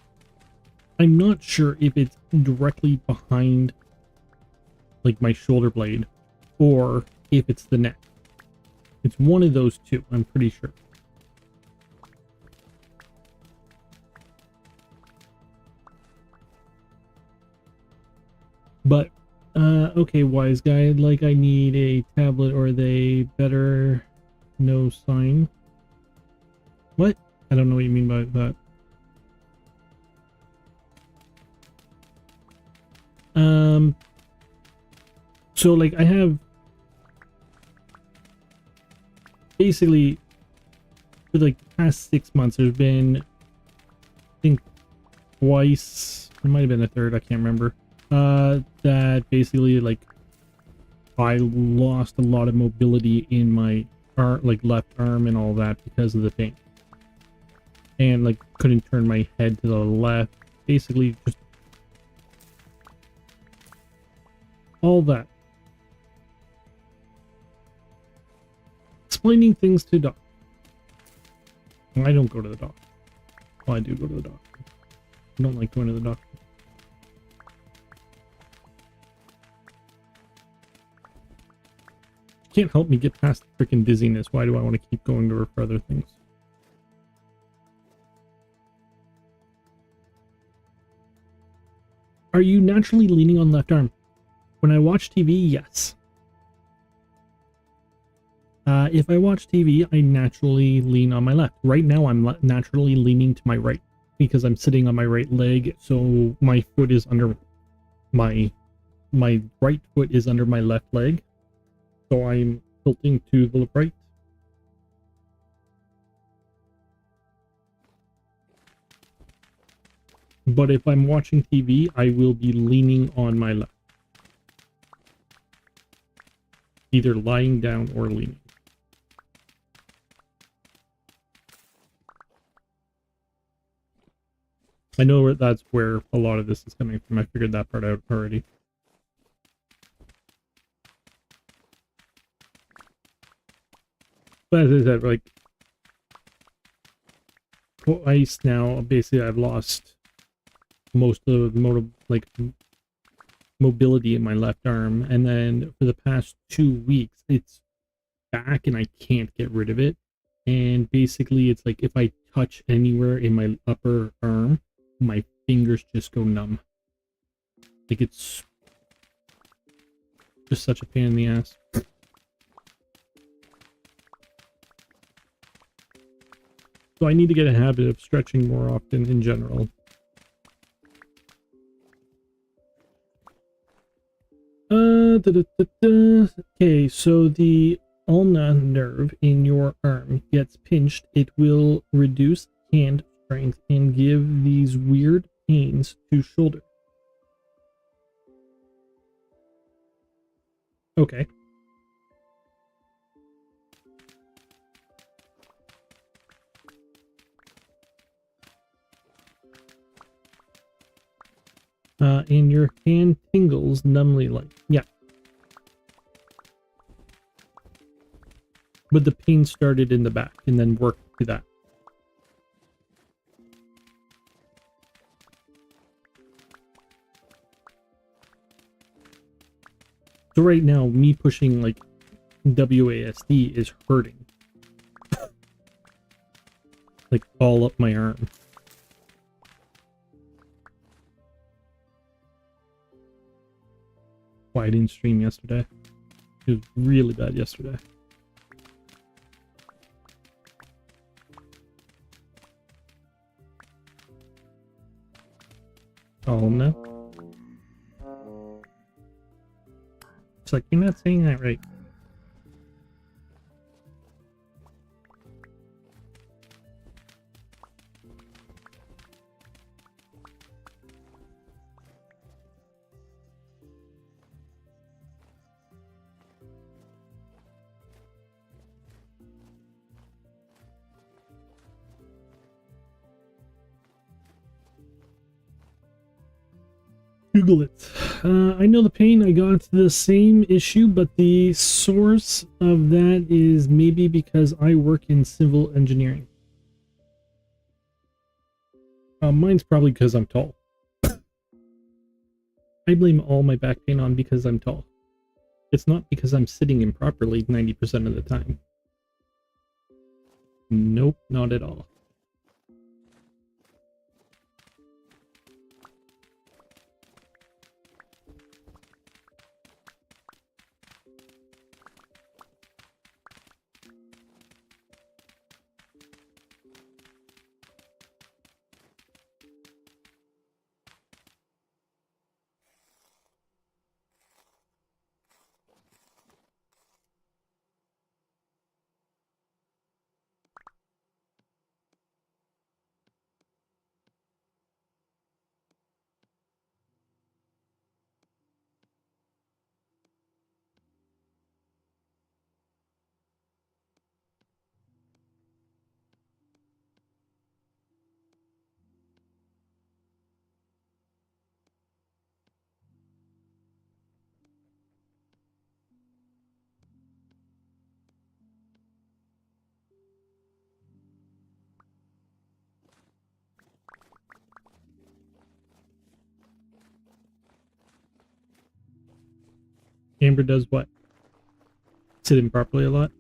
A: I'm not sure if it's directly behind, like, my shoulder blade, or if it's the neck. It's one of those two, I'm pretty sure. But, okay, wise guy, like, I need a tablet or they better no sign. What? I don't know what you mean by that. So like I have basically for like the past 6 months there's been, I think, twice, it might have been a third, I can't remember, that basically like I lost a lot of mobility in my like left arm and all that because of the pain, and like couldn't turn my head to the left, basically just all that. Explaining things to doctors. I don't go to the doctor. Well, I do go to the doctor. I don't like going to the doctor. Can't help me get past the freaking dizziness. Why do I want to keep going to her for other things? Are you naturally leaning on left arm? When I watch TV, yes. If I watch TV, I naturally lean on my left. Right now, I'm naturally leaning to my right because I'm sitting on my right leg, so my foot is under my my right foot is under my left leg, so I'm tilting to the right. But if I'm watching TV, I will be leaning on my left. Either lying down or leaning. I know that's where a lot of this is coming from. I figured that part out already. But as I said, like, twice now, basically I've lost most of the mobility in my left arm, and then for the past 2 weeks it's back and I can't get rid of it. And basically it's like if I touch anywhere in my upper arm, my fingers just go numb. Like, it's just such a pain in the ass. So I need to get a habit of stretching more often in general. Okay, so the ulna nerve in your arm gets pinched. It will reduce hand strength and give these weird pains to shoulder. Okay. And your hand tingles numbly like, yeah. But the pain started in the back and then worked to that. So right now, me pushing like WASD is hurting. Like all up my arm. Why I didn't stream yesterday. It was really bad yesterday. Oh no. It's like, you're not saying that right. Google it. I know the pain. I got the same issue, but the source of that is maybe because I work in civil engineering. Mine's probably because I'm tall. I blame all my back pain on because I'm tall. It's not because I'm sitting improperly 90% of the time. Nope, not at all. Amber does what? Sit improperly a lot?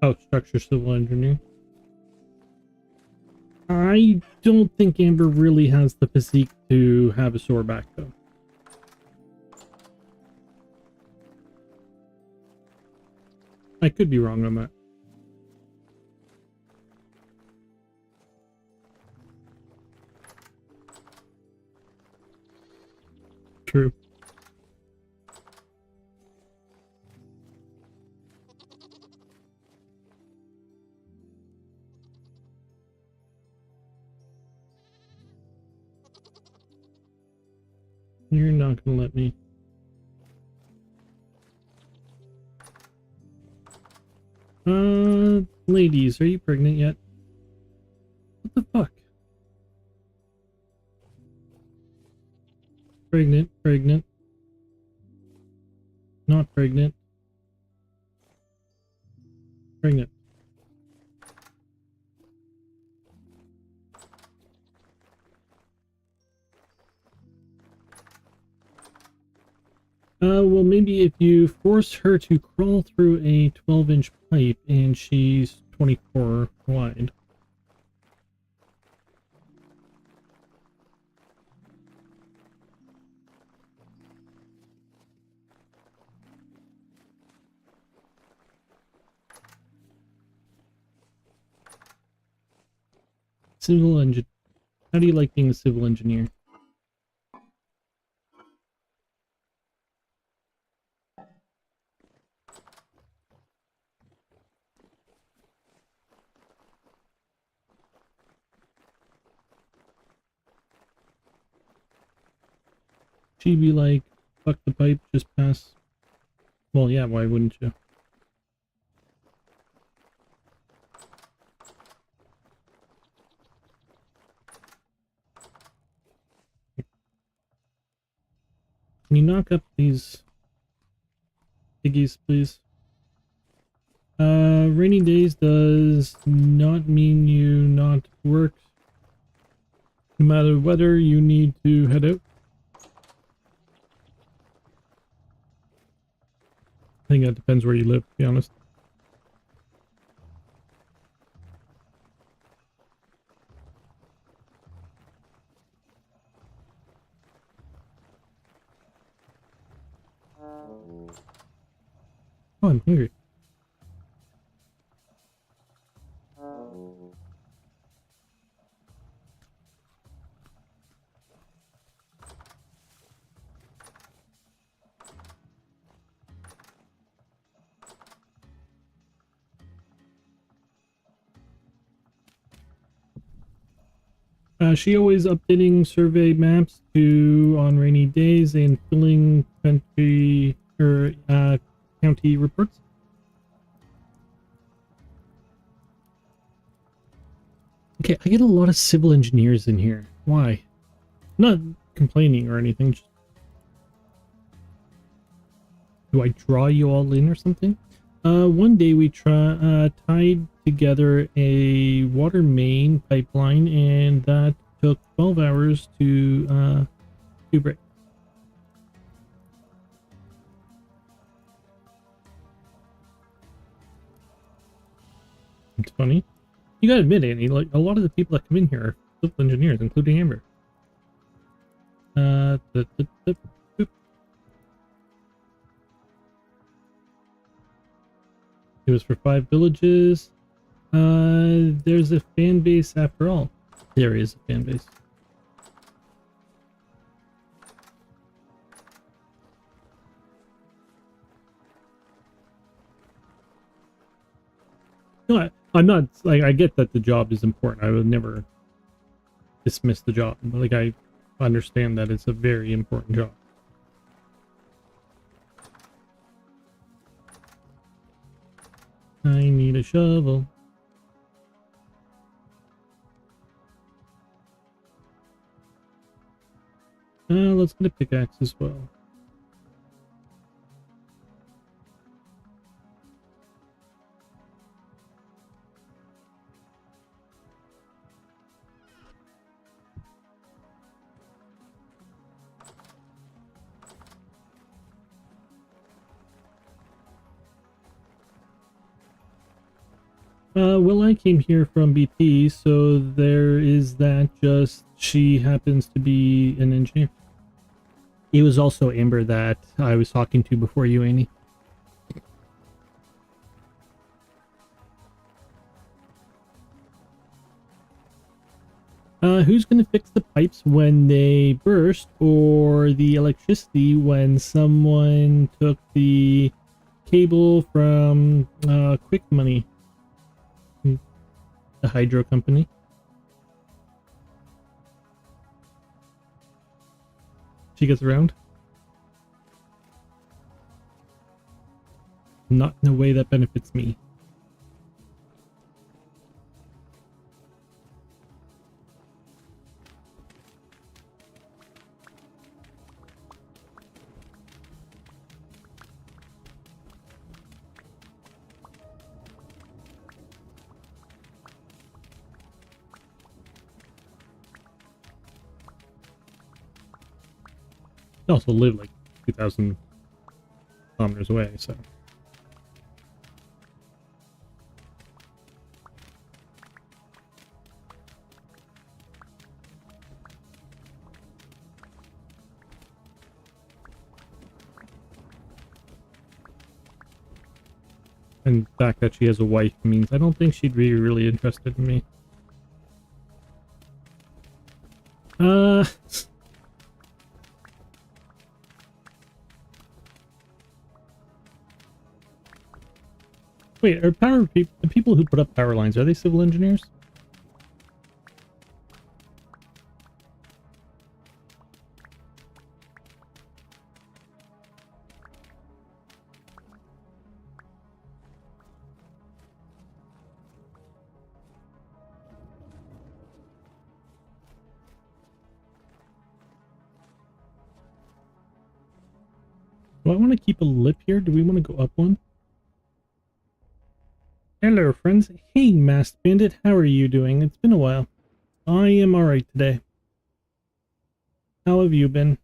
A: Oh, structure civil engineer. I don't think Amber really has the physique to have a sore back, though. I could be wrong on that. True. You're not gonna let me. Ladies, are you pregnant yet? What the fuck? Pregnant, pregnant. Not pregnant. Pregnant. Well, maybe if you force her to crawl through a 12-inch pipe and she's 24 wide. Civil engine. How do you like being a civil engineer? She'd be like, fuck the pipe, just pass. Well, yeah, why wouldn't you? Can you knock up these piggies, please? Rainy days does not mean you not work. No matter whether you need to head out. I think that depends where you live, to be honest. Oh, I'm hungry. She always updating survey maps to on rainy days and filling country or county reports. Okay, I get a lot of civil engineers in here. Why? Not complaining or anything. Just... Do I draw you all in or something? One day we tied together a water main pipeline, and that took 12 hours to break. It's funny. You gotta admit, Annie, like a lot of the people that come in here are civil engineers, including Amber. It was for 5 villages. There's a fan base after all. There is a fan base. No, I'm not, like, I get that the job is important. I would never dismiss the job. But, like, I understand that it's a very important job. I need a shovel. Let's get a pickaxe as well. Well, I came here from BP, so there is that. Just she happens to be an engineer. It was also Amber that I was talking to before you, Annie. Who's gonna fix the pipes when they burst, or the electricity when someone took the cable from Quick Money, the hydro company? She gets around. Not in a way that benefits me. I also live like 2,000 kilometers away, so. And the fact that she has a wife means I don't think she'd be really interested in me. Uh... Wait, are the people who put up power lines, are they civil engineers? Do I want to keep a lip here? Do we want to go up one? Hello, friends. Hey, Masked Bandit. How are you doing? It's been a while. I am alright today. How have you been?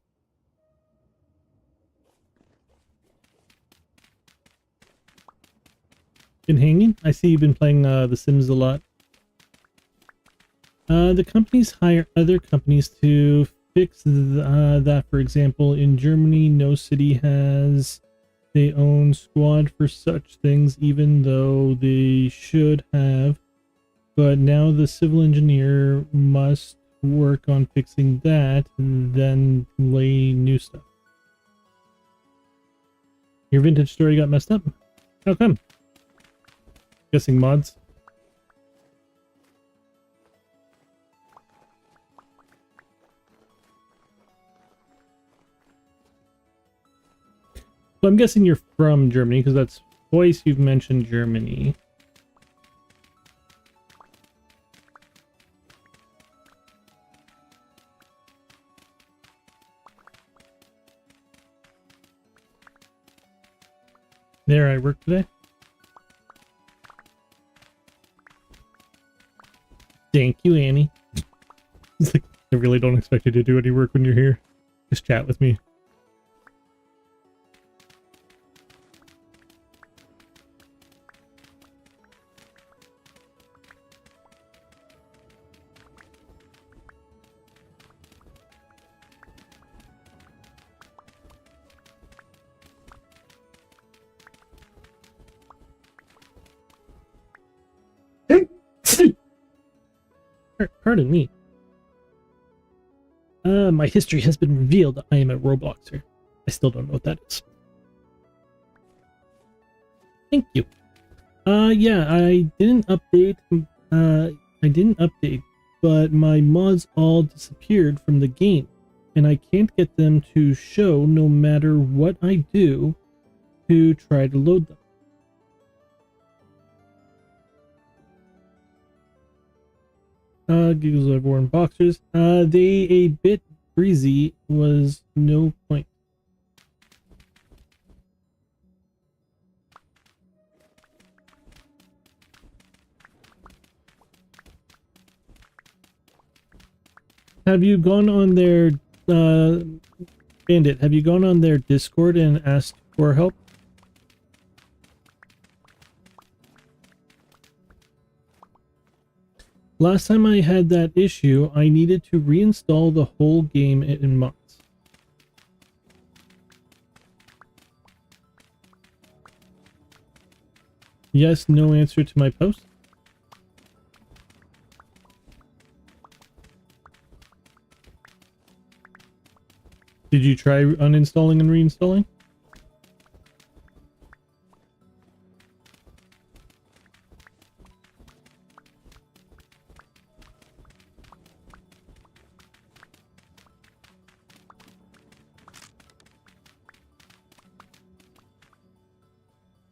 A: Been hanging? I see you've been playing The Sims a lot. The companies hire other companies to fix that. For example, in Germany, no city has their own squad for such things, even though they should have. But now the civil engineer must work on fixing that and then lay new stuff. Your vintage story got messed up? How come? Guessing mods. So I'm guessing you're from Germany, because that's twice you've mentioned Germany. There, I work today. Thank you, Annie. It's like, I really don't expect you to do any work when you're here. Just chat with me. Pardon me. My history has been revealed. I am a Robloxer. I still don't know what that is. Thank you. Yeah, I didn't update. But my mods all disappeared from the game, and I can't get them to show no matter what I do to try to load them. Giggles I've worn boxers. They a bit breezy was no point. Have you gone on their, Bandit, have you gone on their Discord and asked for help? Last time I had that issue, I needed to reinstall the whole game in months. Yes, no answer to my post. Did you try uninstalling and reinstalling?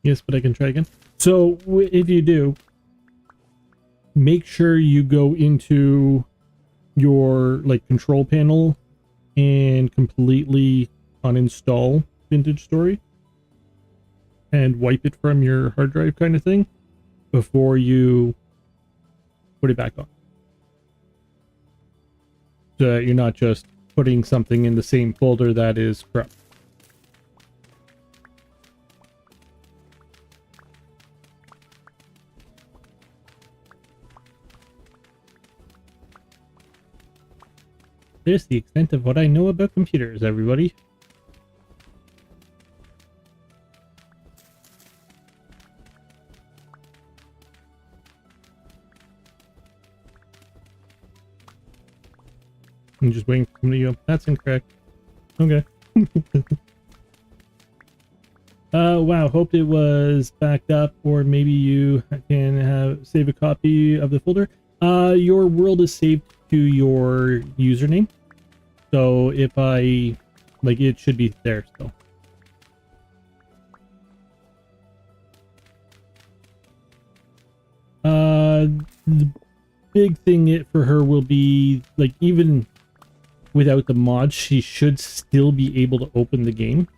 A: Yes, but I can try again. So if you do, make sure you go into your control panel and completely uninstall Vintage Story and wipe it from your hard drive kind of thing before you put it back on. So that you're not just putting something in the same folder that is corrupt. There's the extent of what I know about computers, everybody. I'm just waiting for somebody to go, that's incorrect. Okay. Wow, hoped it was backed up, or maybe you can save a copy of the folder. Your world is saved to your username. So if it should be there still. The big thing for her will be, even without the mod, she should still be able to open the game.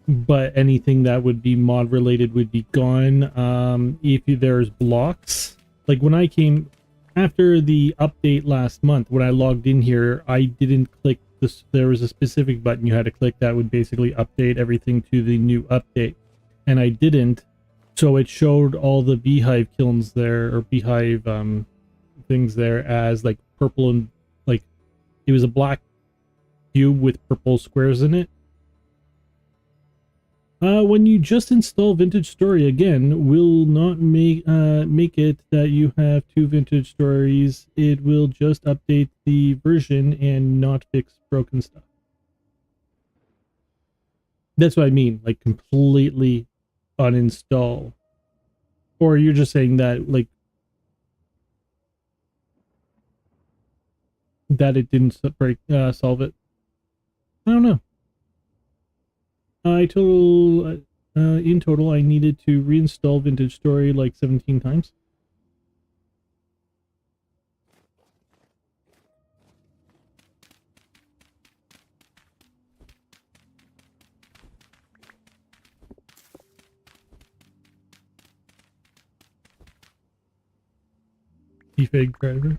A: But anything that would be mod related would be gone. If there's blocks, like when I came after the update last month, when I logged in here, I didn't click this. There was a specific button you had to click that would basically update everything to the new update, and I didn't. So it showed all the beehive kilns there, or beehive things there, as purple, and it was a black cube with purple squares in it. When you just install Vintage Story again, will not make it that you have two Vintage Stories. It will just update the version and not fix broken stuff. That's what I mean, completely uninstall. Or you're just saying that that it didn't solve it. I don't know. In total, I needed to reinstall Vintage Story 17 times. Defig driver.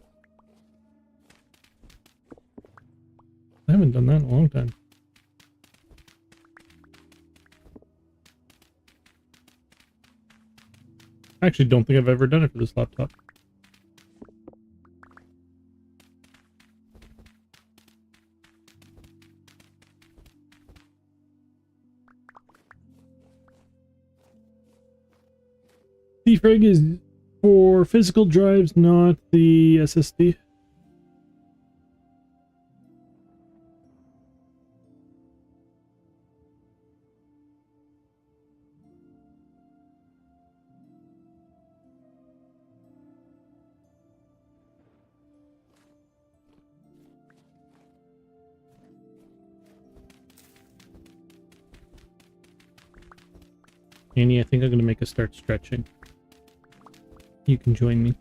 A: I haven't done that in a long time. I actually don't think I've ever done it for this laptop. Defrag is for physical drives, not the SSD. Annie, I think I'm going to make us start stretching. You can join me.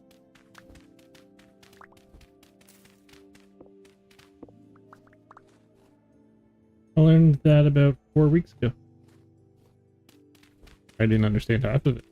A: I learned that about 4 weeks ago. I didn't understand half of it.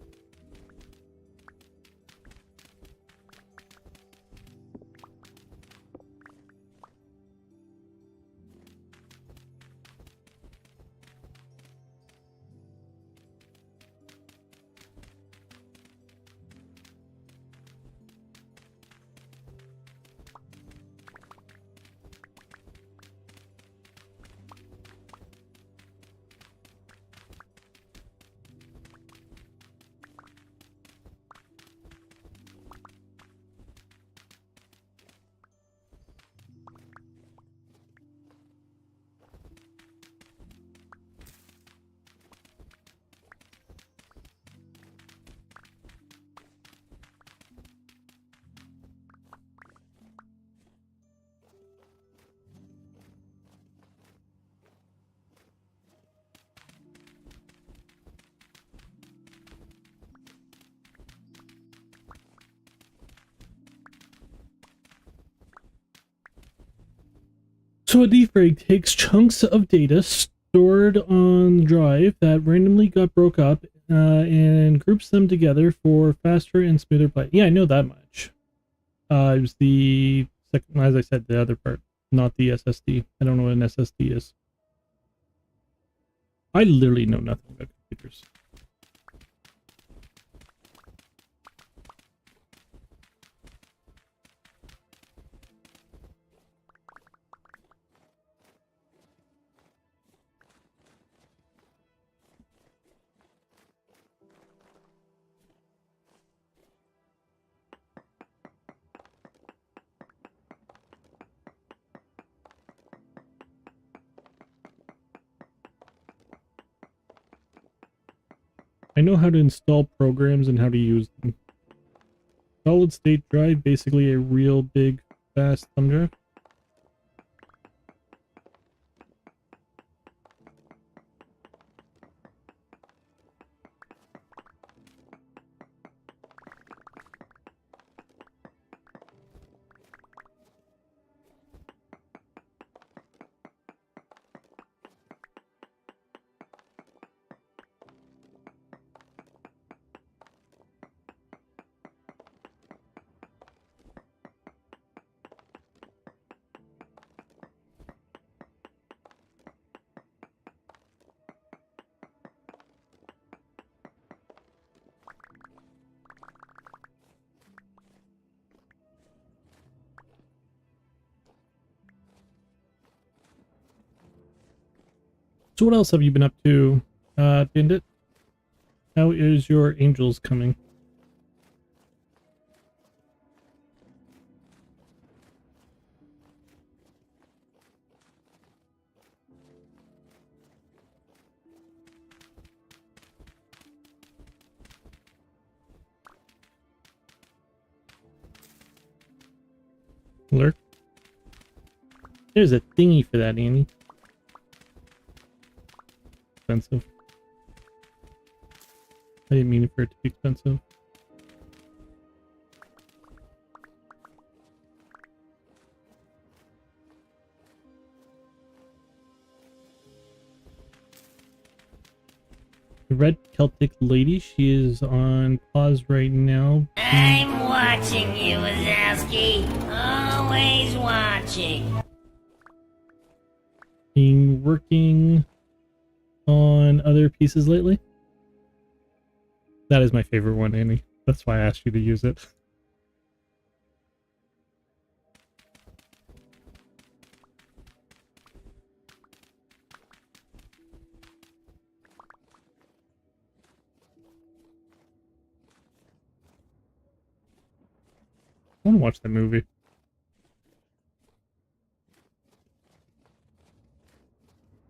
A: So a defrag takes chunks of data stored on drive that randomly got broke up and groups them together for faster and smoother play. Yeah, I know that much. It was the second, as I said, the other part, not the SSD. I don't know what an SSD is. I literally know nothing about computers. I know how to install programs and how to use them. Solid state drive, basically a real big, fast thumb drive. So what else have you been up to, Bandit? How is your angels coming? Lurk? There's a thingy for that, Annie. Expensive. I didn't mean for it to be expensive. The red Celtic lady, she is on pause right now.
B: I'm watching you, Wazowski. Always watching.
A: Being working on other pieces lately. That is my favorite one, Annie. That's why I asked you to use it. I want to watch that movie.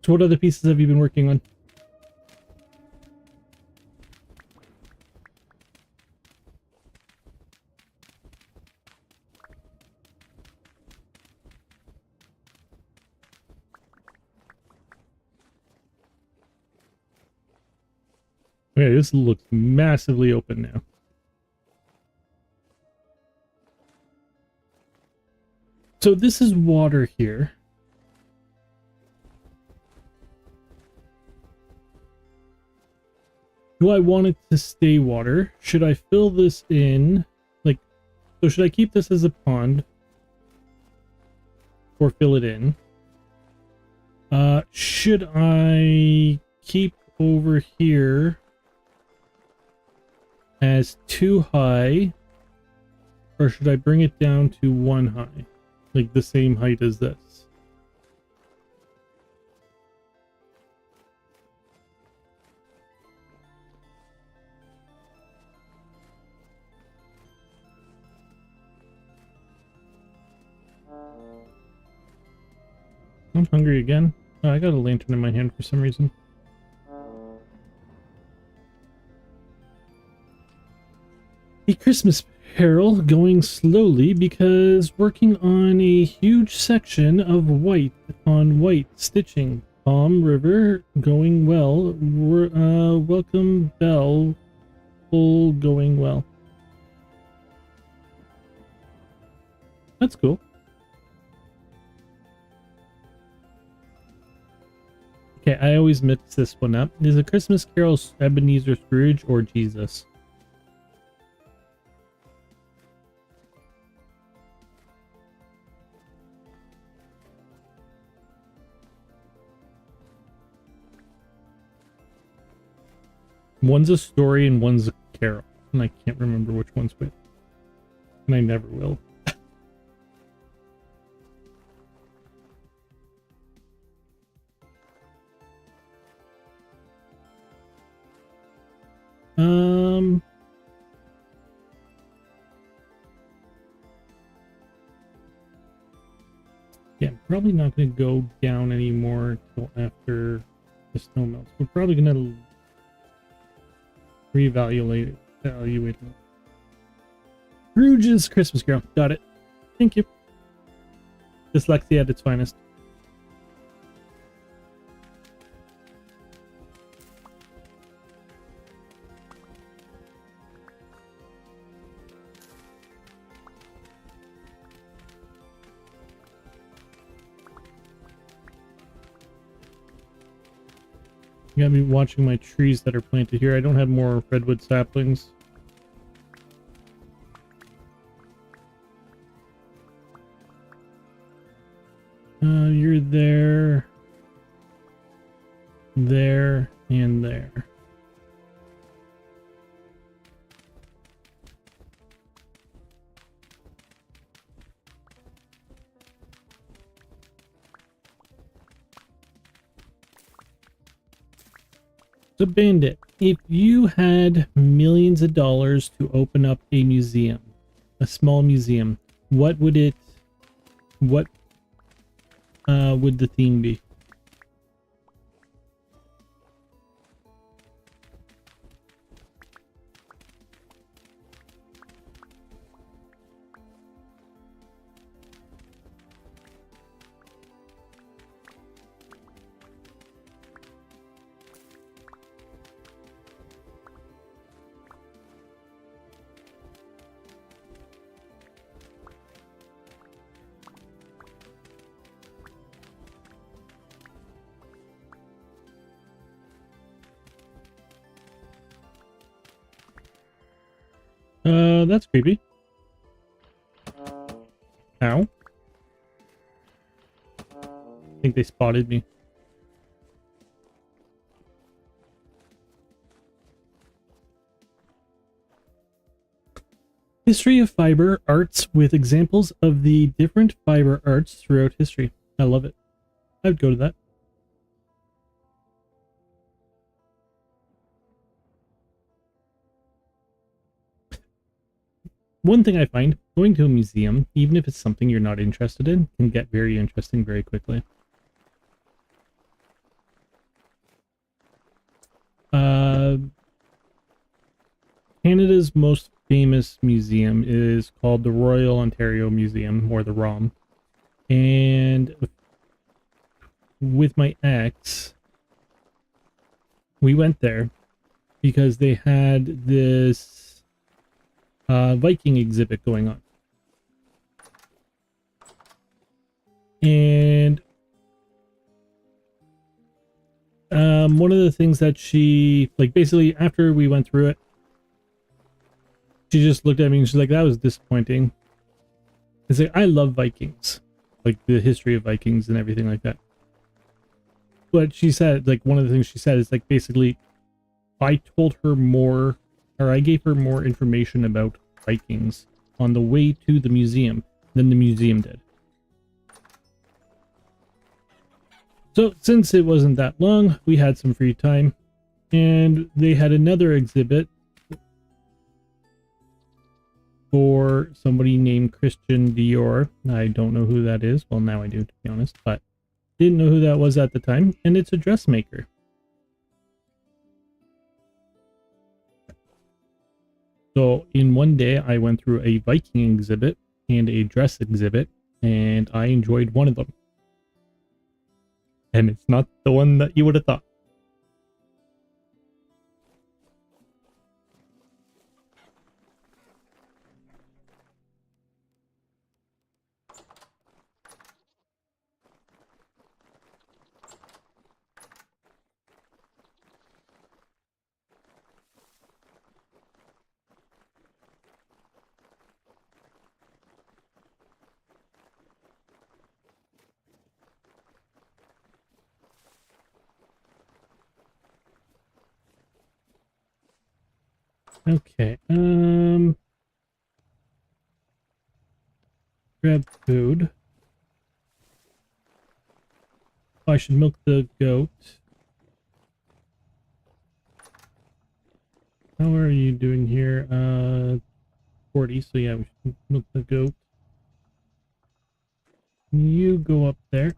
A: So what other pieces have you been working on? Okay, this looks massively open now. So this is water here. Do I want it to stay water? Should I fill this in? Like, so should I keep this as a pond? Or fill it in? Should I keep over here as 2 high? Or should I bring it down to 1 high? Like the same height as this? I'm hungry again. Oh, I got a lantern in my hand for some reason. A Christmas Carol going slowly because working on a huge section of white on white stitching. Palm River going well. Welcome Bell full going well. That's cool. Okay, I always mix this one up. Is A Christmas Carol Ebenezer Scrooge or Jesus? One's a story and one's a carol. And I can't remember which one's which. And I never will. Yeah, I'm probably not going to go down anymore until after the snow melts. We're probably going to reevaluate it. Evaluate it. Scrooge's Christmas Carol. Got it. Thank you. Dyslexia at its finest. You gotta be watching my trees that are planted here. I don't have more redwood saplings. You're there, there, and there. So Bandit, if you had millions of dollars to open up a museum, a small museum, what would the theme be? That's creepy. Ow. I think they spotted me. History of fiber arts with examples of the different fiber arts throughout history. I love it. I would go to that. One thing I find, going to a museum, even if it's something you're not interested in, can get very interesting very quickly. Canada's most famous museum is called the Royal Ontario Museum, or the ROM. And with my ex, we went there because they had this Viking exhibit going on. And one of the things that she, like, basically after we went through it, she just looked at me and she's like, that was disappointing. It's like, I love Vikings, like the history of Vikings and everything like that. But she said, like, one of the things she said is, like, basically, I told her more, or I gave her more information about Vikings on the way to the museum than the museum did. So since it wasn't that long, we had some free time, and they had another exhibit for somebody named Christian Dior. I don't know who that is. Well, now I do, to be honest, but didn't know who that was at the time, and it's a dressmaker. So in one day, I went through a Viking exhibit and a dress exhibit, and I enjoyed one of them. And it's not the one that you would have thought. Okay, grab food. Oh, I should milk the goat. How are you doing here? 40, so yeah, we should milk the goat. You go up there.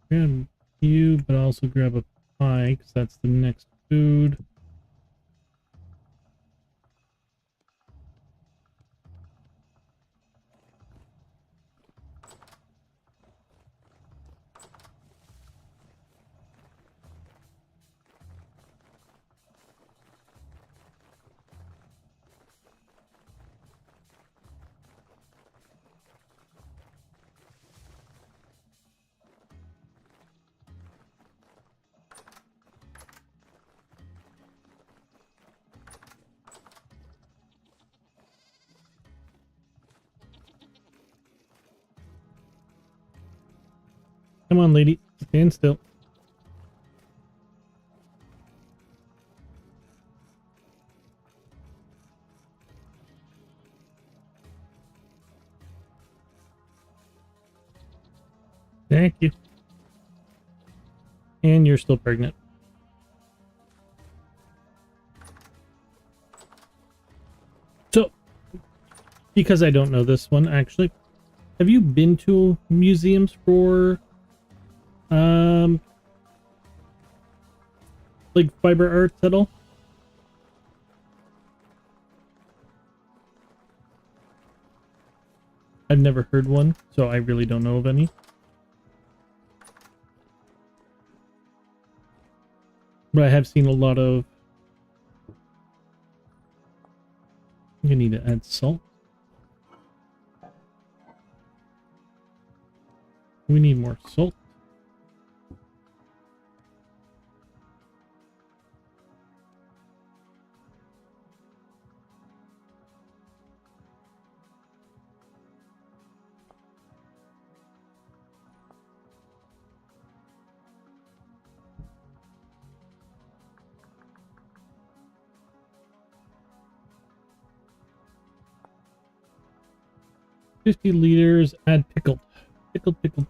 A: Grab you, but also grab a pie, because that's the next food. Come on, lady. Stand still. Thank you. And you're still pregnant. So, because I don't know this one, actually, have you been to museums for, like fiber arts at all? I've never heard one, so I really don't know of any. But I have seen a lot of... I'm gonna need to add salt. We need more salt. $50, add pickled. Pickled.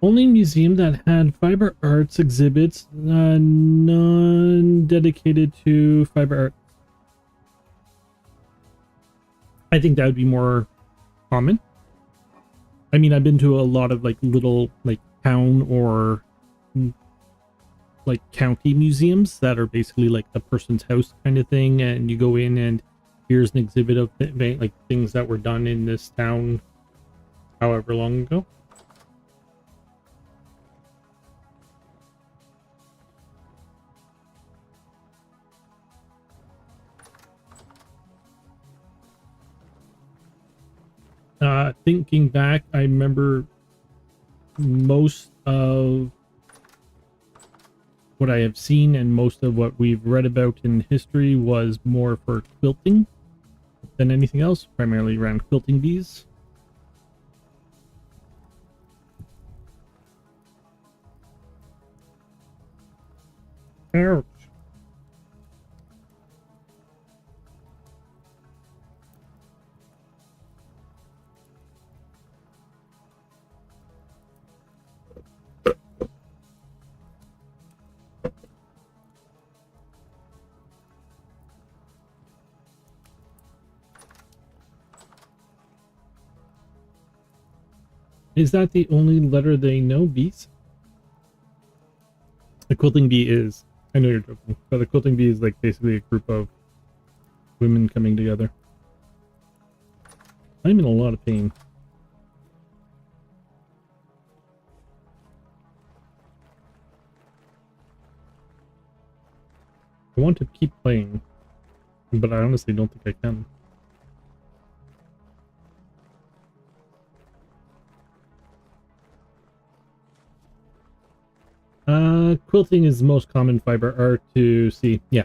A: Only museum that had fiber arts exhibits, none dedicated to fiber art. I think that would be more common. I mean, I've been to a lot of like little like town or like county museums that are basically like a person's house kind of thing, and you go in and here's an exhibit of like things that were done in this town however long ago. Thinking back, I remember most of what I have seen and most of what we've read about in history was more for quilting than anything else, primarily around quilting bees. Ouch. Is that the only letter they know, bees? A quilting bee is. I know you're joking, but a quilting bee is like basically a group of women coming together. I'm in a lot of pain. I want to keep playing, but I honestly don't think I can. Quilting is the most common fiber art to see. Yeah.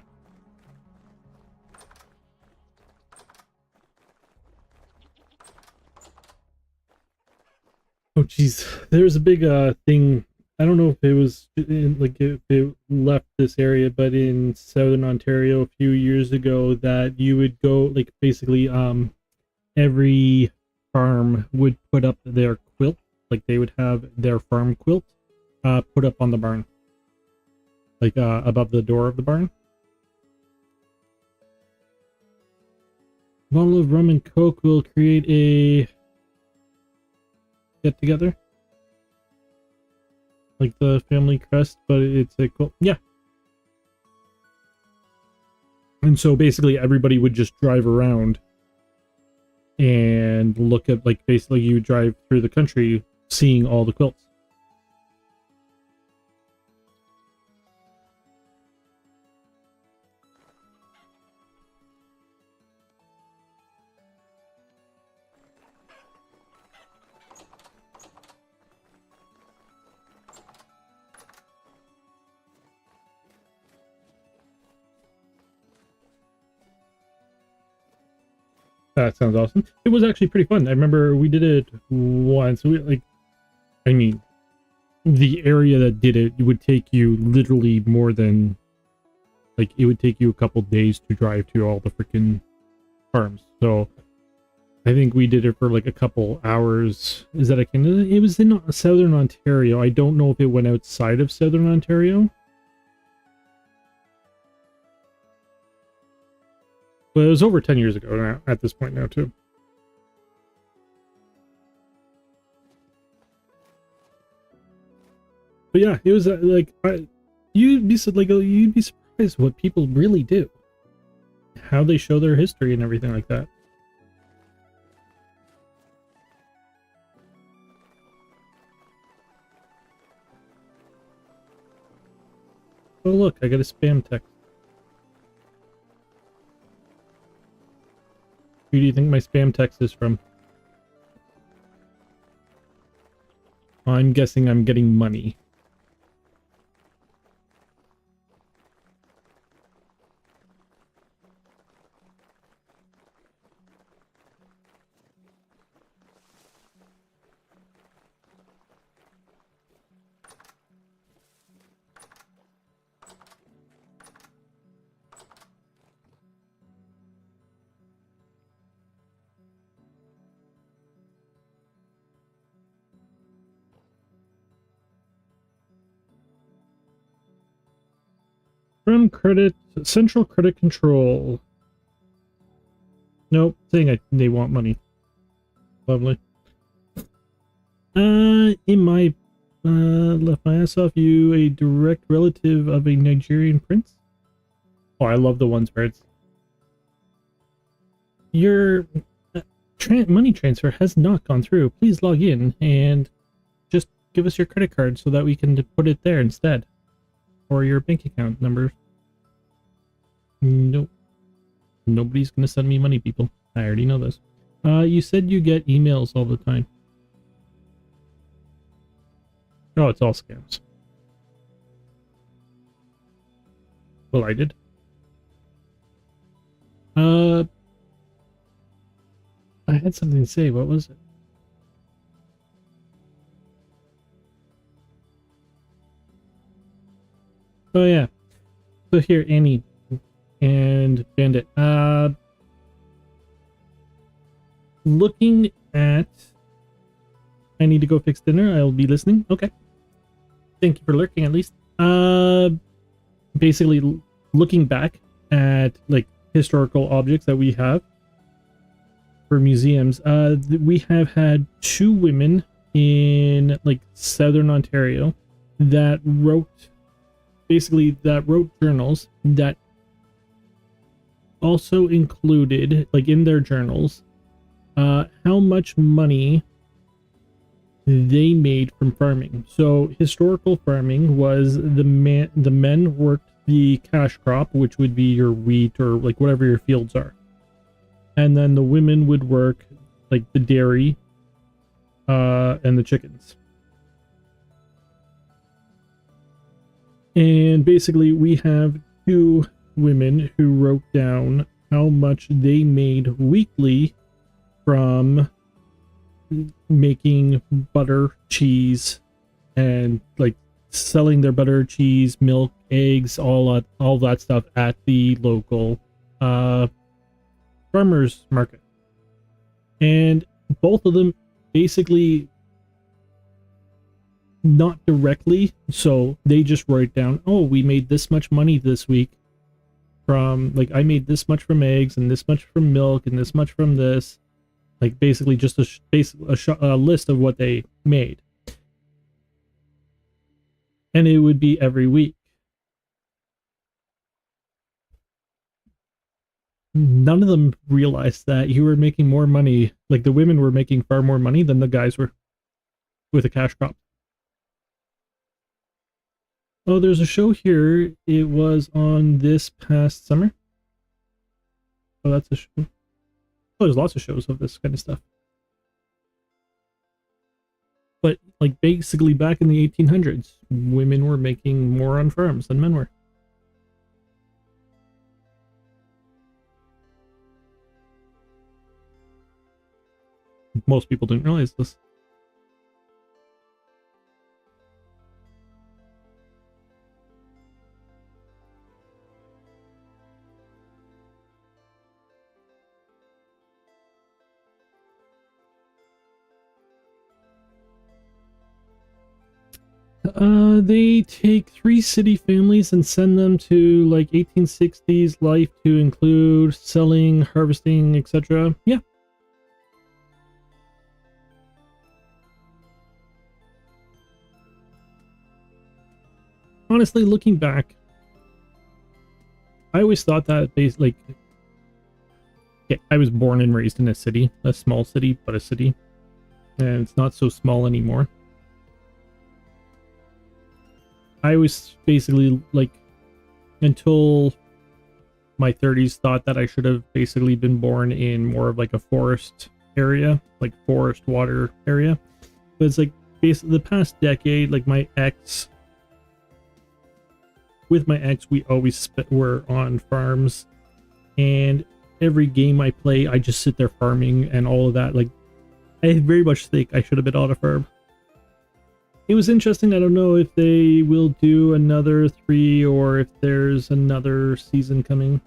A: Oh, geez. There's a big thing. I don't know if it was like if it left this area, but in southern Ontario a few years ago, that you would go like basically every farm would put up their quilt, like they would have their farm quilt put up on the barn, like above the door of the barn. Bottle of rum and coke will create a get together, like the family crest, but it's a cool. Yeah. And so basically everybody would just drive around and look at, like, basically you drive through the country seeing all the quilts. That sounds awesome. It was actually pretty fun. I remember we did it once. I mean, the area that did it would take you literally more than, like, it would take you a couple days to drive to all the freaking farms. So I think we did it for like a couple hours. Is that a Canada? It was in southern Ontario. I don't know if it went outside of southern Ontario. But it was over 10 years ago now, at this point now, too. But yeah, it was you'd be surprised what people really do, how they show their history and everything like that. Oh look, I got a spam text. Who do you think my spam text is from? I'm guessing I'm getting money. From credit, central credit control. Nope, saying they want money. Lovely. In my, left my ass off, you a direct relative of a Nigerian prince? Oh, I love the ones where it's, your money transfer has not gone through. Please log in and just give us your credit card so that we can put it there instead. Or your bank account number. Nope. Nobody's gonna send me money, people. I already know this. You said you get emails all the time. Oh, it's all scams. Well, I did. I had something to say. What was it? Oh, yeah. So here, Annie and Bandit. Looking at... I need to go fix dinner. I'll be listening. Okay. Thank you for lurking, at least. Basically, looking back at, like, historical objects that we have for museums, we have had 2 women in, like, southern Ontario that wrote journals that also included, like, in their journals, how much money they made from farming. So historical farming was the men worked the cash crop, which would be your wheat or like whatever your fields are, and then the women would work like the dairy and the chickens. And basically, we have two women who wrote down how much they made weekly from making butter, cheese, and like selling their butter, cheese, milk, eggs, all that stuff at the local farmers market. And both of them basically not directly, so they just write down, oh, we made this much money this week from, like, I made this much from eggs and this much from milk and this much from this, like basically just a list of what they made, and it would be every week. None of them realized that you were making more money, like the women were making far more money than the guys were with a cash crop. Oh, there's a show here. It was on this past summer. Oh, that's a show. Oh, there's lots of shows of this kind of stuff. But, like, basically back in the 1800s, women were making more on farms than men were. Most people didn't realize this. They take 3 city families and send them to like 1860s life to include selling, harvesting, etc. Yeah. Honestly, looking back, I always thought that I was born and raised in a city, a small city, but a city, and it's not so small anymore. I was basically, like, until my 30s, thought that I should have basically been born in more of like a forest area, like forest water area. But it's like basically the past decade, like with my ex, we always were on farms, and every game I play, I just sit there farming and all of that. Like, I very much think I should have been on a farm. It was interesting. I don't know if they will do another 3 or if there's another season coming.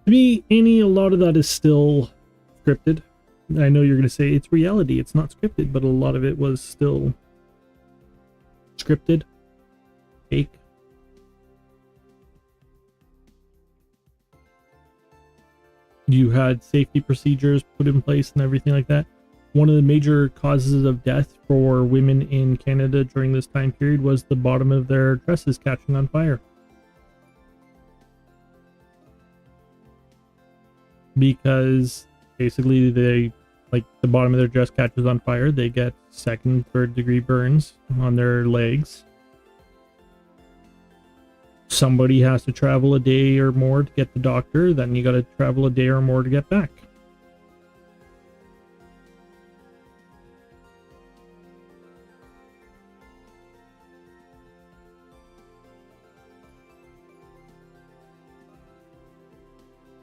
A: To me, a lot of that is still scripted. I know you're going to say it's reality, it's not scripted, but a lot of it was still scripted, fake. You had safety procedures put in place and everything like that. One of the major causes of death for women in Canada during this time period was the bottom of their dresses catching on fire. Because basically the bottom of their dress catches on fire, they get 2nd, 3rd degree burns on their legs. Somebody has to travel a day or more to get the doctor, then you got to travel a day or more to get back.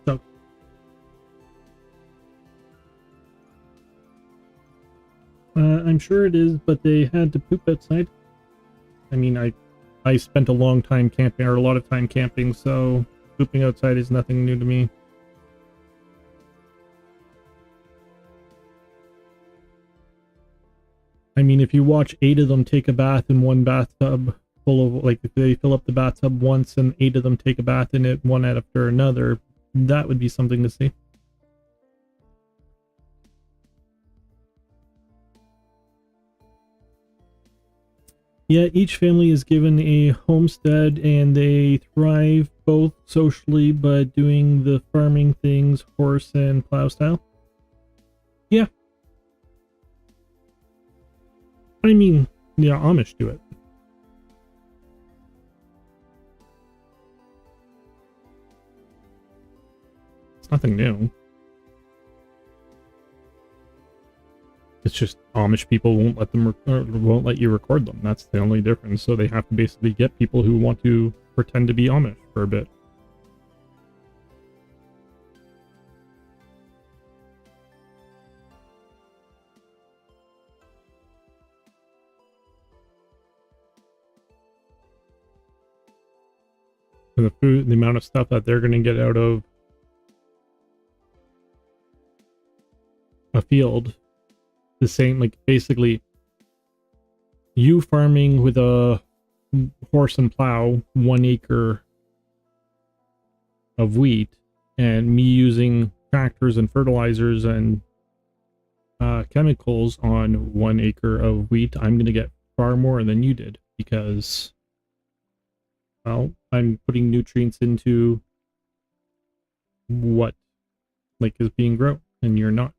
A: So I'm sure it is, but they had to poop outside. I mean, I spent a long time camping, or a lot of time camping, so pooping outside is nothing new to me. I mean, if you watch 8 of them take a bath in one bathtub full of, like, if they fill up the bathtub once and 8 of them take a bath in it one after another, that would be something to see. Yeah, each family is given a homestead and they thrive both socially but doing the farming things horse and plow style. Yeah. I mean, yeah, Amish do it. It's nothing new. It's just Amish people won't let them won't let you record them. That's the only difference. So they have to basically get people who want to pretend to be Amish for a bit. And the amount of stuff that they're going to get out of a field, the same, like basically you farming with a horse and plow 1 acre of wheat, and me using tractors and fertilizers and chemicals on 1 acre of wheat, I'm going to get far more than you did, because, well, I'm putting nutrients into what like is being grown, and you're not.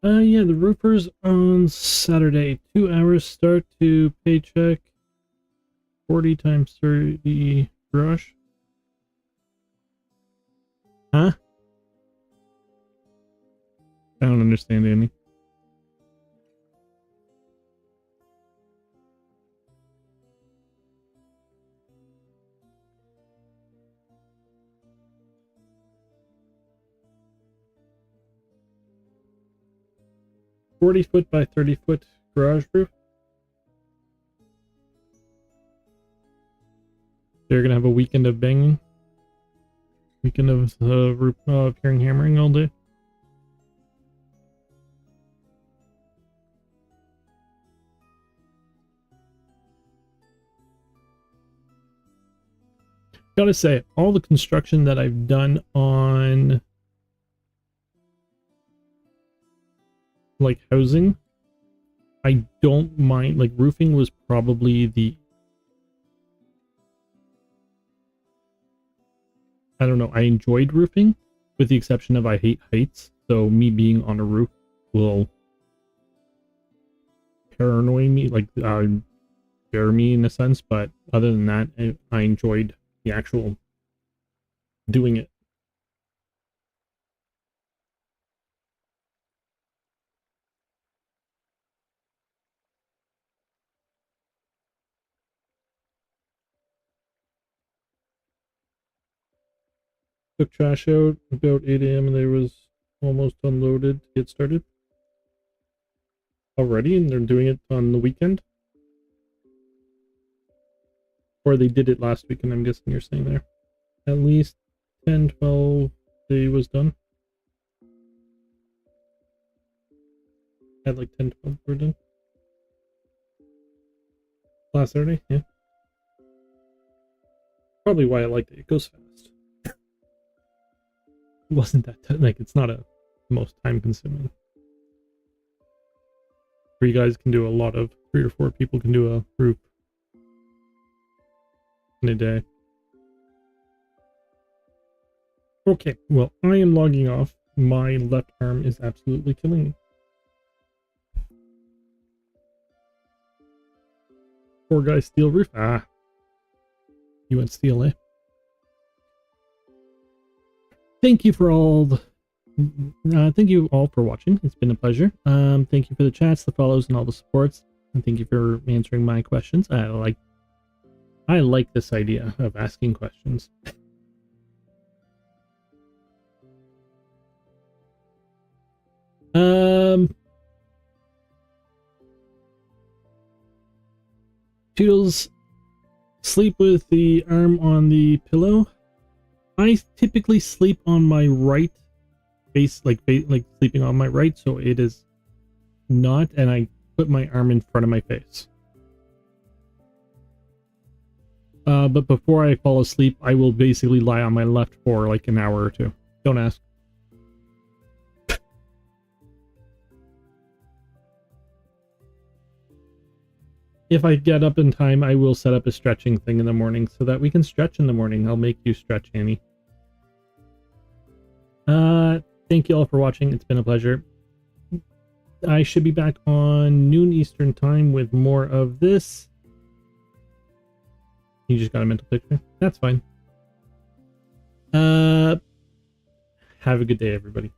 A: Yeah, the roofers on Saturday. 2 hours start to paycheck. 40 times 30 garage. Huh? I don't understand any. $40 by 30 garage roof. They're gonna have a weekend of banging. Weekend of roof hearing hammering all day. Gotta say, all the construction that I've done on like housing, I don't mind. Like roofing was probably the, I don't know, I enjoyed roofing, with the exception of I hate heights, so me being on a roof will paranoid me, like scare me in a sense, but other than that, I enjoyed the actual doing it. Took trash out about 8 a.m. and they was almost unloaded to get started. Already, and they're doing it on the weekend? Or they did it last weekend, I'm guessing you're saying there. At least 10, 12 day was done. Had like 10, 12 were done. Last Saturday, yeah. Probably why I liked it. It goes fast. It wasn't that, like, it's not a most time consuming. 3 guys can do a lot of, 3 or 4 people can do a roof in a day. Okay, well, I am logging off. My left arm is absolutely killing me. Poor guy, steel roof. Ah. You went steel, eh? Thank you for all the... thank you all for watching. It's been a pleasure. Thank you for the chats, the follows, and all the supports. And thank you for answering my questions. I like this idea of asking questions. Toodles, sleep with the arm on the pillow. I typically sleep on my right face, like sleeping on my right, so it is not, and I put my arm in front of my face. But before I fall asleep, I will basically lie on my left for like an hour or two. Don't ask. If I get up in time, I will set up a stretching thing in the morning so that we can stretch in the morning. I'll make you stretch, Annie. Thank you all for watching. It's been a pleasure. I should be back on noon Eastern time with more of this. You just got a mental picture. That's fine. Have a good day, everybody.